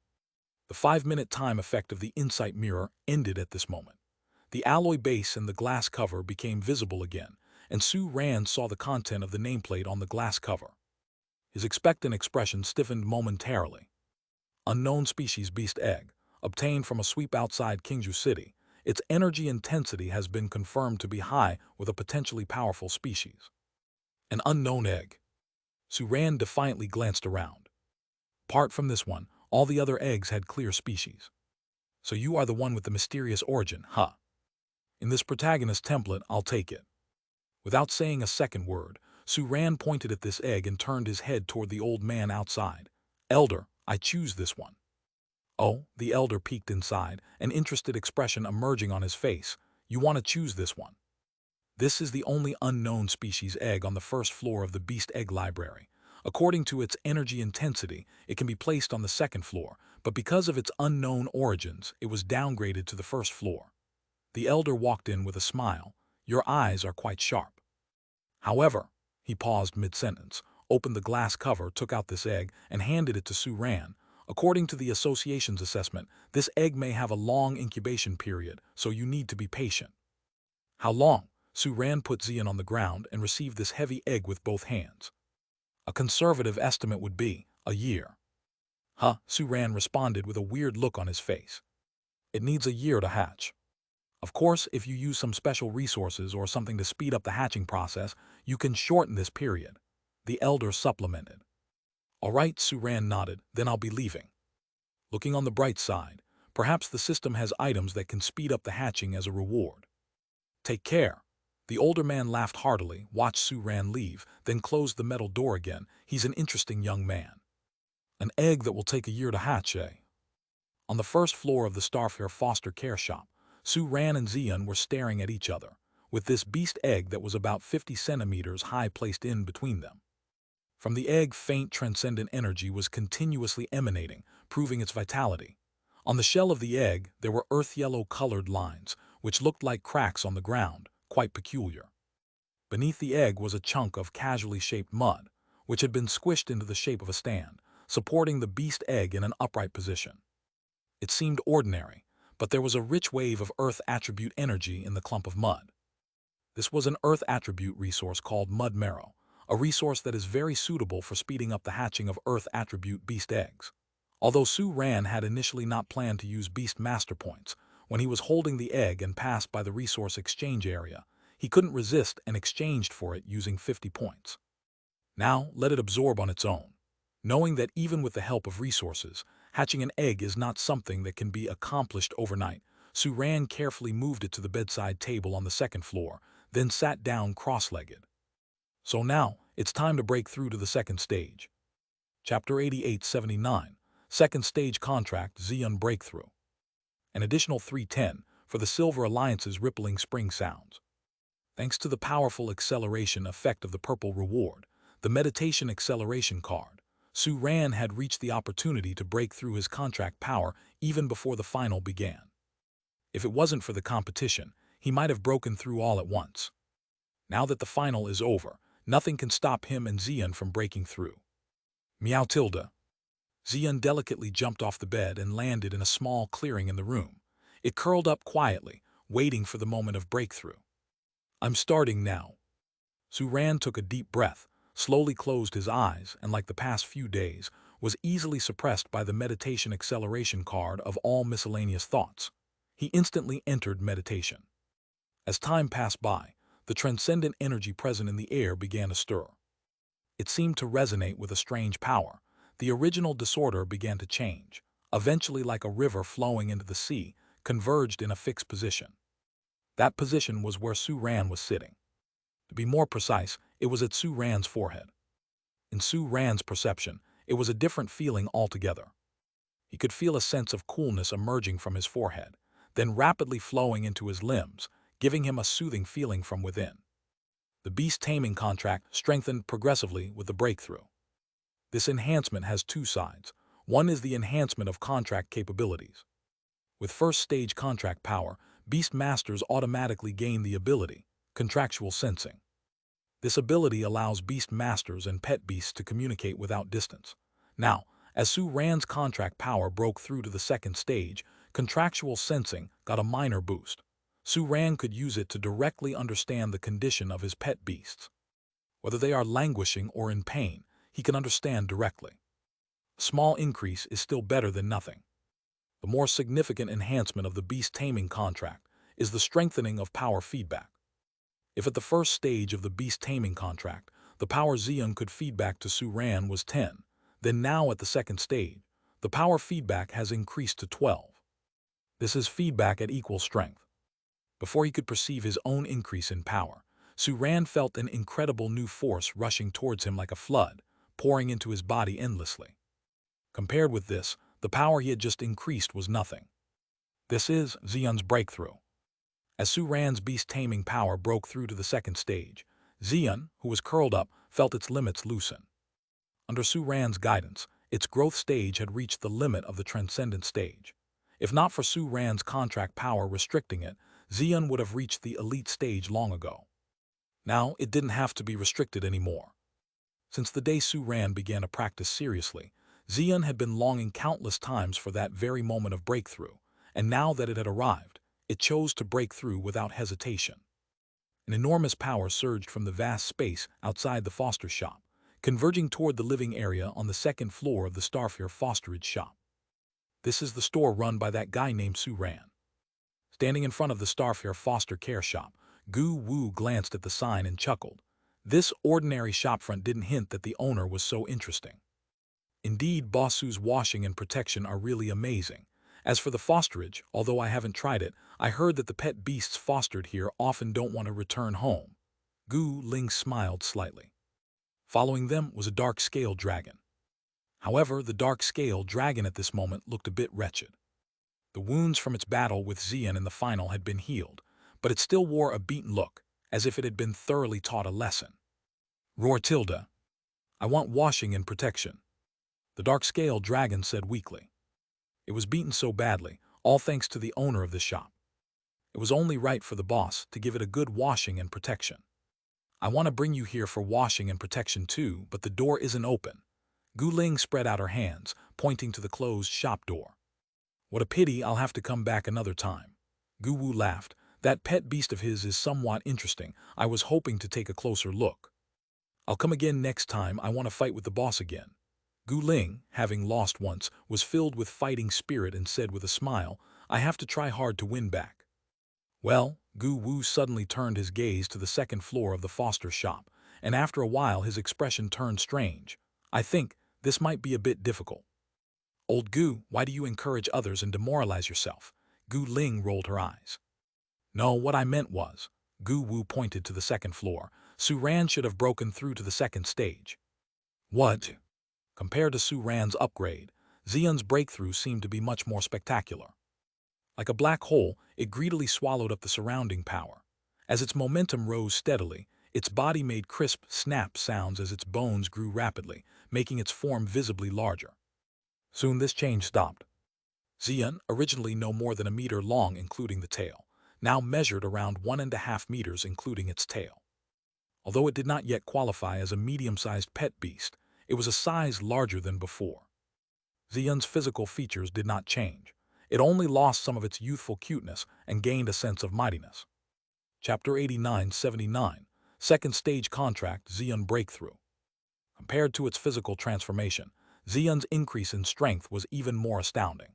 The 5-minute time effect of the Insight Mirror ended at this moment. The alloy base and the glass cover became visible again, and Su Ran saw the content of the nameplate on the glass cover. His expectant expression stiffened momentarily. Unknown species beast egg, obtained from a sweep outside Kingju City. Its energy intensity has been confirmed to be high with a potentially powerful species. An unknown egg. Su Ran defiantly glanced around. Apart from this one, all the other eggs had clear species. So you are the one with the mysterious origin, huh? In this protagonist template, I'll take it. Without saying a second word, Su Ran pointed at this egg and turned his head toward the old man outside. Elder, I choose this one. Oh, the elder peeked inside, an interested expression emerging on his face. You want to choose this one. This is the only unknown species egg on the first floor of the Beast Egg Library. According to its energy intensity, it can be placed on the second floor, but because of its unknown origins, it was downgraded to the first floor. The elder walked in with a smile. "Your eyes are quite sharp." However, he paused mid-sentence, opened the glass cover, took out this egg, and handed it to Su-Ran. "According to the association's assessment, this egg may have a long incubation period, so you need to be patient." "How long?" Su-Ran put Xian on the ground and received this heavy egg with both hands. "A conservative estimate would be a year." "Huh?" Su-Ran responded with a weird look on his face. "It needs a year to hatch. Of course, if you use some special resources or something to speed up the hatching process, you can shorten this period," the elder supplemented. "All right," Su-Ran nodded, "then I'll be leaving." Looking on the bright side, perhaps the system has items that can speed up the hatching as a reward. "Take care." The older man laughed heartily, watched Su-Ran leave, then closed the metal door again. "He's an interesting young man." "An egg that will take a year to hatch, eh?" On the first floor of the Starfare foster care shop, Su-Ran and Xian were staring at each other, with this beast egg that was about 50 centimeters high placed in between them. From the egg, faint transcendent energy was continuously emanating, proving its vitality. On the shell of the egg, there were earth-yellow-colored lines, which looked like cracks on the ground, quite peculiar. Beneath the egg was a chunk of casually shaped mud, which had been squished into the shape of a stand, supporting the beast egg in an upright position. It seemed ordinary, but there was a rich wave of Earth attribute energy in the clump of mud. This was an Earth attribute resource called Mud Marrow, a resource that is very suitable for speeding up the hatching of Earth attribute beast eggs. Although Su-Ran had initially not planned to use beast master points, when he was holding the egg and passed by the resource exchange area, he couldn't resist and exchanged for it using 50 points. Now, let it absorb on its own. Knowing that even with the help of resources, hatching an egg is not something that can be accomplished overnight, Su-Ran carefully moved it to the bedside table on the second floor, then sat down cross-legged. So now, it's time to break through to the second stage. Chapter 8879, Second Stage Contract Xian Breakthrough. An additional 310 for the Silver Alliance's rippling spring sounds. Thanks to the powerful acceleration effect of the purple reward, the meditation acceleration card, Su-Ran had reached the opportunity to break through his contract power even before the final began. If it wasn't for the competition, he might have broken through all at once. Now that the final is over, nothing can stop him and Xian from breaking through. Meow tilde. Xian delicately jumped off the bed and landed in a small clearing in the room. It curled up quietly, waiting for the moment of breakthrough. "I'm starting now." Su-Ran took a deep breath, slowly closed his eyes, and like the past few days, was easily suppressed by the meditation acceleration card of all miscellaneous thoughts. He instantly entered meditation. As time passed by, the transcendent energy present in the air began to stir. It seemed to resonate with a strange power. The original disorder began to change, eventually like a river flowing into the sea, converged in a fixed position. That position was where Su-Ran was sitting. To be more precise, it was at Su-Ran's forehead. In Su-Ran's perception, it was a different feeling altogether. He could feel a sense of coolness emerging from his forehead, then rapidly flowing into his limbs, giving him a soothing feeling from within. The beast-taming contract strengthened progressively with the breakthrough. This enhancement has two sides. One is the enhancement of contract capabilities. With first-stage contract power, beast masters automatically gain the ability, contractual sensing. This ability allows beast masters and pet beasts to communicate without distance. Now, as Su-Ran's contract power broke through to the second stage, contractual sensing got a minor boost. Su-Ran could use it to directly understand the condition of his pet beasts. Whether they are languishing or in pain, he can understand directly. A small increase is still better than nothing. The more significant enhancement of the beast-taming contract is the strengthening of power feedback. If at the first stage of the beast-taming contract, the power Xian could feedback to Su-Ran was 10, then now at the second stage, the power feedback has increased to 12. This is feedback at equal strength. Before he could perceive his own increase in power, Su-Ran felt an incredible new force rushing towards him like a flood, pouring into his body endlessly. Compared with this, the power he had just increased was nothing. This is Xian's breakthrough. As Su-Ran's beast-taming power broke through to the second stage, Xian, who was curled up, felt its limits loosen. Under Su-Ran's guidance, its growth stage had reached the limit of the transcendent stage. If not for Su Ran's contract power restricting it, Xian would have reached the elite stage long ago. Now, it didn't have to be restricted anymore. Since the day Su Ran began to practice seriously, Xian had been longing countless times for that very moment of breakthrough, and now that it had arrived, it chose to break through without hesitation. An enormous power surged from the vast space outside the foster shop, converging toward the living area on the second floor of the Starfare fosterage shop. This is the store run by that guy named Su Ran. Standing in front of the Starfare foster care shop, Gu Wu glanced at the sign and chuckled. This ordinary shopfront didn't hint that the owner was so interesting. Indeed, Boss Su's washing and protection are really amazing. As for the fosterage, although I haven't tried it, I heard that the pet beasts fostered here often don't want to return home. Gu Ling smiled slightly. Following them was a dark scale dragon. However, the dark scale dragon at this moment looked a bit wretched. The wounds from its battle with Xian in the final had been healed, but it still wore a beaten look, as if it had been thoroughly taught a lesson. Roar tilde. I want washing and protection, the dark scale dragon said weakly. It was beaten so badly, all thanks to the owner of the shop. It was only right for the boss to give it a good washing and protection. I want to bring you here for washing and protection too, but the door isn't open. Gu Ling spread out her hands, pointing to the closed shop door. What a pity, I'll have to come back another time. Gu Wu laughed. That pet beast of his is somewhat interesting. I was hoping to take a closer look. I'll come again next time. I want to fight with the boss again. Gu Ling, having lost once, was filled with fighting spirit and said with a smile, I have to try hard to win back. Well, Gu Wu suddenly turned his gaze to the second floor of the foster shop, and after a while his expression turned strange. I think this might be a bit difficult. Old Gu, why do you encourage others and demoralize yourself? Gu Ling rolled her eyes. No, what I meant was, Gu Wu pointed to the second floor, Su Ran should have broken through to the second stage. What? Compared to Su Ran's upgrade, Xian's breakthrough seemed to be much more spectacular. Like a black hole, it greedily swallowed up the surrounding power. As its momentum rose steadily, its body made crisp snap sounds as its bones grew rapidly, making its form visibly larger. Soon this change stopped. Xian, originally no more than a meter long including the tail, now measured around 1.5 meters including its tail. Although it did not yet qualify as a medium-sized pet beast, it was a size larger than before. Xian's physical features did not change. It only lost some of its youthful cuteness and gained a sense of mightiness. Chapter 89-79, Second Stage Contract Xian Breakthrough. Compared to its physical transformation, Xian's increase in strength was even more astounding.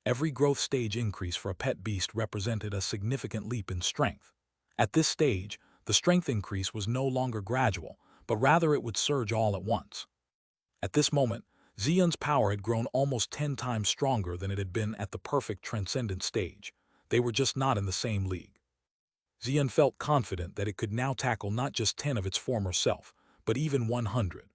Every growth stage increase for a pet beast represented a significant leap in strength. At this stage, the strength increase was no longer gradual, but rather it would surge all at once. At this moment, Xian's power had grown almost 10 times stronger than it had been at the perfect transcendent stage. They were just not in the same league. Xian felt confident that it could now tackle not just 10 of its former self, but even 100.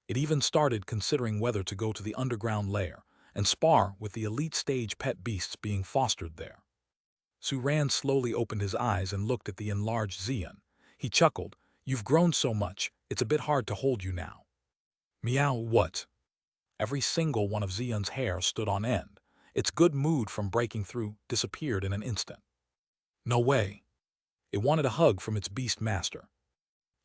It even started considering whether to go to the underground lair and spar with the elite stage pet beasts being fostered there. Su Ran slowly opened his eyes and looked at the enlarged Xian. He chuckled, You've grown so much, it's a bit hard to hold you now. Meow what? Every single one of Xian's hair stood on end. Its good mood from breaking through disappeared in an instant. No way. It wanted a hug from its beast master.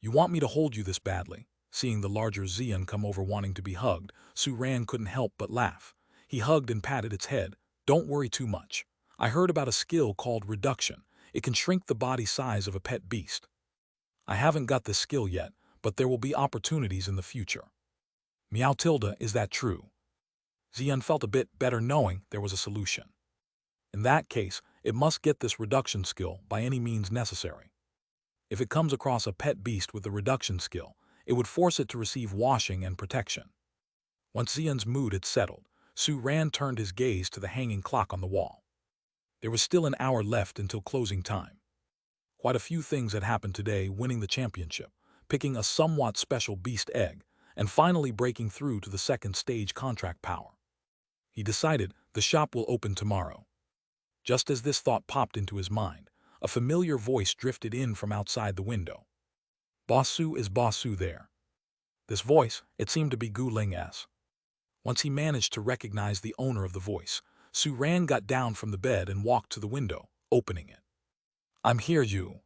You want me to hold you this badly? Seeing the larger Xian come over wanting to be hugged, Su Ran couldn't help but laugh. He hugged and patted its head. Don't worry too much. I heard about a skill called reduction. It can shrink the body size of a pet beast. I haven't got this skill yet, but there will be opportunities in the future. Meow tilde, is that true? Xian felt a bit better knowing there was a solution. In that case, it must get this reduction skill by any means necessary. If it comes across a pet beast with the reduction skill, it would force it to receive washing and protection. Once Xian's mood had settled, Su Ran turned his gaze to the hanging clock on the wall. There was still an hour left until closing time. Quite a few things had happened today, winning the championship, picking a somewhat special beast egg, and finally breaking through to the second stage contract power. He decided the shop will open tomorrow. Just as this thought popped into his mind, a familiar voice drifted in from outside the window. Boss Su, is Boss Su there? This voice, it seemed to be Gu Ling's. Once he managed to recognize the owner of the voice, Su-ran got down from the bed and walked to the window, opening it. "I'm here, you."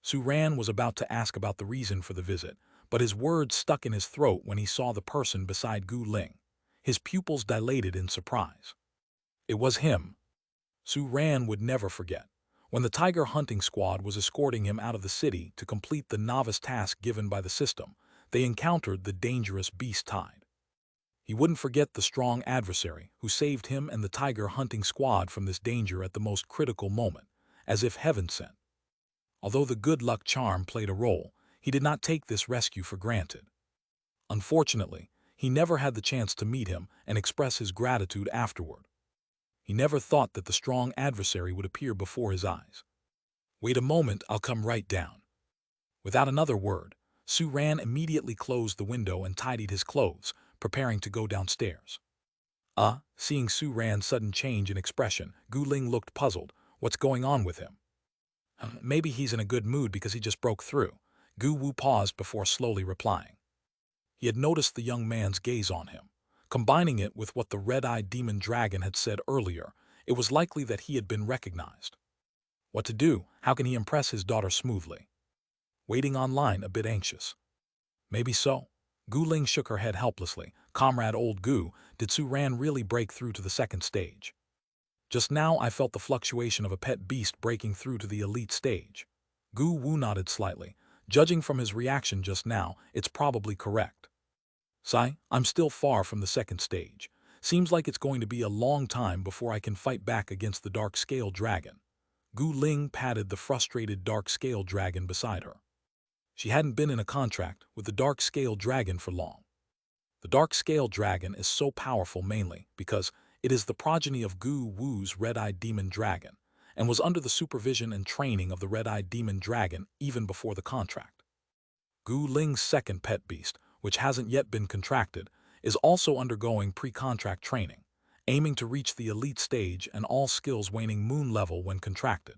Su-ran was about to ask about the reason for the visit, but his words stuck in his throat when he saw the person beside Gu Ling. His pupils dilated in surprise. It was him. Su-ran would never forget. When the tiger hunting squad was escorting him out of the city to complete the novice task given by the system, they encountered the dangerous beast tide. He wouldn't forget the strong adversary who saved him and the tiger hunting squad from this danger at the most critical moment, as if heaven sent. Although the good luck charm played a role, he did not take this rescue for granted. Unfortunately, he never had the chance to meet him and express his gratitude afterward. He never thought that the strong adversary would appear before his eyes. "Wait a moment, I'll come right down." Without another word, Su-ran immediately closed the window and tidied his clothes, preparing to go downstairs. Seeing Su-ran's sudden change in expression, Gu Ling looked puzzled. What's going on with him? Maybe he's in a good mood because he just broke through. Gu Wu paused before slowly replying. He had noticed the young man's gaze on him. Combining it with what the red-eyed demon dragon had said earlier, it was likely that he had been recognized. What to do? How can he impress his daughter smoothly? Waiting online, a bit anxious. Maybe so. Gu Ling shook her head helplessly. Comrade old Gu, did Su-ran really break through to the second stage? Just now I felt the fluctuation of a pet beast breaking through to the elite stage. Gu Wu nodded slightly. Judging from his reaction just now, it's probably correct. Sai, I'm still far from the second stage. Seems like it's going to be a long time before I can fight back against the dark scale dragon. Gu Ling patted the frustrated dark scale dragon beside her. She hadn't been in a contract with the dark scale dragon for long. The dark scale dragon is so powerful mainly because it is the progeny of Gu Wu's red-eyed demon dragon and was under the supervision and training of the red-eyed demon dragon even before the contract. Gu Ling's second pet beast, which hasn't yet been contracted, is also undergoing pre-contract training, aiming to reach the elite stage and all skills waning moon level when contracted.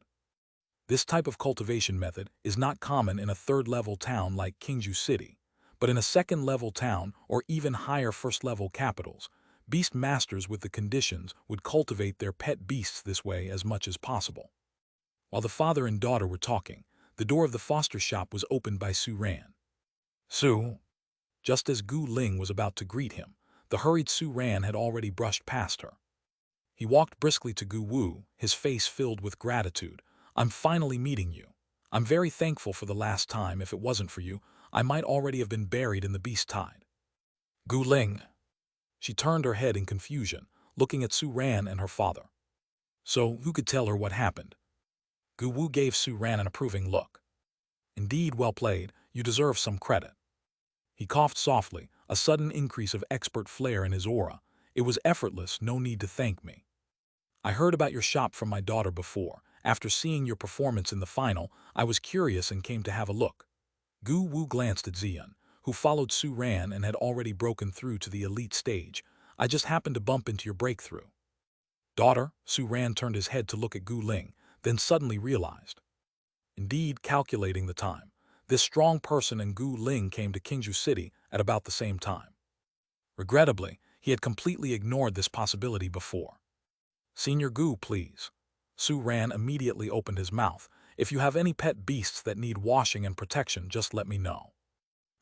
This type of cultivation method is not common in a third-level town like Qingju City, but in a second-level town or even higher first-level capitals, beast masters with the conditions would cultivate their pet beasts this way as much as possible. While the father and daughter were talking, the door of the foster shop was opened by Su-ran. "Su." Just as Gu Ling was about to greet him, the hurried Su-ran had already brushed past her. He walked briskly to Gu Wu, his face filled with gratitude. "I'm finally meeting you. I'm very thankful for the last time. If it wasn't for you, I might already have been buried in the beast tide." "Gu Ling." She turned her head in confusion, looking at Su-ran and her father. So, who could tell her what happened? Gu Wu gave Su-ran an approving look. "Indeed, well played. You deserve some credit." He coughed softly, a sudden increase of expert flair in his aura. "It was effortless, no need to thank me. I heard about your shop from my daughter before. After seeing your performance in the final, I was curious and came to have a look." Gu Wu glanced at Xian, who followed Su-ran and had already broken through to the elite stage. "I just happened to bump into your breakthrough." "Daughter?" Su-ran turned his head to look at Gu Ling, then suddenly realized. Indeed, calculating the time, this strong person and Gu Ling came to Qingju City at about the same time. Regrettably, he had completely ignored this possibility before. "Senior Gu, please." Su-ran immediately opened his mouth. "If you have any pet beasts that need washing and protection, just let me know.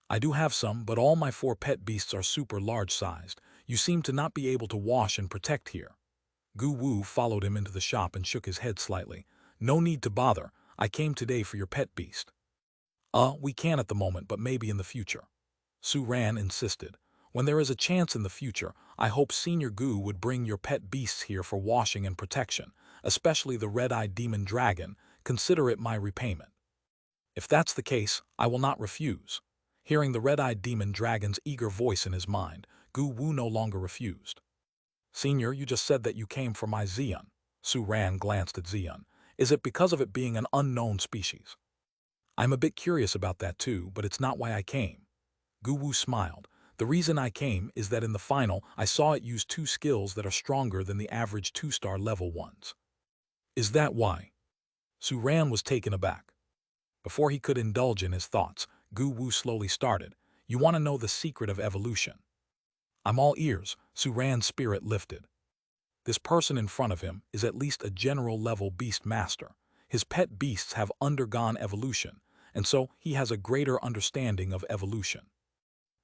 I do have some, but all my 4 pet beasts are super large-sized. You seem to not be able to wash and protect here." Gu Wu followed him into the shop and shook his head slightly. "No need to bother. I came today for your pet beast." We can at the moment, but maybe in the future." Su-ran insisted. "When there is a chance in the future, I hope Senior Gu would bring your pet beasts here for washing and protection, especially the red-eyed demon dragon. Consider it my repayment." "If that's the case, I will not refuse." Hearing the red-eyed demon dragon's eager voice in his mind, Gu Wu no longer refused. "Senior, you just said that you came for my Xian." Su-ran glanced at Xian. "Is it because of it being an unknown species?" "I'm a bit curious about that too, but it's not why I came." Gu Wu smiled. "The reason I came is that in the final, I saw it use 2 skills that are stronger than the average 2-star level ones." "Is that why?" Su-ran was taken aback. Before he could indulge in his thoughts, Gu Wu slowly started. "You want to know the secret of evolution?" I'm all ears, Su Ran's spirit lifted. This person in front of him is at least a general-level beast master. His pet beasts have undergone evolution, and so he has a greater understanding of evolution.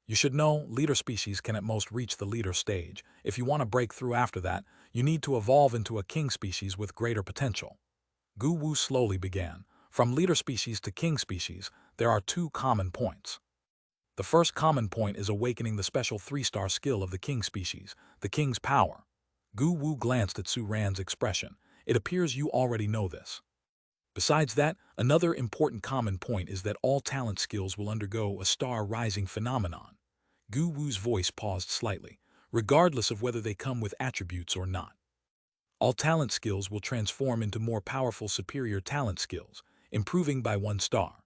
You should know, leader species can at most reach the leader stage. If you want to break through after that, you need to evolve into a king species with greater potential. Gu Wu slowly began. From leader species to king species, there are two common points. The first common point is awakening the special 3-star skill of the king species, the king's power. Gu Wu glanced at Su Ran's expression. It appears you already know this. Besides that, another important common point is that all talent skills will undergo a star-rising phenomenon. Gu Wu's voice paused slightly, regardless of whether they come with attributes or not. All talent skills will transform into more powerful superior talent skills, improving by 1 star.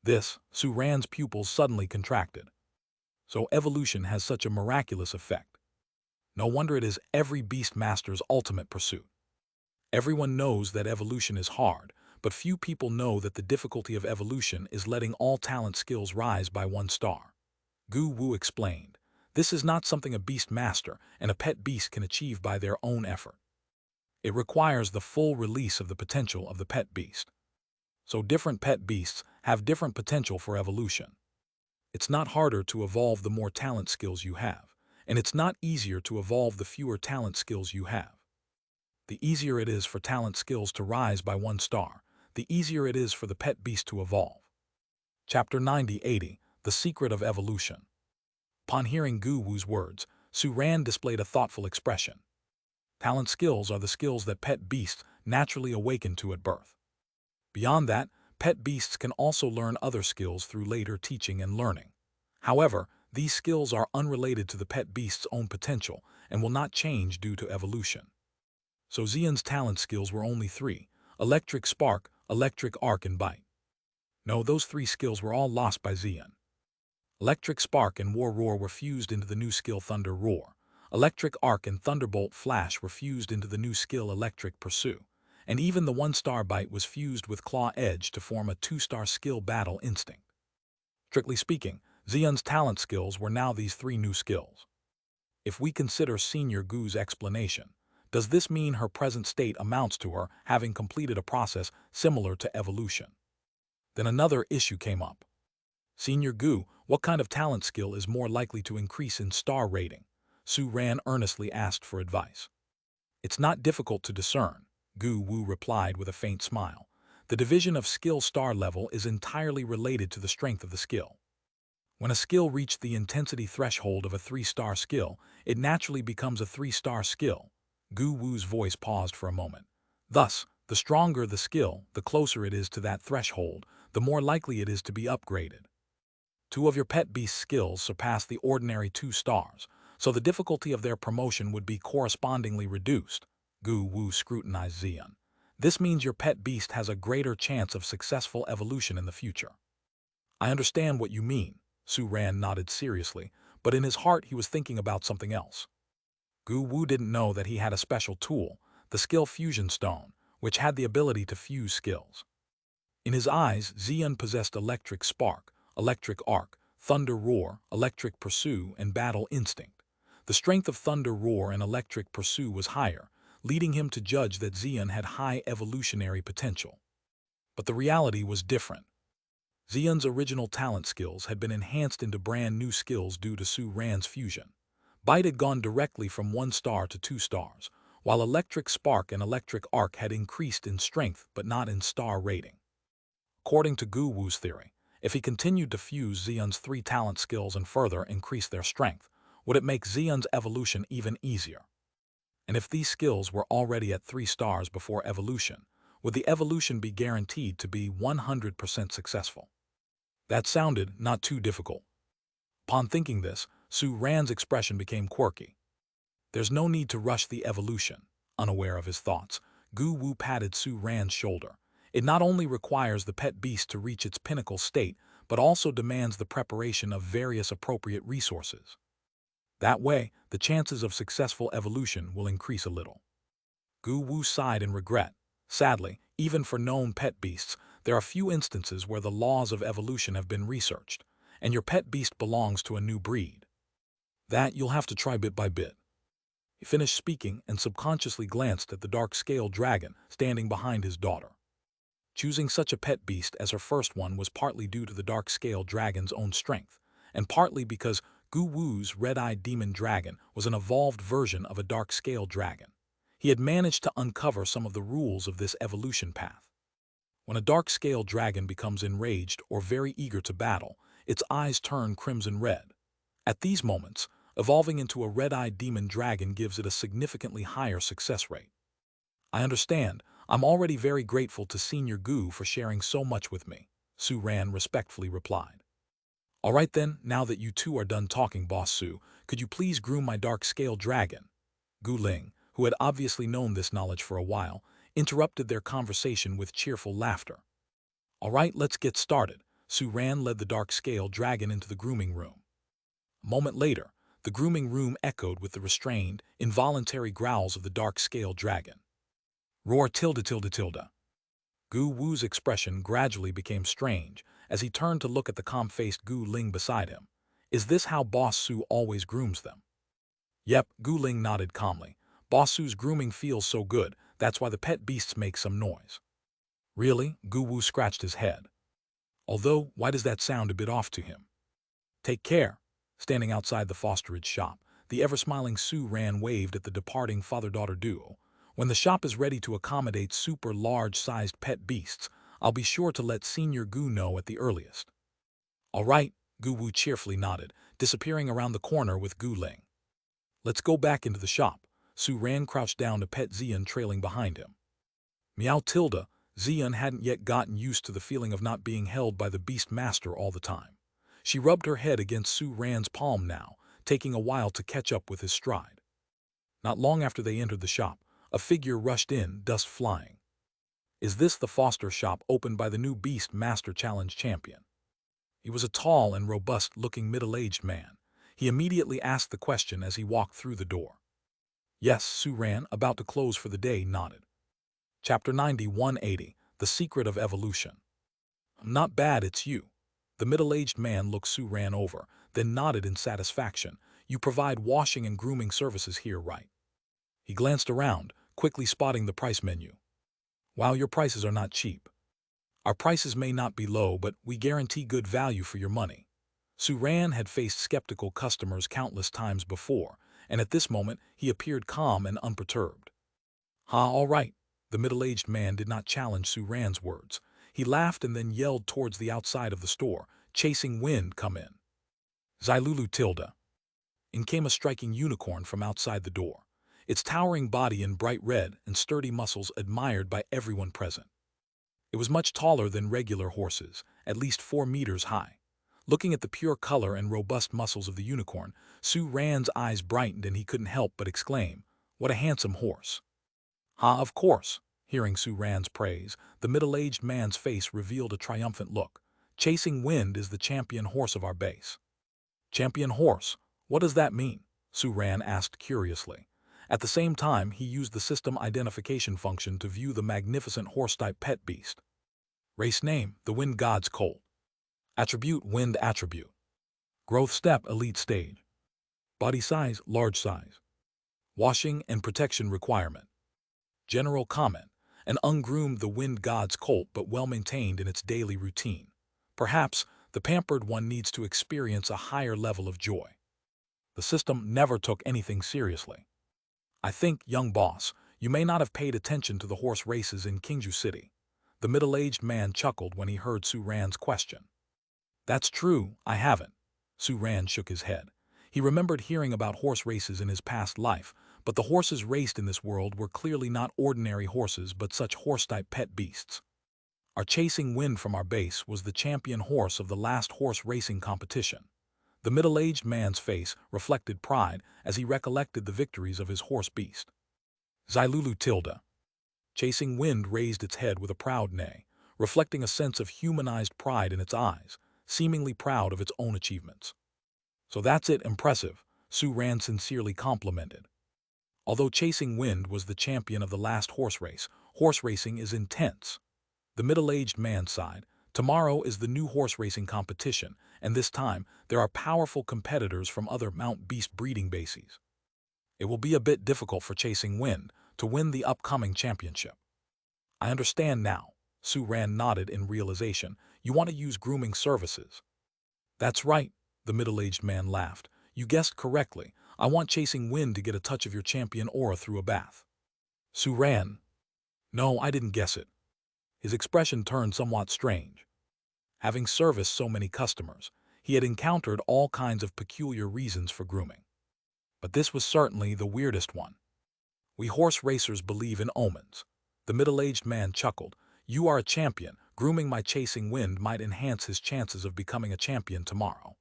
This, Su Ran's pupils suddenly contracted. So evolution has such a miraculous effect. No wonder it is every beast master's ultimate pursuit. Everyone knows that evolution is hard, but few people know that the difficulty of evolution is letting all talent skills rise by 1 star. Gu Wu explained, this is not something a beast master and a pet beast can achieve by their own effort. It requires the full release of the potential of the pet beast. So different pet beasts have different potential for evolution. It's not harder to evolve the more talent skills you have, and it's not easier to evolve the fewer talent skills you have. The easier it is for talent skills to rise by 1 star, the easier it is for the pet beast to evolve. Chapter 90-80, The Secret of Evolution. Upon hearing Gu Wu's words, Su Ran displayed a thoughtful expression. Talent skills are the skills that pet beasts naturally awaken to at birth. Beyond that, pet beasts can also learn other skills through later teaching and learning. However, these skills are unrelated to the pet beast's own potential and will not change due to evolution. So Xian's talent skills were only 3, electric spark, electric arc and bite. No, those 3 skills were all lost by Xian. Electric spark and war roar were fused into the new skill thunder roar. Electric arc and thunderbolt flash were fused into the new skill electric pursue. And even the 1-star bite was fused with claw edge to form a 2-star skill battle instinct. Strictly speaking, Xian's talent skills were now these 3 new skills. If we consider Senior Gu's explanation, does this mean her present state amounts to her having completed a process similar to evolution? Then another issue came up. Senior Gu, what kind of talent skill is more likely to increase in star rating? Su Ran earnestly asked for advice. It's not difficult to discern, Gu Wu replied with a faint smile. The division of skill star level is entirely related to the strength of the skill. When a skill reached the intensity threshold of a 3-star skill, it naturally becomes a 3-star skill. Gu Wu's voice paused for a moment. Thus, the stronger the skill, the closer it is to that threshold, the more likely it is to be upgraded. 2 of your pet beast skills surpass the ordinary 2 stars, so the difficulty of their promotion would be correspondingly reduced. Gu Wu scrutinized Xian. This means your pet beast has a greater chance of successful evolution in the future. I understand what you mean, Su Ran nodded seriously, but in his heart he was thinking about something else. Gu Wu didn't know that he had a special tool, the skill fusion stone, which had the ability to fuse skills. In his eyes, Xian possessed electric spark, electric arc, thunder roar, electric pursue, and battle instinct. The strength of thunder roar and electric pursue was higher, leading him to judge that Xian had high evolutionary potential. But the reality was different. Xian's original talent skills had been enhanced into brand new skills due to Su Ran's fusion. Bite had gone directly from 1 star to 2 stars, while electric spark and electric arc had increased in strength but not in star rating. According to Gu Wu's theory, if he continued to fuse Xian's 3 talent skills and further increase their strength, would it make Xian's evolution even easier? And if these skills were already at 3 stars before evolution, would the evolution be guaranteed to be 100% successful? That sounded not too difficult. Upon thinking this, Su Ran's expression became quirky. There's no need to rush the evolution. Unaware of his thoughts, Gu Wu patted Su Ran's shoulder. It not only requires the pet beast to reach its pinnacle state, but also demands the preparation of various appropriate resources. That way, the chances of successful evolution will increase a little. Gu Wu sighed in regret. Sadly, even for known pet beasts, there are few instances where the laws of evolution have been researched, and your pet beast belongs to a new breed. That you'll have to try bit by bit. He finished speaking and subconsciously glanced at the dark-scaled dragon standing behind his daughter. Choosing such a pet beast as her first one was partly due to the dark-scaled dragon's own strength, and partly because Gu Wu's red-eyed demon dragon was an evolved version of a dark-scaled dragon. He had managed to uncover some of the rules of this evolution path. When a dark-scaled dragon becomes enraged or very eager to battle, its eyes turn crimson red. At these moments, evolving into a red-eyed demon dragon gives it a significantly higher success rate. I understand. I'm already very grateful to Senior Gu for sharing so much with me, Su Ran respectfully replied. All right then, now that you two are done talking, Boss Su, could you please groom my dark-scaled dragon? Gu Ling, who had obviously known this knowledge for a while, interrupted their conversation with cheerful laughter. All right, let's get started. Su Ran led the dark-scaled dragon into the grooming room. A moment later, the grooming room echoed with the restrained, involuntary growls of the dark-scaled dragon. Roar tilde tilde tilde. Gu Wu's expression gradually became strange as he turned to look at the calm-faced Gu Ling beside him. Is this how Boss Su always grooms them? Yep, Gu Ling nodded calmly. Boss Su's grooming feels so good, that's why the pet beasts make some noise. Really? Gu Wu scratched his head. Although, why does that sound a bit off to him? Take care. Standing outside the fosterage shop, the ever-smiling Su Ran waved at the departing father-daughter duo. When the shop is ready to accommodate super large-sized pet beasts, I'll be sure to let Senior Gu know at the earliest. All right, Gu Wu cheerfully nodded, disappearing around the corner with Gu Ling. Let's go back into the shop. Su Ran crouched down to pet Xian trailing behind him. Meow tilde, Xian hadn't yet gotten used to the feeling of not being held by the beast master all the time. She rubbed her head against Su Ran's palm now, taking a while to catch up with his stride. Not long after they entered the shop, a figure rushed in, dust flying. Is this the foster shop opened by the new Beast Master Challenge champion? He was a tall and robust-looking middle-aged man. He immediately asked the question as he walked through the door. Yes, Su Ran, about to close for the day, nodded. Chapter 90-180, The Secret of Evolution. Not bad, it's you. The middle-aged man looked Su Ran over, then nodded in satisfaction. You provide washing and grooming services here, right? He glanced around, quickly spotting the price menu. Wow, your prices are not cheap. Our prices may not be low, but we guarantee good value for your money. Su Ran had faced skeptical customers countless times before, and at this moment he appeared calm and unperturbed. All right. The middle-aged man did not challenge Su Ran's words. He laughed and then yelled towards the outside of the store, chasing wind, come in. Xylulu tilde. In came a striking unicorn from outside the door, its towering body in bright red and sturdy muscles admired by everyone present. It was much taller than regular horses, at least 4 meters high. Looking at the pure color and robust muscles of the unicorn, Su Ran's eyes brightened and he couldn't help but exclaim, "What a handsome horse!" Of course. Hearing Su Ran's praise, the middle-aged man's face revealed a triumphant look. Chasing Wind is the champion horse of our base. Champion horse? What does that mean? Su Ran asked curiously. At the same time, he used the system identification function to view the magnificent horse-type pet beast. Race name, the Wind God's Colt. Attribute, Wind attribute. Growth step, elite stage. Body size, large size. Washing and protection requirement. General comment, an ungroomed the Wind God's Colt but well-maintained in its daily routine. Perhaps the pampered one needs to experience a higher level of joy. The system never took anything seriously. I think, young boss, you may not have paid attention to the horse races in Kingju City. The middle-aged man chuckled when he heard Su Ran's question. That's true, I haven't. Su Ran shook his head. He remembered hearing about horse races in his past life, but the horses raced in this world were clearly not ordinary horses but such horse-type pet beasts. Our Chasing Wind from our base was the champion horse of the last horse racing competition. The middle-aged man's face reflected pride as he recollected the victories of his horse beast. Xylulu tilde. Chasing Wind raised its head with a proud neigh, reflecting a sense of humanized pride in its eyes, seemingly proud of its own achievements. So that's it, impressive, Su Ran sincerely complimented. Although Chasing Wind was the champion of the last horse race, horse racing is intense. The middle-aged man sighed, Tomorrow is the new horse racing competition, and this time there are powerful competitors from other Mount Beast breeding bases. It will be a bit difficult for Chasing Wind to win the upcoming championship. I understand now. Su Ran nodded in realization. You want to use grooming services. That's right, the middle-aged man laughed. You guessed correctly. I want Chasing Wind to get a touch of your champion aura through a bath. Su Ran. No, I didn't guess it. His expression turned somewhat strange. Having serviced so many customers, he had encountered all kinds of peculiar reasons for grooming. But this was certainly the weirdest one. We horse racers believe in omens. The middle-aged man chuckled. You are a champion. Grooming my Chasing Wind might enhance his chances of becoming a champion tomorrow.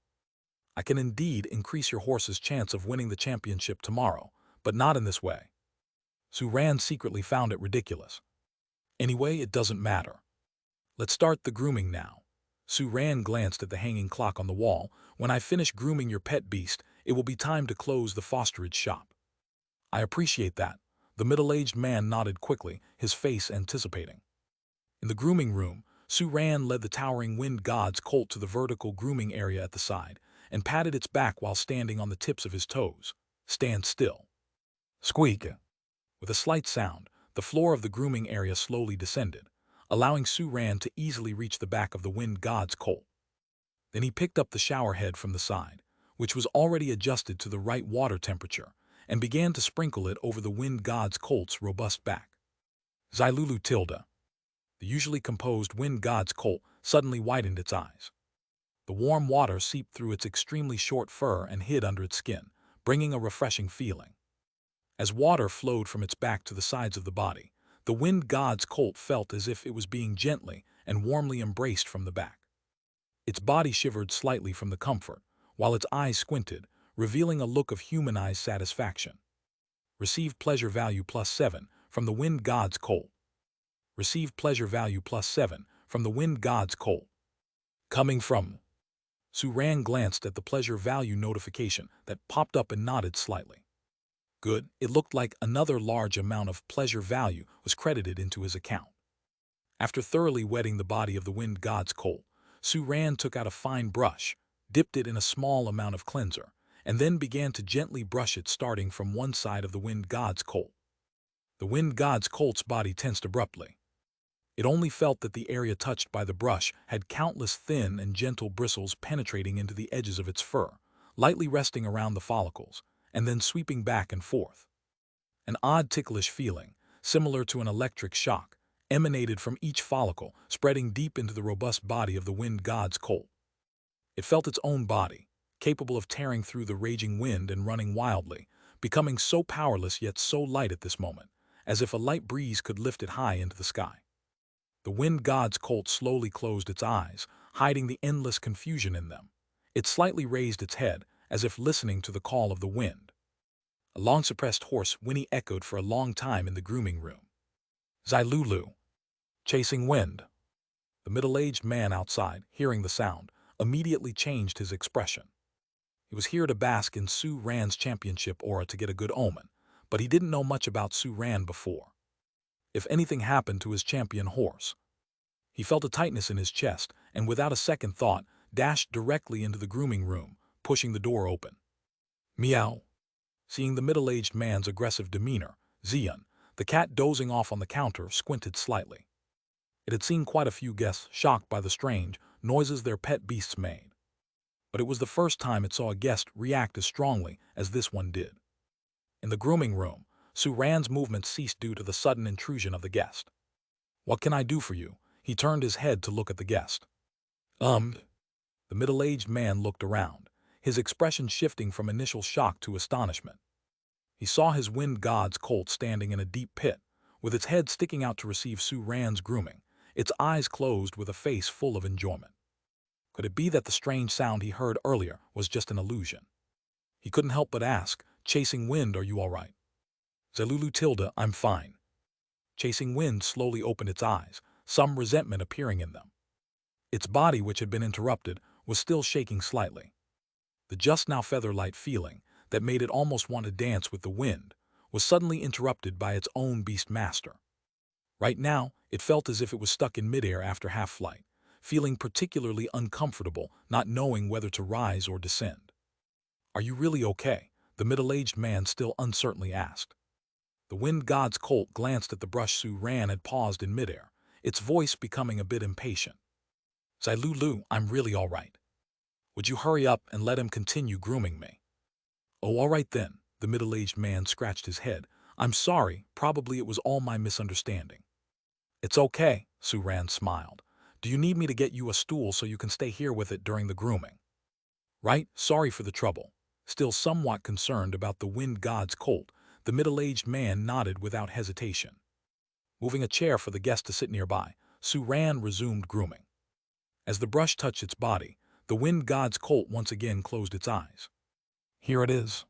I can indeed increase your horse's chance of winning the championship tomorrow, but not in this way. Su Ran secretly found it ridiculous. Anyway, it doesn't matter. Let's start the grooming now. Su Ran glanced at the hanging clock on the wall. When I finish grooming your pet beast, it will be time to close the fosterage shop. I appreciate that. The middle-aged man nodded quickly, his face anticipating. In the grooming room, Su Ran led the towering wind god's colt to the vertical grooming area at the side and patted its back while standing on the tips of his toes. Stand still. Squeak. With a slight sound, the floor of the grooming area slowly descended, allowing Su Ran to easily reach the back of the wind god's colt. Then he picked up the shower head from the side, which was already adjusted to the right water temperature, and began to sprinkle it over the wind god's colt's robust back. Xylulu Tilda. The usually composed wind god's colt suddenly widened its eyes. The warm water seeped through its extremely short fur and hid under its skin, bringing a refreshing feeling. As water flowed from its back to the sides of the body, the wind god's colt felt as if it was being gently and warmly embraced from the back. Its body shivered slightly from the comfort, while its eyes squinted, revealing a look of humanized satisfaction. Received pleasure value +7 from the wind god's colt. Received pleasure value +7 from the wind god's colt. Coming from. Su Ran glanced at the pleasure value notification that popped up and nodded slightly. Good, it looked like another large amount of pleasure value was credited into his account. After thoroughly wetting the body of the wind god's colt, Su Ran took out a fine brush, dipped it in a small amount of cleanser, and then began to gently brush it starting from one side of the wind god's colt. The wind god's colt's body tensed abruptly. It only felt that the area touched by the brush had countless thin and gentle bristles penetrating into the edges of its fur, lightly resting around the follicles, and then sweeping back and forth. An odd ticklish feeling, similar to an electric shock, emanated from each follicle, spreading deep into the robust body of the wind god's colt. It felt its own body, capable of tearing through the raging wind and running wildly, becoming so powerless yet so light at this moment, as if a light breeze could lift it high into the sky. The wind god's colt slowly closed its eyes, hiding the endless confusion in them. It slightly raised its head, as if listening to the call of the wind. A long-suppressed hoarse whinny echoed for a long time in the grooming room. Xylulu. Chasing Wind. The middle-aged man outside, hearing the sound, immediately changed his expression. He was here to bask in Su Ran's championship aura to get a good omen, but he didn't know much about Su Ran before. If anything happened to his champion horse, he felt a tightness in his chest and without a second thought dashed directly into the grooming room, pushing the door open. Meow. Seeing the middle-aged man's aggressive demeanor, Xian, the cat dozing off on the counter, squinted slightly. It had seen quite a few guests shocked by the strange noises their pet beasts made, but it was the first time it saw a guest react as strongly as this one did. In the grooming room, Su Ran's movement ceased due to the sudden intrusion of the guest. "What can I do for you?" He turned his head to look at the guest. The middle-aged man looked around, his expression shifting from initial shock to astonishment. He saw his wind god's colt standing in a deep pit, with its head sticking out to receive Su Ran's grooming, its eyes closed with a face full of enjoyment. Could it be that the strange sound he heard earlier was just an illusion? He couldn't help but ask, "Chasing Wind, are you all right?" "Xylulu Tilda, I'm fine." Chasing Wind slowly opened its eyes, some resentment appearing in them. Its body, which had been interrupted, was still shaking slightly. The just-now feather-light feeling that made it almost want to dance with the wind was suddenly interrupted by its own beast master. Right now, it felt as if it was stuck in midair after half-flight, feeling particularly uncomfortable, not knowing whether to rise or descend. "Are you really okay?" the middle-aged man still uncertainly asked. The wind god's colt glanced at the brush Su Ran had paused in midair, its voice becoming a bit impatient. "Zilulu, I'm really all right. Would you hurry up and let him continue grooming me?" "Oh, all right then," the middle-aged man scratched his head. "I'm sorry, probably it was all my misunderstanding." "It's okay," Su Ran smiled. "Do you need me to get you a stool so you can stay here with it during the grooming?" "Right, sorry for the trouble." Still somewhat concerned about the wind god's colt, the middle-aged man nodded without hesitation. Moving a chair for the guest to sit nearby, Su Ran resumed grooming. As the brush touched its body, the wind god's colt once again closed its eyes. "Here it is."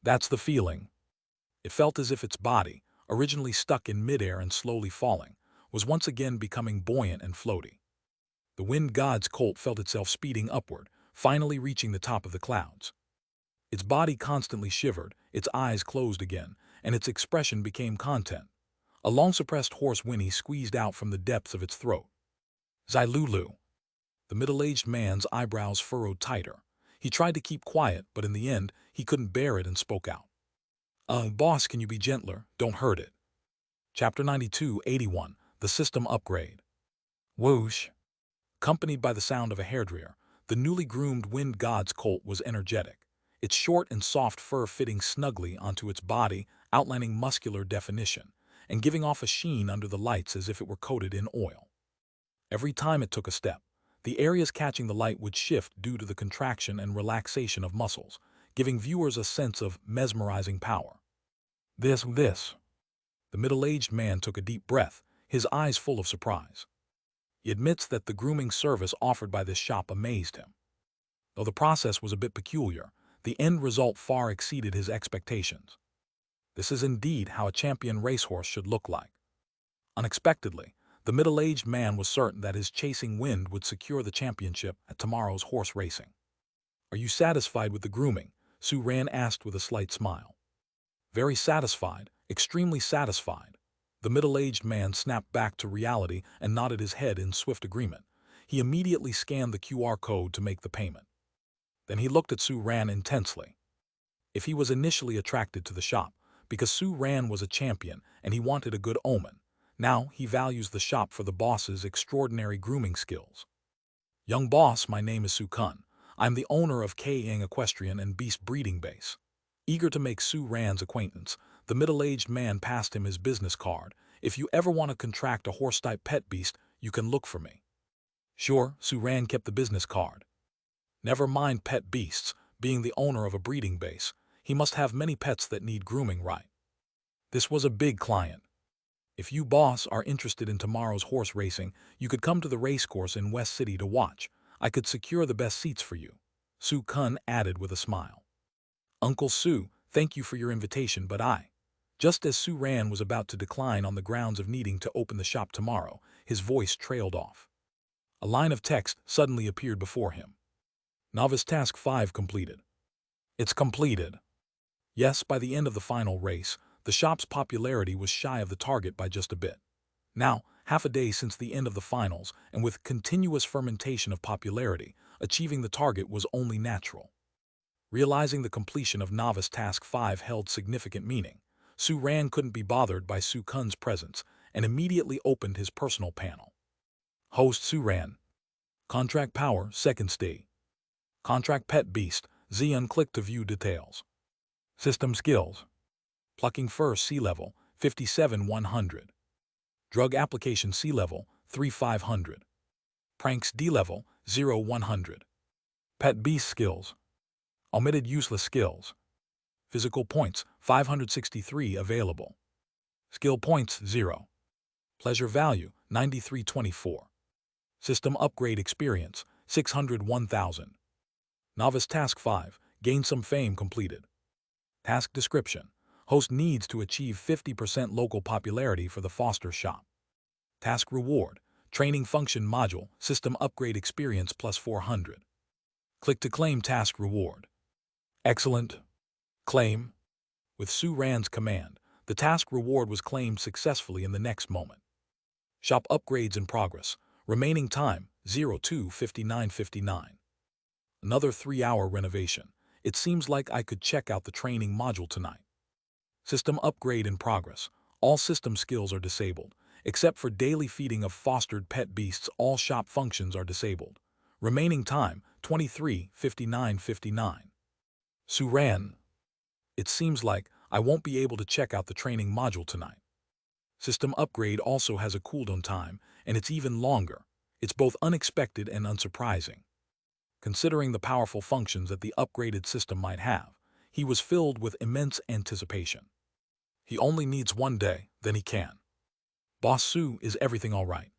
That's the feeling. It felt as if its body, originally stuck in midair and slowly falling, was once again becoming buoyant and floaty. The wind god's colt felt itself speeding upward, finally reaching the top of the clouds. Its body constantly shivered, its eyes closed again, and its expression became content. A long-suppressed hoarse whinny squeezed out from the depths of its throat. "Zilulu." The middle-aged man's eyebrows furrowed tighter. He tried to keep quiet, but in the end, he couldn't bear it and spoke out. Boss, can you be gentler? Don't hurt it." Chapter 92-81, The System Upgrade. Whoosh. Accompanied by the sound of a hairdryer, the newly groomed wind god's colt was energetic, its short and soft fur fitting snugly onto its body, outlining muscular definition, and giving off a sheen under the lights as if it were coated in oil. Every time it took a step, the areas catching the light would shift due to the contraction and relaxation of muscles, giving viewers a sense of mesmerizing power. This. The middle-aged man took a deep breath, his eyes full of surprise. He admits that the grooming service offered by this shop amazed him. Though the process was a bit peculiar, the end result far exceeded his expectations. This is indeed how a champion racehorse should look like. Unexpectedly, the middle-aged man was certain that his chasing wind would secure the championship at tomorrow's horse racing. "Are you satisfied with the grooming?" Su Ran asked with a slight smile. "Very satisfied, extremely satisfied." The middle-aged man snapped back to reality and nodded his head in swift agreement. He immediately scanned the QR code to make the payment. Then he looked at Su Ran intensely. If he was initially attracted to the shop because Su Ran was a champion and he wanted a good omen, now he values the shop for the boss's extraordinary grooming skills. "Young boss, my name is Su Kun. I'm the owner of K-Ing Equestrian and Beast Breeding Base." Eager to make Su Ran's acquaintance, the middle-aged man passed him his business card. "If you ever want to contract a horse-type pet beast, you can look for me." Sure, Su Ran kept the business card. Never mind pet beasts, being the owner of a breeding base, he must have many pets that need grooming right. This was a big client. "If you, boss, are interested in tomorrow's horse racing, you could come to the racecourse in West City to watch. I could secure the best seats for you," Su Kun added with a smile. "Uncle Su, thank you for your invitation, but Just as Su Ran was about to decline on the grounds of needing to open the shop tomorrow, his voice trailed off. A line of text suddenly appeared before him. "Novice Task 5 completed." It's completed. Yes, by the end of the final race, the shop's popularity was shy of the target by just a bit. Now, half a day since the end of the finals, and with continuous fermentation of popularity, achieving the target was only natural. Realizing the completion of Novice Task 5 held significant meaning, Su Ran couldn't be bothered by Su Kun's presence and immediately opened his personal panel. Host Su Ran. Contract Power, Second State. Contract Pet Beast, Xian. Click to view details. System Skills. Plucking Fur Sea Level, 57-100. Drug Application Sea Level, 3-500. Pranks D Level, 0-100. Pet Beast Skills. Omitted useless skills. Physical points, 563 available. Skill points, 0. Pleasure value, 9324. System upgrade experience, 601,000. Novice Task 5, gain some fame completed. Task description. Host needs to achieve 50% local popularity for the Foster shop. Task reward. Training function module, system upgrade experience plus 400. Click to claim task reward. Excellent. Claim. With Su Ran's command, the task reward was claimed successfully in the next moment. Shop upgrades in progress. Remaining time, 025959. Another 3-hour renovation. It seems like I could check out the training module tonight. System upgrade in progress. All system skills are disabled. Except for daily feeding of fostered pet beasts, all shop functions are disabled. Remaining time, 23:59:59. Suran. It seems like I won't be able to check out the training module tonight. System upgrade also has a cooldown time, and it's even longer. It's both unexpected and unsurprising. Considering the powerful functions that the upgraded system might have, he was filled with immense anticipation. He only needs 1 day, then he can. Boss Su, is everything all right?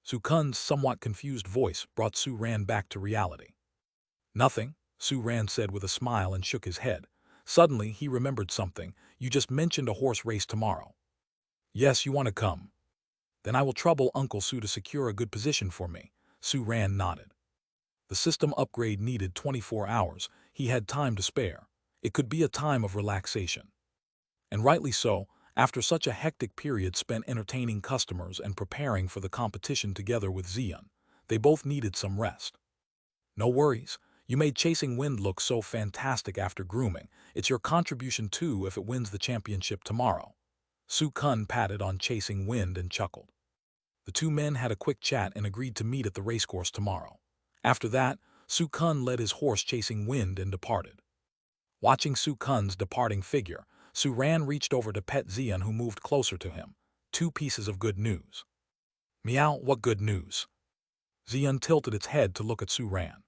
Su Kun's somewhat confused voice brought Su Ran back to reality. Nothing, Su Ran said with a smile and shook his head. Suddenly, he remembered something. You just mentioned a horse race tomorrow. Yes, you want to come? Then I will trouble Uncle Su to secure a good position for me. Su Ran nodded. The system upgrade needed 24 hours. He had time to spare. It could be a time of relaxation. And rightly so, after such a hectic period spent entertaining customers and preparing for the competition together with Xian, they both needed some rest. No worries. You made Chasing Wind look so fantastic after grooming. It's your contribution too if it wins the championship tomorrow. Su Kun patted on Chasing Wind and chuckled. The two men had a quick chat and agreed to meet at the racecourse tomorrow. After that, Su Kun led his horse Chasing Wind and departed. Watching Su Kun's departing figure, Su Ran reached over to pet Xian, who moved closer to him. 2 pieces of good news. Meow, what good news? Xian tilted its head to look at Su Ran.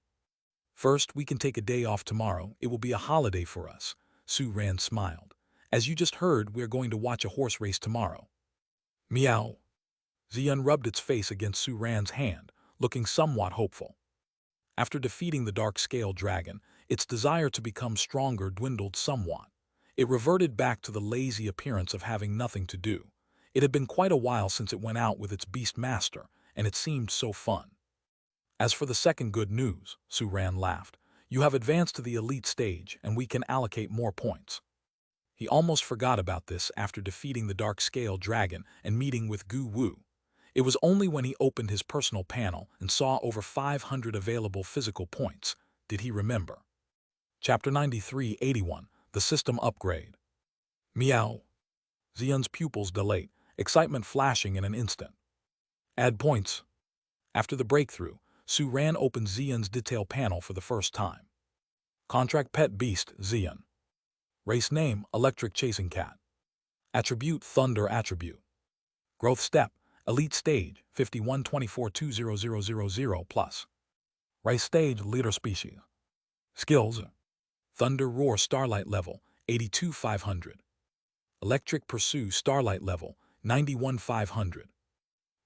First, we can take a day off tomorrow. It will be a holiday for us. Su Ran smiled. As you just heard, we are going to watch a horse race tomorrow. Meow. Xian rubbed its face against Su Ran's hand, looking somewhat hopeful. After defeating the dark scale dragon, its desire to become stronger dwindled somewhat. It reverted back to the lazy appearance of having nothing to do. It had been quite a while since it went out with its beast master, and it seemed so fun. As for the second good news, Su Ran laughed, you have advanced to the elite stage, and we can allocate more points. He almost forgot about this after defeating the dark scale dragon and meeting with Gu Wu. It was only when he opened his personal panel and saw over 500 available physical points did he remember. Chapter 93-81, The System Upgrade. Meow. Xian's pupils dilate, excitement flashing in an instant. Add points. After the breakthrough, Su Ran opened Xian's detail panel for the first time. Contract Pet Beast, Xian. Race name, Electric Chasing Cat. Attribute, Thunder Attribute. Growth Step, Elite Stage, 51242000+. Race Stage, Leader Species. Skills, Thunder Roar Starlight Level, 82,500. Electric Pursue Starlight Level, 91,500.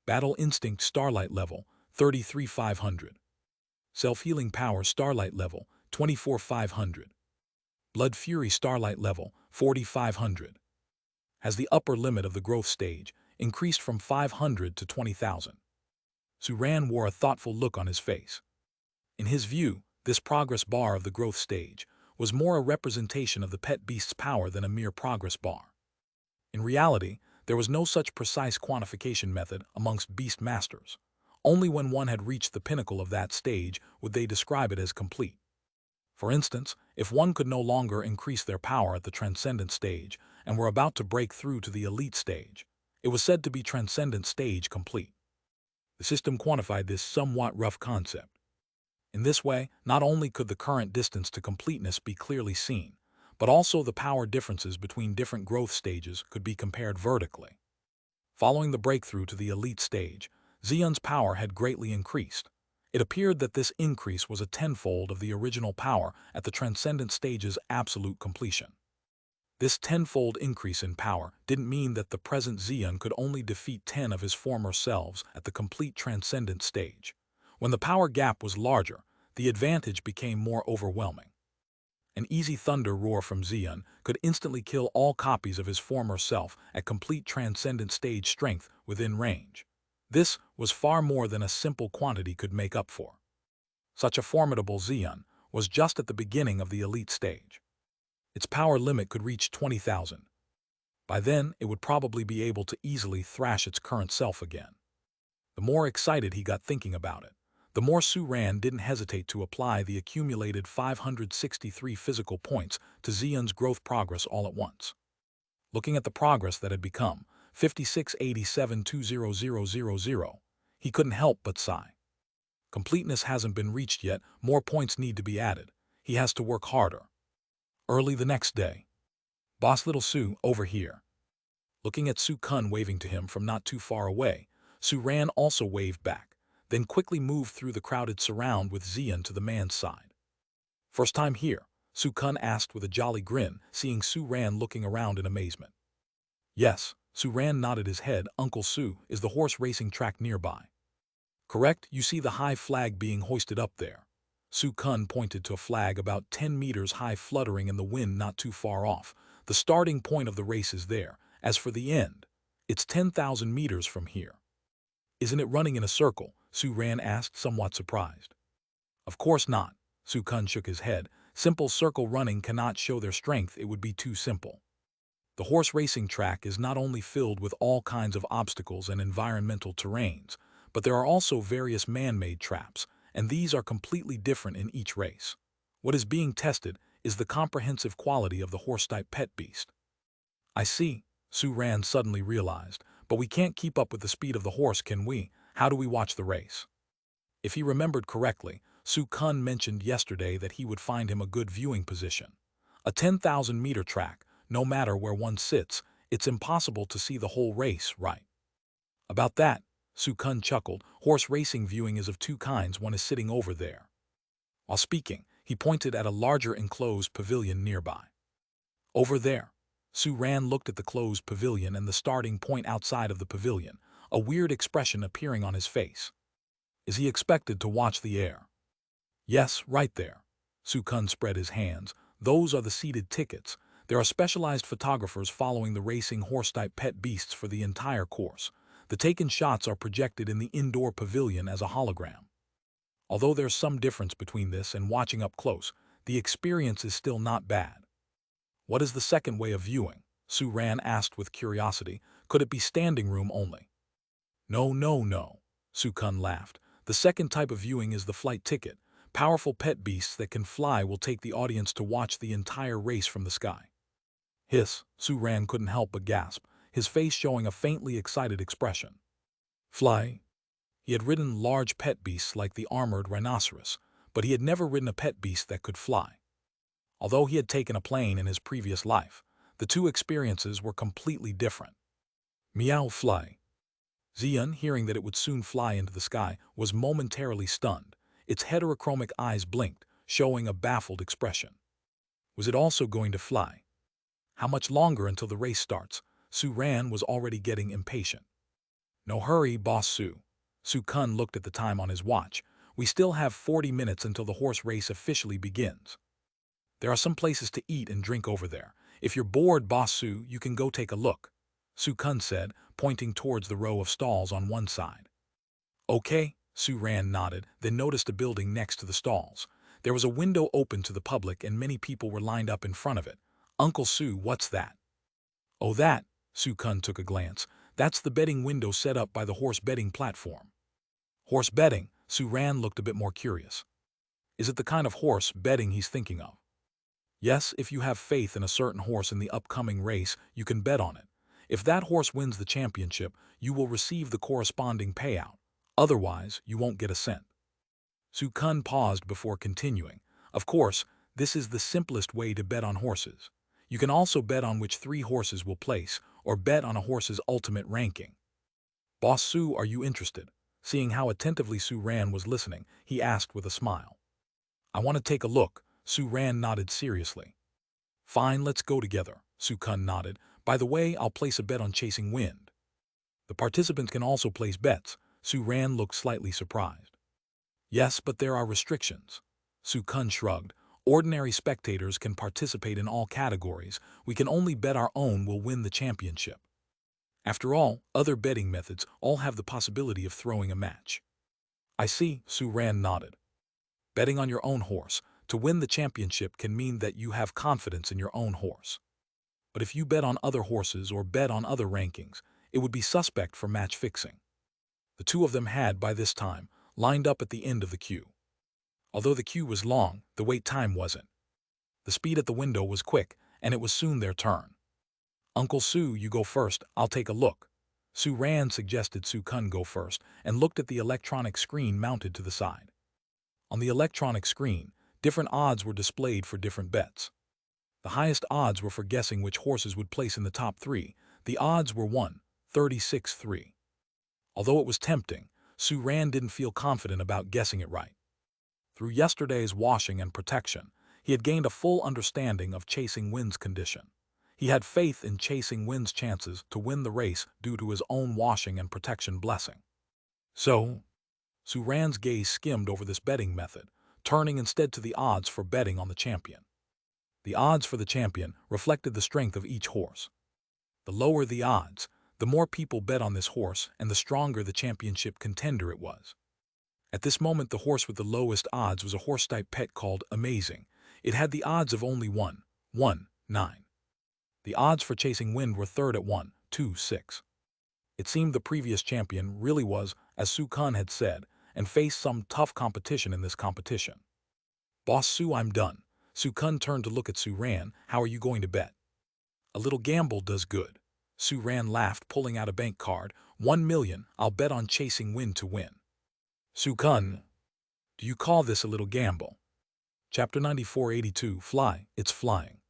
Battle Instinct Starlight Level, 33,500. Self-Healing Power Starlight Level, 24,500. Blood Fury Starlight Level, 4,500. Has the upper limit of the growth stage increased from 500 to 20,000. Su Ran wore a thoughtful look on his face. In his view, this progress bar of the growth stage was more a representation of the pet beast's power than a mere progress bar. In reality, there was no such precise quantification method amongst beast masters. Only when one had reached the pinnacle of that stage would they describe it as complete. For instance, if one could no longer increase their power at the transcendent stage and were about to break through to the elite stage, it was said to be transcendent stage complete. The system quantified this somewhat rough concept. In this way, not only could the current distance to completeness be clearly seen, but also the power differences between different growth stages could be compared vertically. Following the breakthrough to the elite stage, Xian's power had greatly increased. It appeared that this increase was a tenfold of the original power at the transcendent stage's absolute completion. This tenfold increase in power didn't mean that the present Xian could only defeat 10 of his former selves at the complete transcendent stage. When the power gap was larger, the advantage became more overwhelming. An easy thunder roar from Xian could instantly kill all copies of his former self at complete transcendent stage strength within range. This was far more than a simple quantity could make up for. Such a formidable Xian was just at the beginning of the elite stage. Its power limit could reach 20,000. By then, it would probably be able to easily thrash its current self again. The more excited he got thinking about it, The more Su ran didn't hesitate to apply the accumulated 563 physical points to Xian's growth progress all at once. Looking at the progress that had become 56872000, he couldn't help but sigh. Completeness hasn't been reached yet, more points need to be added. He has to work harder. Early the next day. Boss Little Su, over here. Looking at Su Kun waving to him from not too far away, Su ran also waved back, then quickly moved through the crowded surround with Xian to the man's side. First time here, Su Kun asked with a jolly grin, seeing Su ran looking around in amazement. Yes, Su ran nodded his head. Uncle Su, is the horse racing track nearby? Correct, you see the high flag being hoisted up there. Su Kun pointed to a flag about 10 meters high fluttering in the wind not too far off. The starting point of the race is there. As for the end, it's 10,000 meters from here. Isn't it running in a circle? Su ran asked, somewhat surprised. Of course not. Su Kun shook his head. Simple circle running cannot show their strength, it would be too simple. The horse racing track is not only filled with all kinds of obstacles and environmental terrains, but there are also various man-made traps, and these are completely different in each race. What is being tested is the comprehensive quality of the horse-type pet beast. I see, Su ran suddenly realized, but we can't keep up with the speed of the horse, can we? How do we watch the race? If he remembered correctly, Su Kun mentioned yesterday that he would find him a good viewing position. A 10,000-meter track, no matter where one sits, it's impossible to see the whole race, right? About that, Su Kun chuckled. Horse racing viewing is of two kinds, one is sitting over there. While speaking, he pointed at a larger enclosed pavilion nearby. Over there. Su ran looked at the closed pavilion and the starting point outside of the pavilion, a weird expression appearing on his face. Is he expected to watch the air? Yes, right there. Su Kun spread his hands. Those are the seated tickets. There are specialized photographers following the racing horse-type pet beasts for the entire course. The taken shots are projected in the indoor pavilion as a hologram. Although there's some difference between this and watching up close, the experience is still not bad. What is the second way of viewing? Su ran asked with curiosity. Could it be standing room only? No, no, no. Su Kun laughed. The second type of viewing is the flight ticket. Powerful pet beasts that can fly will take the audience to watch the entire race from the sky. Hiss, Su ran couldn't help but gasp, his face showing a faintly excited expression. Fly? He had ridden large pet beasts like the armored rhinoceros, but he had never ridden a pet beast that could fly. Although he had taken a plane in his previous life, the two experiences were completely different. Meow fly. Xian, hearing that it would soon fly into the sky, was momentarily stunned. Its heterochromic eyes blinked, showing a baffled expression. Was it also going to fly? How much longer until the race starts? Su ran was already getting impatient. No hurry, Boss Su. Su Kun looked at the time on his watch. We still have 40 minutes until the horse race officially begins. There are some places to eat and drink over there. If you're bored, Boss Su, you can go take a look, Su Kun said, pointing towards the row of stalls on one side. Okay, Su ran nodded, then noticed a building next to the stalls. There was a window open to the public and many people were lined up in front of it. Uncle Su, what's that? Oh, that, Su Kun took a glance. That's the betting window set up by the horse betting platform. Horse betting? Su ran looked a bit more curious. Is it the kind of horse betting he's thinking of? Yes, if you have faith in a certain horse in the upcoming race, you can bet on it. If that horse wins the championship, you will receive the corresponding payout. Otherwise, you won't get a cent. Su Kun paused before continuing. Of course, this is the simplest way to bet on horses. You can also bet on which 3 horses will place, or bet on a horse's ultimate ranking. Boss Su, are you interested? Seeing how attentively Su ran was listening, he asked with a smile. I want to take a look. Su ran nodded seriously. Fine, let's go together, Su Kun nodded. By the way, I'll place a bet on chasing wind. The participants can also place bets. Su ran looked slightly surprised. Yes, but there are restrictions. Su Kun shrugged. Ordinary spectators can participate in all categories. We can only bet our own will win the championship. After all, other betting methods all have the possibility of throwing a match. I see, Su ran nodded. Betting on your own horse to win the championship can mean that you have confidence in your own horse. But if you bet on other horses or bet on other rankings, it would be suspect for match fixing. The two of them had, by this time, lined up at the end of the queue. Although the queue was long, the wait time wasn't. The speed at the window was quick, and it was soon their turn. "Uncle Sue, you go first, I'll take a look." Su Ran suggested Su Kun go first and looked at the electronic screen mounted to the side. On the electronic screen, different odds were displayed for different bets. The highest odds were for guessing which horses would place in the top three. The odds were 1/36-3. Although it was tempting, Su Ran didn't feel confident about guessing it right. Through yesterday's washing and protection, he had gained a full understanding of Chasing Wind's condition. He had faith in Chasing Wind's chances to win the race due to his own washing and protection blessing. So, Su Ran's gaze skimmed over this betting method, turning instead to the odds for betting on the champion. The odds for the champion reflected the strength of each horse. The lower the odds, the more people bet on this horse and the stronger the championship contender it was. At this moment, the horse with the lowest odds was a horse-type pet called Amazing. It had the odds of only 1/9. The odds for Chasing Wind were third at 1/26. It seemed the previous champion really was, as Su Kun had said, and faced some tough competition in this competition. "Boss Su, I'm done." Su Kun turned to look at Su Ran. "How are you going to bet?" "A little gamble does good." Su Ran laughed, pulling out a bank card. 1 million, I'll bet on Chasing Wind to win." "Su Kun, do you call this a little gamble?" Chapter 9482, Fly, It's Flying.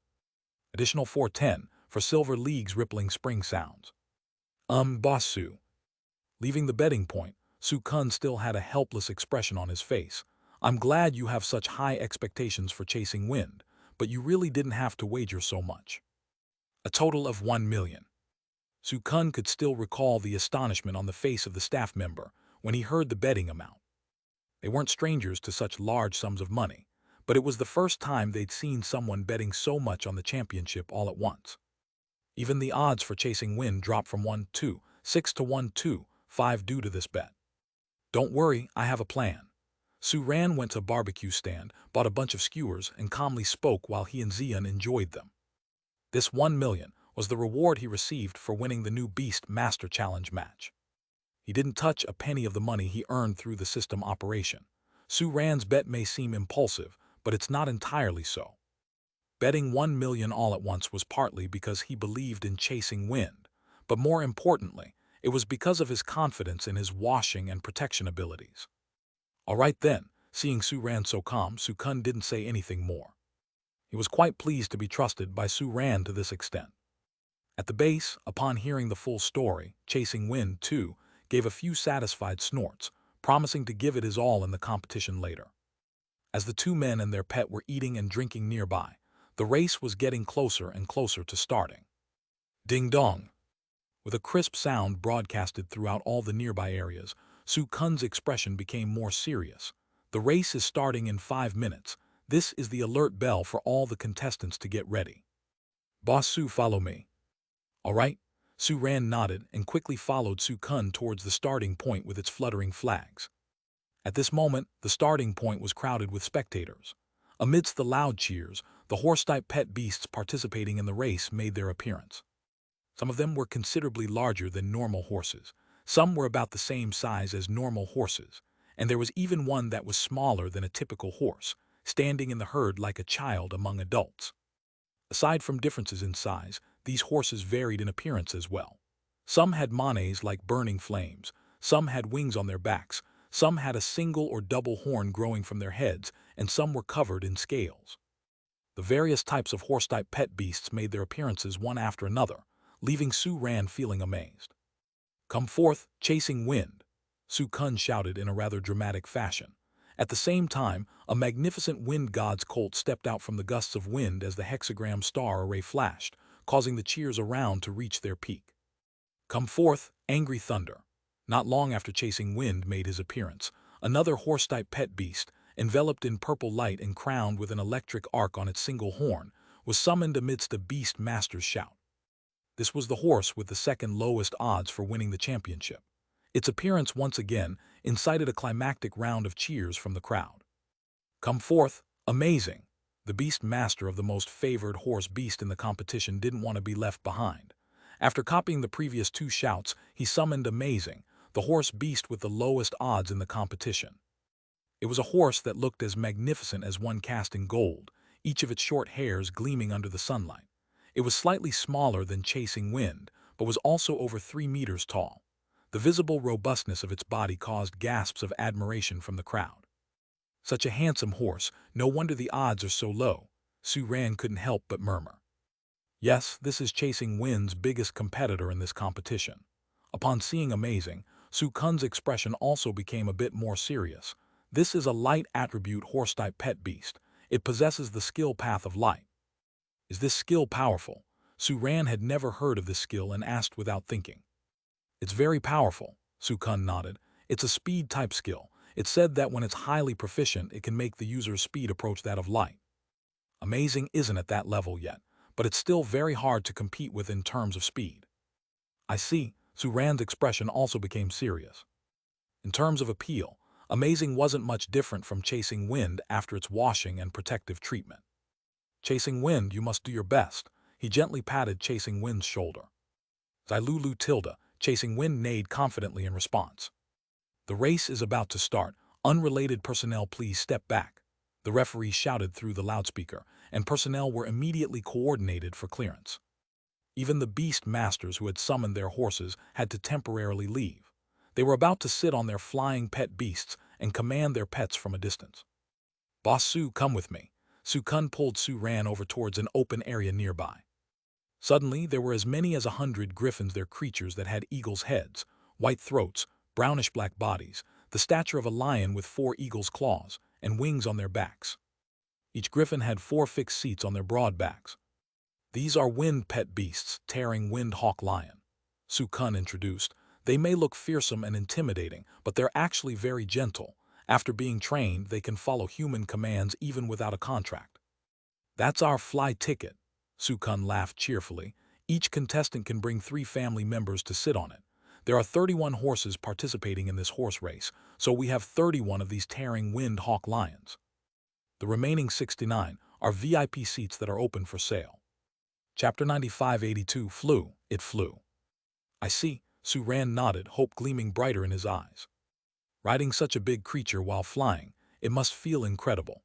Additional 410, for Silver League's rippling spring sounds. Boss Su." Leaving the betting point, Su Kun still had a helpless expression on his face. "I'm glad you have such high expectations for Chasing Wind, but you really didn't have to wager so much." "A total of 1 million. Su Kun could still recall the astonishment on the face of the staff member when he heard the betting amount. They weren't strangers to such large sums of money, but it was the first time they'd seen someone betting so much on the championship all at once. Even the odds for Chasing Wind dropped from 1/26 to 1/5 due to this bet. "Don't worry, I have a plan." Su Ran went to a barbecue stand, bought a bunch of skewers, and calmly spoke while he and Xian enjoyed them. This 1 million was the reward he received for winning the new Beast Master Challenge match. He didn't touch a penny of the money he earned through the system operation. Su Ran's bet may seem impulsive, but it's not entirely so. Betting 1 million all at once was partly because he believed in Chasing Wind, but more importantly, it was because of his confidence in his washing and protection abilities. "All right then." Seeing Su Ran so calm, Su Kun didn't say anything more. He was quite pleased to be trusted by Su Ran to this extent. At the base, upon hearing the full story, Chasing Wind, too, gave a few satisfied snorts, promising to give it his all in the competition later. As the two men and their pet were eating and drinking nearby, the race was getting closer and closer to starting. Ding dong! With a crisp sound broadcasted throughout all the nearby areas, Su Kun's expression became more serious. "The race is starting in 5 minutes. This is the alert bell for all the contestants to get ready. Boss Su, follow me." "All right." Su Ran nodded and quickly followed Su Kun towards the starting point with its fluttering flags. At this moment, the starting point was crowded with spectators. Amidst the loud cheers, the horse-type pet beasts participating in the race made their appearance. Some of them were considerably larger than normal horses. Some were about the same size as normal horses, and there was even one that was smaller than a typical horse, standing in the herd like a child among adults. Aside from differences in size, these horses varied in appearance as well. Some had manes like burning flames, some had wings on their backs, some had a single or double horn growing from their heads, and some were covered in scales. The various types of horse-type pet beasts made their appearances one after another, leaving Su Ran feeling amazed. "Come forth, Chasing Wind!" Su Kun shouted in a rather dramatic fashion. At the same time, a magnificent wind god's colt stepped out from the gusts of wind as the hexagram star array flashed, causing the cheers around to reach their peak. "Come forth, Angry Thunder!" Not long after Chasing Wind made his appearance, another horse-type pet beast, enveloped in purple light and crowned with an electric arc on its single horn, was summoned amidst a beast master's shout. This was the horse with the second lowest odds for winning the championship. Its appearance once again incited a climactic round of cheers from the crowd. "Come forth, Amazing!" The beast master of the most favored horse beast in the competition didn't want to be left behind. After copying the previous two shouts, he summoned Amazing, the horse beast with the lowest odds in the competition. It was a horse that looked as magnificent as one cast in gold, each of its short hairs gleaming under the sunlight. It was slightly smaller than Chasing Wind, but was also over 3 meters tall. The visible robustness of its body caused gasps of admiration from the crowd. Such a handsome horse, no wonder the odds are so low, Su Ran couldn't help but murmur. Yes, this is Chasing Wind's biggest competitor in this competition. Upon seeing Amazing, Su Kun's expression also became a bit more serious. This is a light attribute horse-type pet beast. It possesses the skill path of light. Is this skill powerful? Su Ran had never heard of this skill and asked without thinking. It's very powerful, Su Kun nodded. It's a speed-type skill. It's said that when it's highly proficient, it can make the user's speed approach that of light. Amazing isn't at that level yet, but it's still very hard to compete with in terms of speed. I see, Su Ran's expression also became serious. In terms of appeal, Amazing wasn't much different from Chasing Wind after its washing and protective treatment. Chasing Wind, you must do your best. He gently patted Chasing Wind's shoulder. Zilulu Tilda, Chasing Wind neighed confidently in response. The race is about to start. Unrelated personnel, please step back. The referee shouted through the loudspeaker, and personnel were immediately coordinated for clearance. Even the beast masters who had summoned their horses had to temporarily leave. They were about to sit on their flying pet beasts and command their pets from a distance. Boss Su, come with me. Su Kun pulled Su Ran over towards an open area nearby. Suddenly, there were as many as 100 griffins, their creatures that had eagles' heads, white throats, brownish-black bodies, the stature of a lion with 4 eagles' claws, and wings on their backs. Each griffin had 4 fixed seats on their broad backs. These are wind pet beasts, tearing wind hawk lion, Su Kun introduced. They may look fearsome and intimidating, but they're actually very gentle. After being trained, they can follow human commands even without a contract. That's our fly ticket, Su Kun laughed cheerfully. Each contestant can bring 3 family members to sit on it. There are 31 horses participating in this horse race, so we have 31 of these tearing wind hawk lions. The remaining 69 are VIP seats that are open for sale. Chapter 9582 Flew. It flew. I see, Su Ran nodded, hope gleaming brighter in his eyes. Riding such a big creature while flying, it must feel incredible.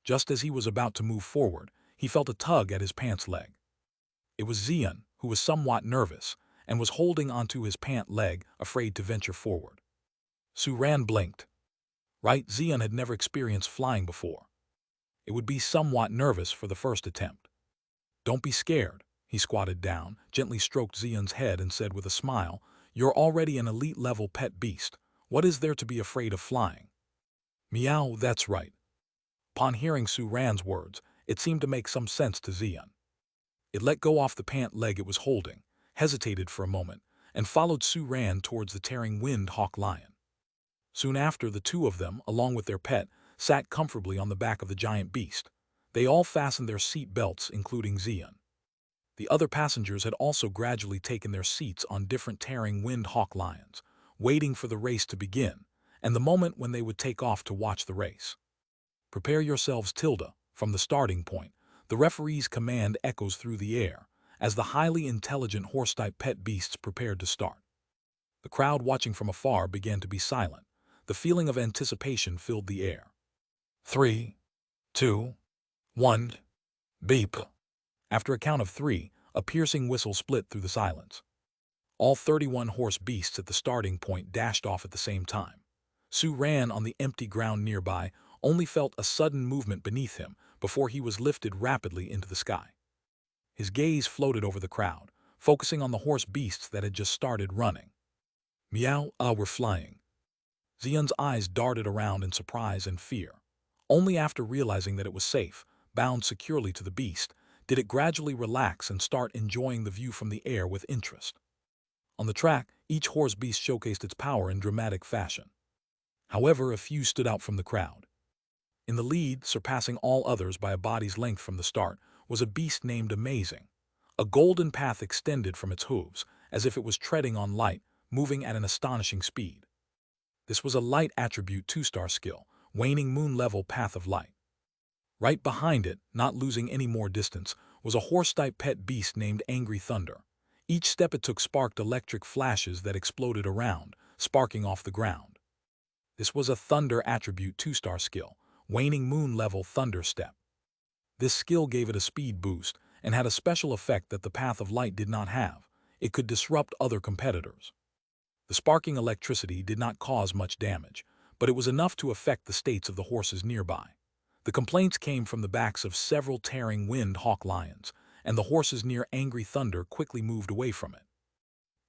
Just as he was about to move forward, he felt a tug at his pants leg. It was Xian, who was somewhat nervous, and was holding onto his pant leg, afraid to venture forward. Su Ran blinked. Right, Xian had never experienced flying before. It would be somewhat nervous for the first attempt. Don't be scared. He squatted down, gently stroked Xian's head and said with a smile, you're already an elite-level pet beast. What is there to be afraid of flying? Meow, that's right. Upon hearing Su Ran's words, it seemed to make some sense to Xian. It let go off the pant leg it was holding, hesitated for a moment, and followed Su Ran towards the tearing wind hawk lion. Soon after, the 2 of them, along with their pet, sat comfortably on the back of the giant beast. They all fastened their seat belts, including Xian. The other passengers had also gradually taken their seats on different tearing wind hawk lions, waiting for the race to begin, and the moment when they would take off to watch the race. Prepare yourselves, Tilda. From the starting point, the referee's command echoes through the air, as the highly intelligent horse-type pet beasts prepared to start. The crowd watching from afar began to be silent. The feeling of anticipation filled the air. 3, 2, 1, beep. After a count of 3, a piercing whistle split through the silence. All 31 horse beasts at the starting point dashed off at the same time. Su Ran, on the empty ground nearby, only felt a sudden movement beneath him before he was lifted rapidly into the sky. His gaze floated over the crowd, focusing on the horse beasts that had just started running. Meow, we're flying. Xian's eyes darted around in surprise and fear. Only after realizing that it was safe, bound securely to the beast, did it gradually relax and start enjoying the view from the air with interest. On the track, each horse beast showcased its power in dramatic fashion. However, a few stood out from the crowd. In the lead, surpassing all others by a body's length from the start, was a beast named Amazing. A golden path extended from its hooves, as if it was treading on light, moving at an astonishing speed. This was a light attribute 2-star skill, waning moon-level path of light. Right behind it, not losing any more distance, was a horse-type pet beast named Angry Thunder. Each step it took sparked electric flashes that exploded around, sparking off the ground. This was a Thunder Attribute 2-star skill, Waning Moon level Thunder Step. This skill gave it a speed boost and had a special effect that the Path of Light did not have. It could disrupt other competitors. The sparking electricity did not cause much damage, but it was enough to affect the states of the horses nearby. The complaints came from the backs of several tearing wind hawk lions, and the horses near Angry Thunder quickly moved away from it.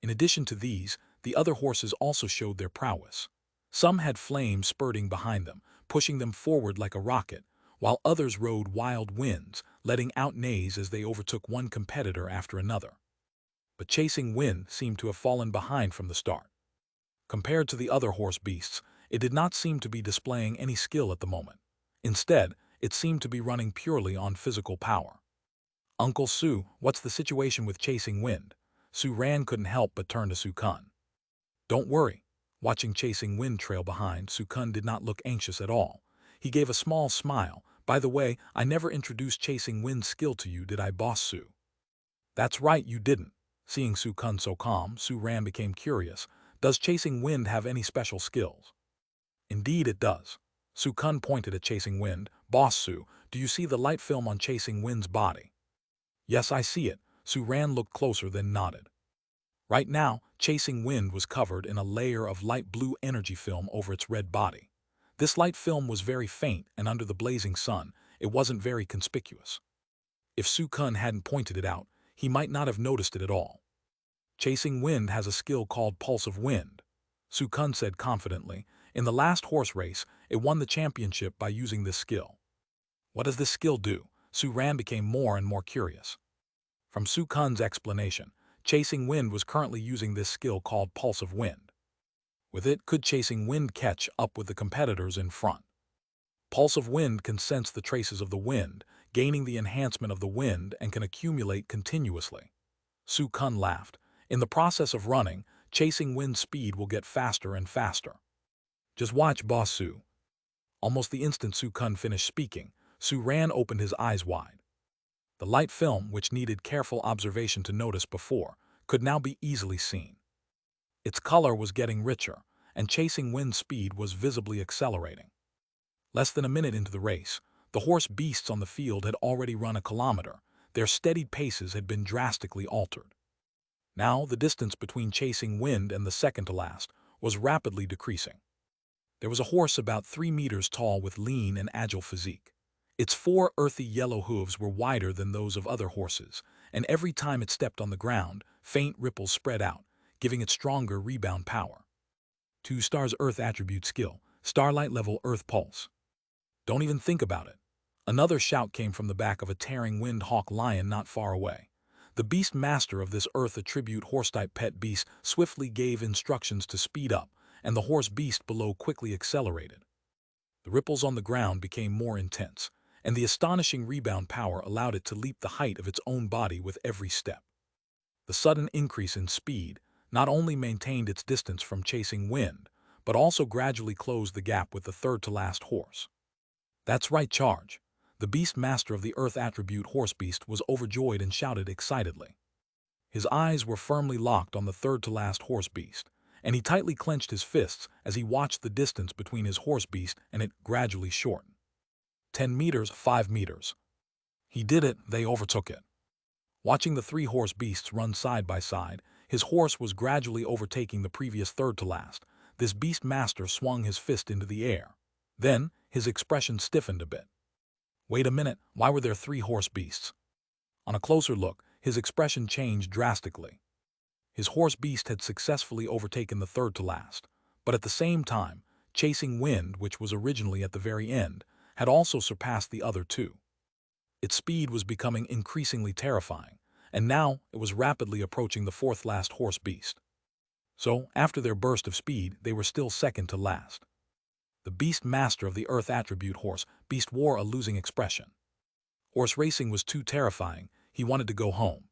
In addition to these, the other horses also showed their prowess. Some had flames spurting behind them, pushing them forward like a rocket, while others rode wild winds, letting out neighs as they overtook one competitor after another. But Chasing Wind seemed to have fallen behind from the start. Compared to the other horse beasts, it did not seem to be displaying any skill at the moment. Instead, it seemed to be running purely on physical power. "Uncle Sue, what's the situation with Chasing Wind?" Sue Ran couldn't help but turn to Sue Kun. "Don't worry." Watching Chasing Wind trail behind, Sue Kun did not look anxious at all. He gave a small smile. "By the way, I never introduced Chasing Wind's skill to you, did I, Boss Sue?" "That's right, you didn't." Seeing Sue Kun so calm, Sue Ran became curious. "Does Chasing Wind have any special skills?" "Indeed it does." Sue Kun pointed at Chasing Wind. "Boss Sue, do you see the light film on Chasing Wind's body?" "Yes, I see it." Sue Ran looked closer, then nodded. Right now, Chasing Wind was covered in a layer of light blue energy film over its red body. This light film was very faint, and under the blazing sun, it wasn't very conspicuous. If Sue Kun hadn't pointed it out, he might not have noticed it at all. "Chasing Wind has a skill called Pulse of Wind," Sue Kun said confidently. "In the last horse race, it won the championship by using this skill." "What does this skill do?" Sue Ran became more and more curious. From Sue Kun's explanation, Chasing Wind was currently using this skill called Pulse of Wind. With it, could Chasing Wind catch up with the competitors in front? Pulse of Wind can sense the traces of the wind, gaining the enhancement of the wind, and can accumulate continuously. Sue Kun laughed. "In the process of running, Chasing Wind's speed will get faster and faster. Just watch, Boss Sue." Almost the instant Sue Kun finished speaking, Sue Ran opened his eyes wide. The light film, which needed careful observation to notice before, could now be easily seen. Its color was getting richer, and Chasing Wind's speed was visibly accelerating. Less than a minute into the race, the horse beasts on the field had already run a kilometer. Their steadied paces had been drastically altered. Now, the distance between Chasing Wind and the second to last was rapidly decreasing. There was a horse about 3 meters tall with lean and agile physique. Its 4 earthy yellow hooves were wider than those of other horses, and every time it stepped on the ground, faint ripples spread out, giving it stronger rebound power. 2 stars Earth Attribute Skill, Starlight Level Earth Pulse. "Don't even think about it." Another shout came from the back of a tearing wind hawk lion not far away. The beast master of this Earth Attribute horse-type pet beast swiftly gave instructions to speed up, and the horse beast below quickly accelerated. The ripples on the ground became more intense, and the astonishing rebound power allowed it to leap the height of its own body with every step. The sudden increase in speed not only maintained its distance from Chasing Wind, but also gradually closed the gap with the third-to-last horse. "That's right, charge." The beast master of the Earth Attribute horse beast was overjoyed and shouted excitedly. His eyes were firmly locked on the third-to-last horse beast, and he tightly clenched his fists as he watched the distance between his horse beast and it gradually shorten. 10 meters, 5 meters. He did it, they overtook it. Watching the 3 horse beasts run side by side, his horse was gradually overtaking the previous third-to-last. This beast master swung his fist into the air. Then, his expression stiffened a bit. "Wait a minute, why were there 3 horse beasts?" On a closer look, his expression changed drastically. His horse beast had successfully overtaken the third-to-last, but at the same time, Chasing Wind, which was originally at the very end, had also surpassed the other 2. Its speed was becoming increasingly terrifying, and now it was rapidly approaching the fourth-last horse beast. So, after their burst of speed, they were still second to last. The beast master of the Earth Attribute horse beast wore a losing expression. Horse racing was too terrifying, he wanted to go home.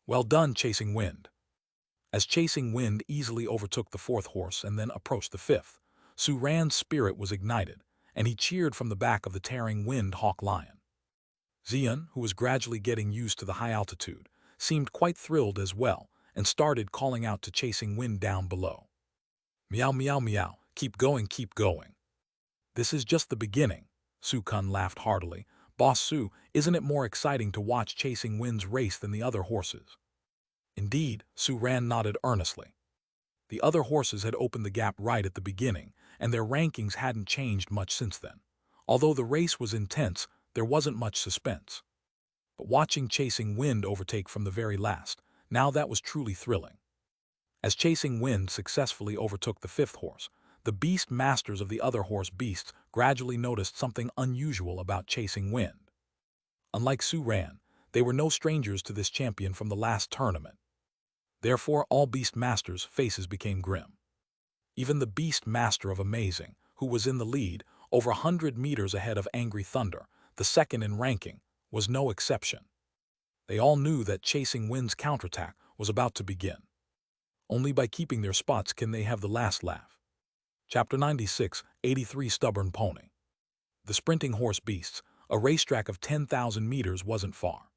"Well done, Chasing Wind." As Chasing Wind easily overtook the 4th horse and then approached the 5th, Sue Ran's spirit was ignited, and he cheered from the back of the tearing wind hawk lion. Xian, who was gradually getting used to the high altitude, seemed quite thrilled as well and started calling out to Chasing Wind down below. Meow meow meow, keep going, keep going. This is just the beginning. Su-kun laughed heartily. Boss Su, isn't it more exciting to watch Chasing Wind's race than the other horses? Indeed, Su-ran nodded earnestly. The other horses had opened the gap right at the beginning, and their rankings hadn't changed much since then. Although the race was intense, there wasn't much suspense. But watching Chasing Wind overtake from the very last, now that was truly thrilling. As Chasing Wind successfully overtook the fifth horse, the beast masters of the other horse beasts gradually noticed something unusual about Chasing Wind. Unlike Su-ran, they were no strangers to this champion from the last tournament. Therefore, all beast masters' faces became grim. Even the beast master of Amazing, who was in the lead, over 100 meters ahead of Angry Thunder, the second in ranking, was no exception. They all knew that Chasing Wind's counterattack was about to begin. Only by keeping their spots can they have the last laugh. Chapter 96, 83 Stubborn Pony. The sprinting horse beasts, a racetrack of 10,000 meters wasn't far.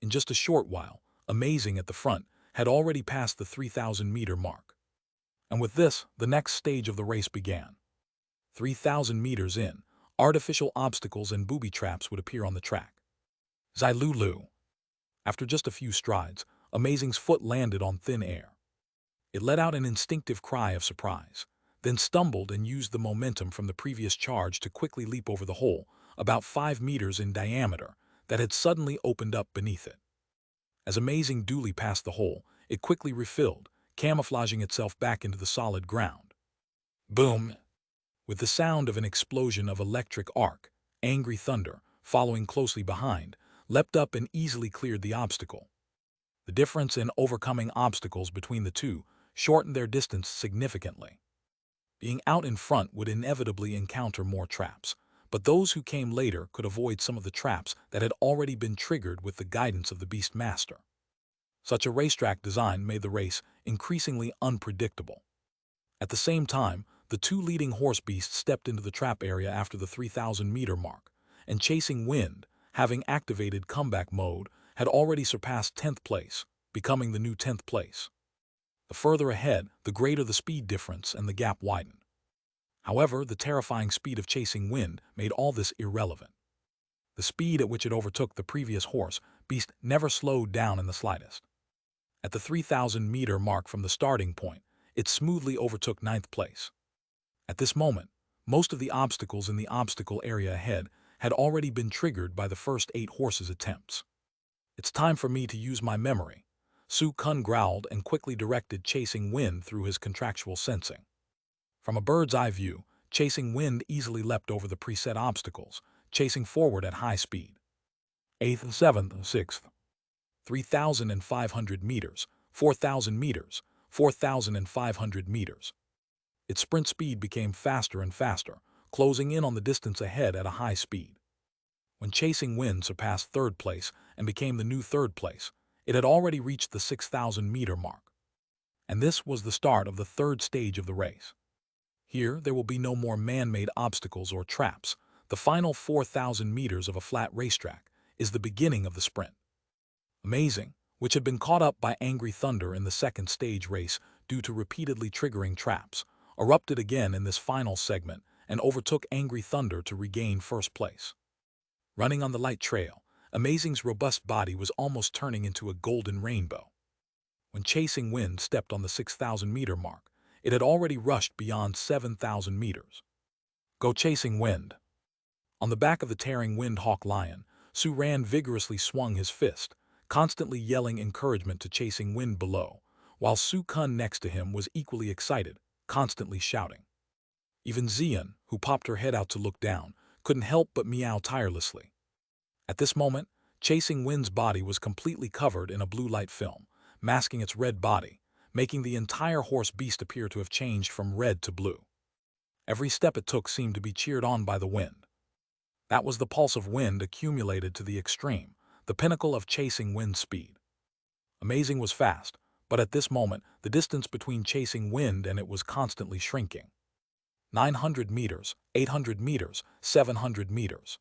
In just a short while, Amazing at the front had already passed the 3,000-meter mark. And with this, the next stage of the race began. 3,000 meters in, artificial obstacles and booby traps would appear on the track. Zilulu. After just a few strides, Amazing's foot landed on thin air. It let out an instinctive cry of surprise, then stumbled and used the momentum from the previous charge to quickly leap over the hole, about 5 meters in diameter, that had suddenly opened up beneath it. As Amazing duly passed the hole, it quickly refilled, camouflaging itself back into the solid ground. Boom! With the sound of an explosion of electric arc, Angry Thunder, following closely behind, leapt up and easily cleared the obstacle. The difference in overcoming obstacles between the two shortened their distance significantly. Being out in front would inevitably encounter more traps, but those who came later could avoid some of the traps that had already been triggered with the guidance of the Beast Master. Such a racetrack design made the race increasingly unpredictable. At the same time, the two leading horse beasts stepped into the trap area after the 3,000-meter mark, and Chasing Wind, having activated comeback mode, had already surpassed 10th place, becoming the new 10th place. The further ahead, the greater the speed difference and the gap widened. However, the terrifying speed of Chasing Wind made all this irrelevant. The speed at which it overtook the previous horse beast never slowed down in the slightest. At the 3,000-meter mark from the starting point, it smoothly overtook 9th place. At this moment, most of the obstacles in the obstacle area ahead had already been triggered by the first 8 horses' attempts. It's time for me to use my memory. Su-kun growled and quickly directed Chasing Wind through his contractual sensing. From a bird's-eye view, Chasing Wind easily leapt over the preset obstacles, chasing forward at high speed. 8th, 7th, 6th. 3,500 meters, 4,000 meters, 4,500 meters. Its sprint speed became faster and faster, closing in on the distance ahead at a high speed. When Chasing Wind surpassed 3rd place and became the new 3rd place, it had already reached the 6,000-meter mark. And this was the start of the 3rd stage of the race. Here, there will be no more man-made obstacles or traps. The final 4,000 meters of a flat racetrack is the beginning of the sprint. Amazing, which had been caught up by Angry Thunder in the 2nd stage race due to repeatedly triggering traps, erupted again in this final segment and overtook Angry Thunder to regain 1st place. Running on the light trail, Amazing's robust body was almost turning into a golden rainbow. When Chasing Wind stepped on the 6,000-meter mark, it had already rushed beyond 7,000 meters. Go Chasing Wind! On the back of the tearing Windhawk Lion, Su-ran vigorously swung his fist, constantly yelling encouragement to Chasing Wind below, while Su-kun next to him was equally excited, constantly shouting. Even Xian, who popped her head out to look down, couldn't help but meow tirelessly. At this moment, Chasing Wind's body was completely covered in a blue light film, masking its red body, making the entire horse beast appear to have changed from red to blue. Every step it took seemed to be cheered on by the wind. That was the pulse of wind accumulated to the extreme, the pinnacle of Chasing Wind's speed. Amazing was fast, but at this moment, the distance between Chasing Wind and it was constantly shrinking. 900 meters, 800 meters, 700 meters.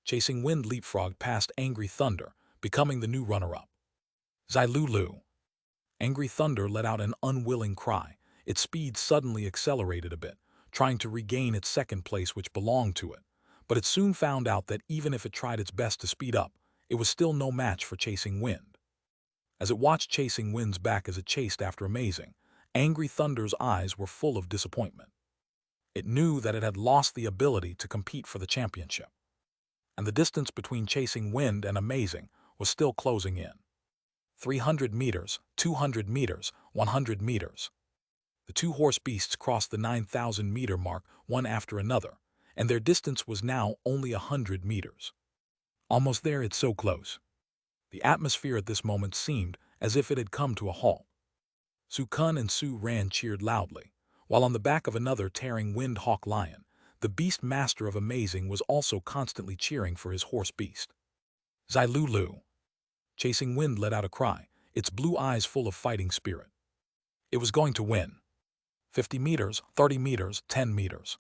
Chasing Wind leapfrogged past Angry Thunder, becoming the new runner-up. Zilulu! Angry Thunder let out an unwilling cry, its speed suddenly accelerated a bit, trying to regain its second place which belonged to it. But it soon found out that even if it tried its best to speed up, it was still no match for Chasing Wind. As it watched Chasing Wind's back as it chased after Amazing, Angry Thunder's eyes were full of disappointment. It knew that it had lost the ability to compete for the championship. And the distance between Chasing Wind and Amazing was still closing in. 300 meters, 200 meters, 100 meters. The two horse beasts crossed the 9,000-meter mark one after another, and their distance was now only 100 meters. Almost there, it's so close. The atmosphere at this moment seemed as if it had come to a halt. Su-kun and Su-ran cheered loudly, while on the back of another tearing wind-hawk lion, the beast master of Amazing was also constantly cheering for his horse beast. Zai-Lu-Lu. Chasing Wind let out a cry, its blue eyes full of fighting spirit. It was going to win. 50 meters, 30 meters, 10 meters.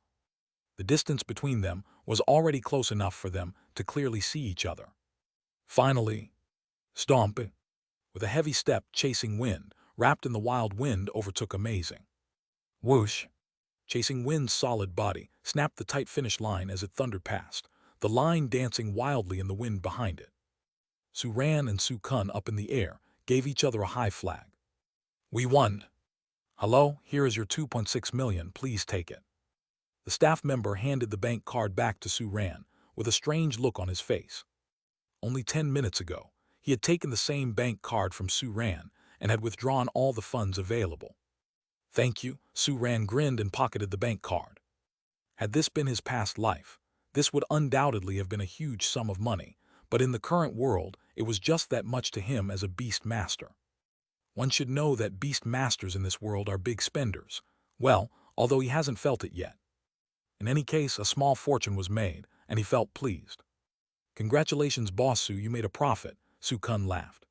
The distance between them was already close enough for them to clearly see each other. Finally, stomp! With a heavy step, Chasing Wind, wrapped in the wild wind, overtook Amazing. Whoosh! Chasing Wind's solid body snapped the tight finish line as it thundered past, the line dancing wildly in the wind behind it. Su-ran and Su-kun up in the air gave each other a high flag. We won! Hello, here is your 2.6 million, please take it. The staff member handed the bank card back to Su-ran with a strange look on his face. Only 10 minutes ago, he had taken the same bank card from Su-ran and had withdrawn all the funds available. Thank you, Su-ran grinned and pocketed the bank card. Had this been his past life, this would undoubtedly have been a huge sum of money, but in the current world, it was just that much to him as a beast master. One should know that beast masters in this world are big spenders, well, although he hasn't felt it yet. In any case, a small fortune was made, and he felt pleased. Congratulations, boss Su, you made a profit, Su-kun laughed.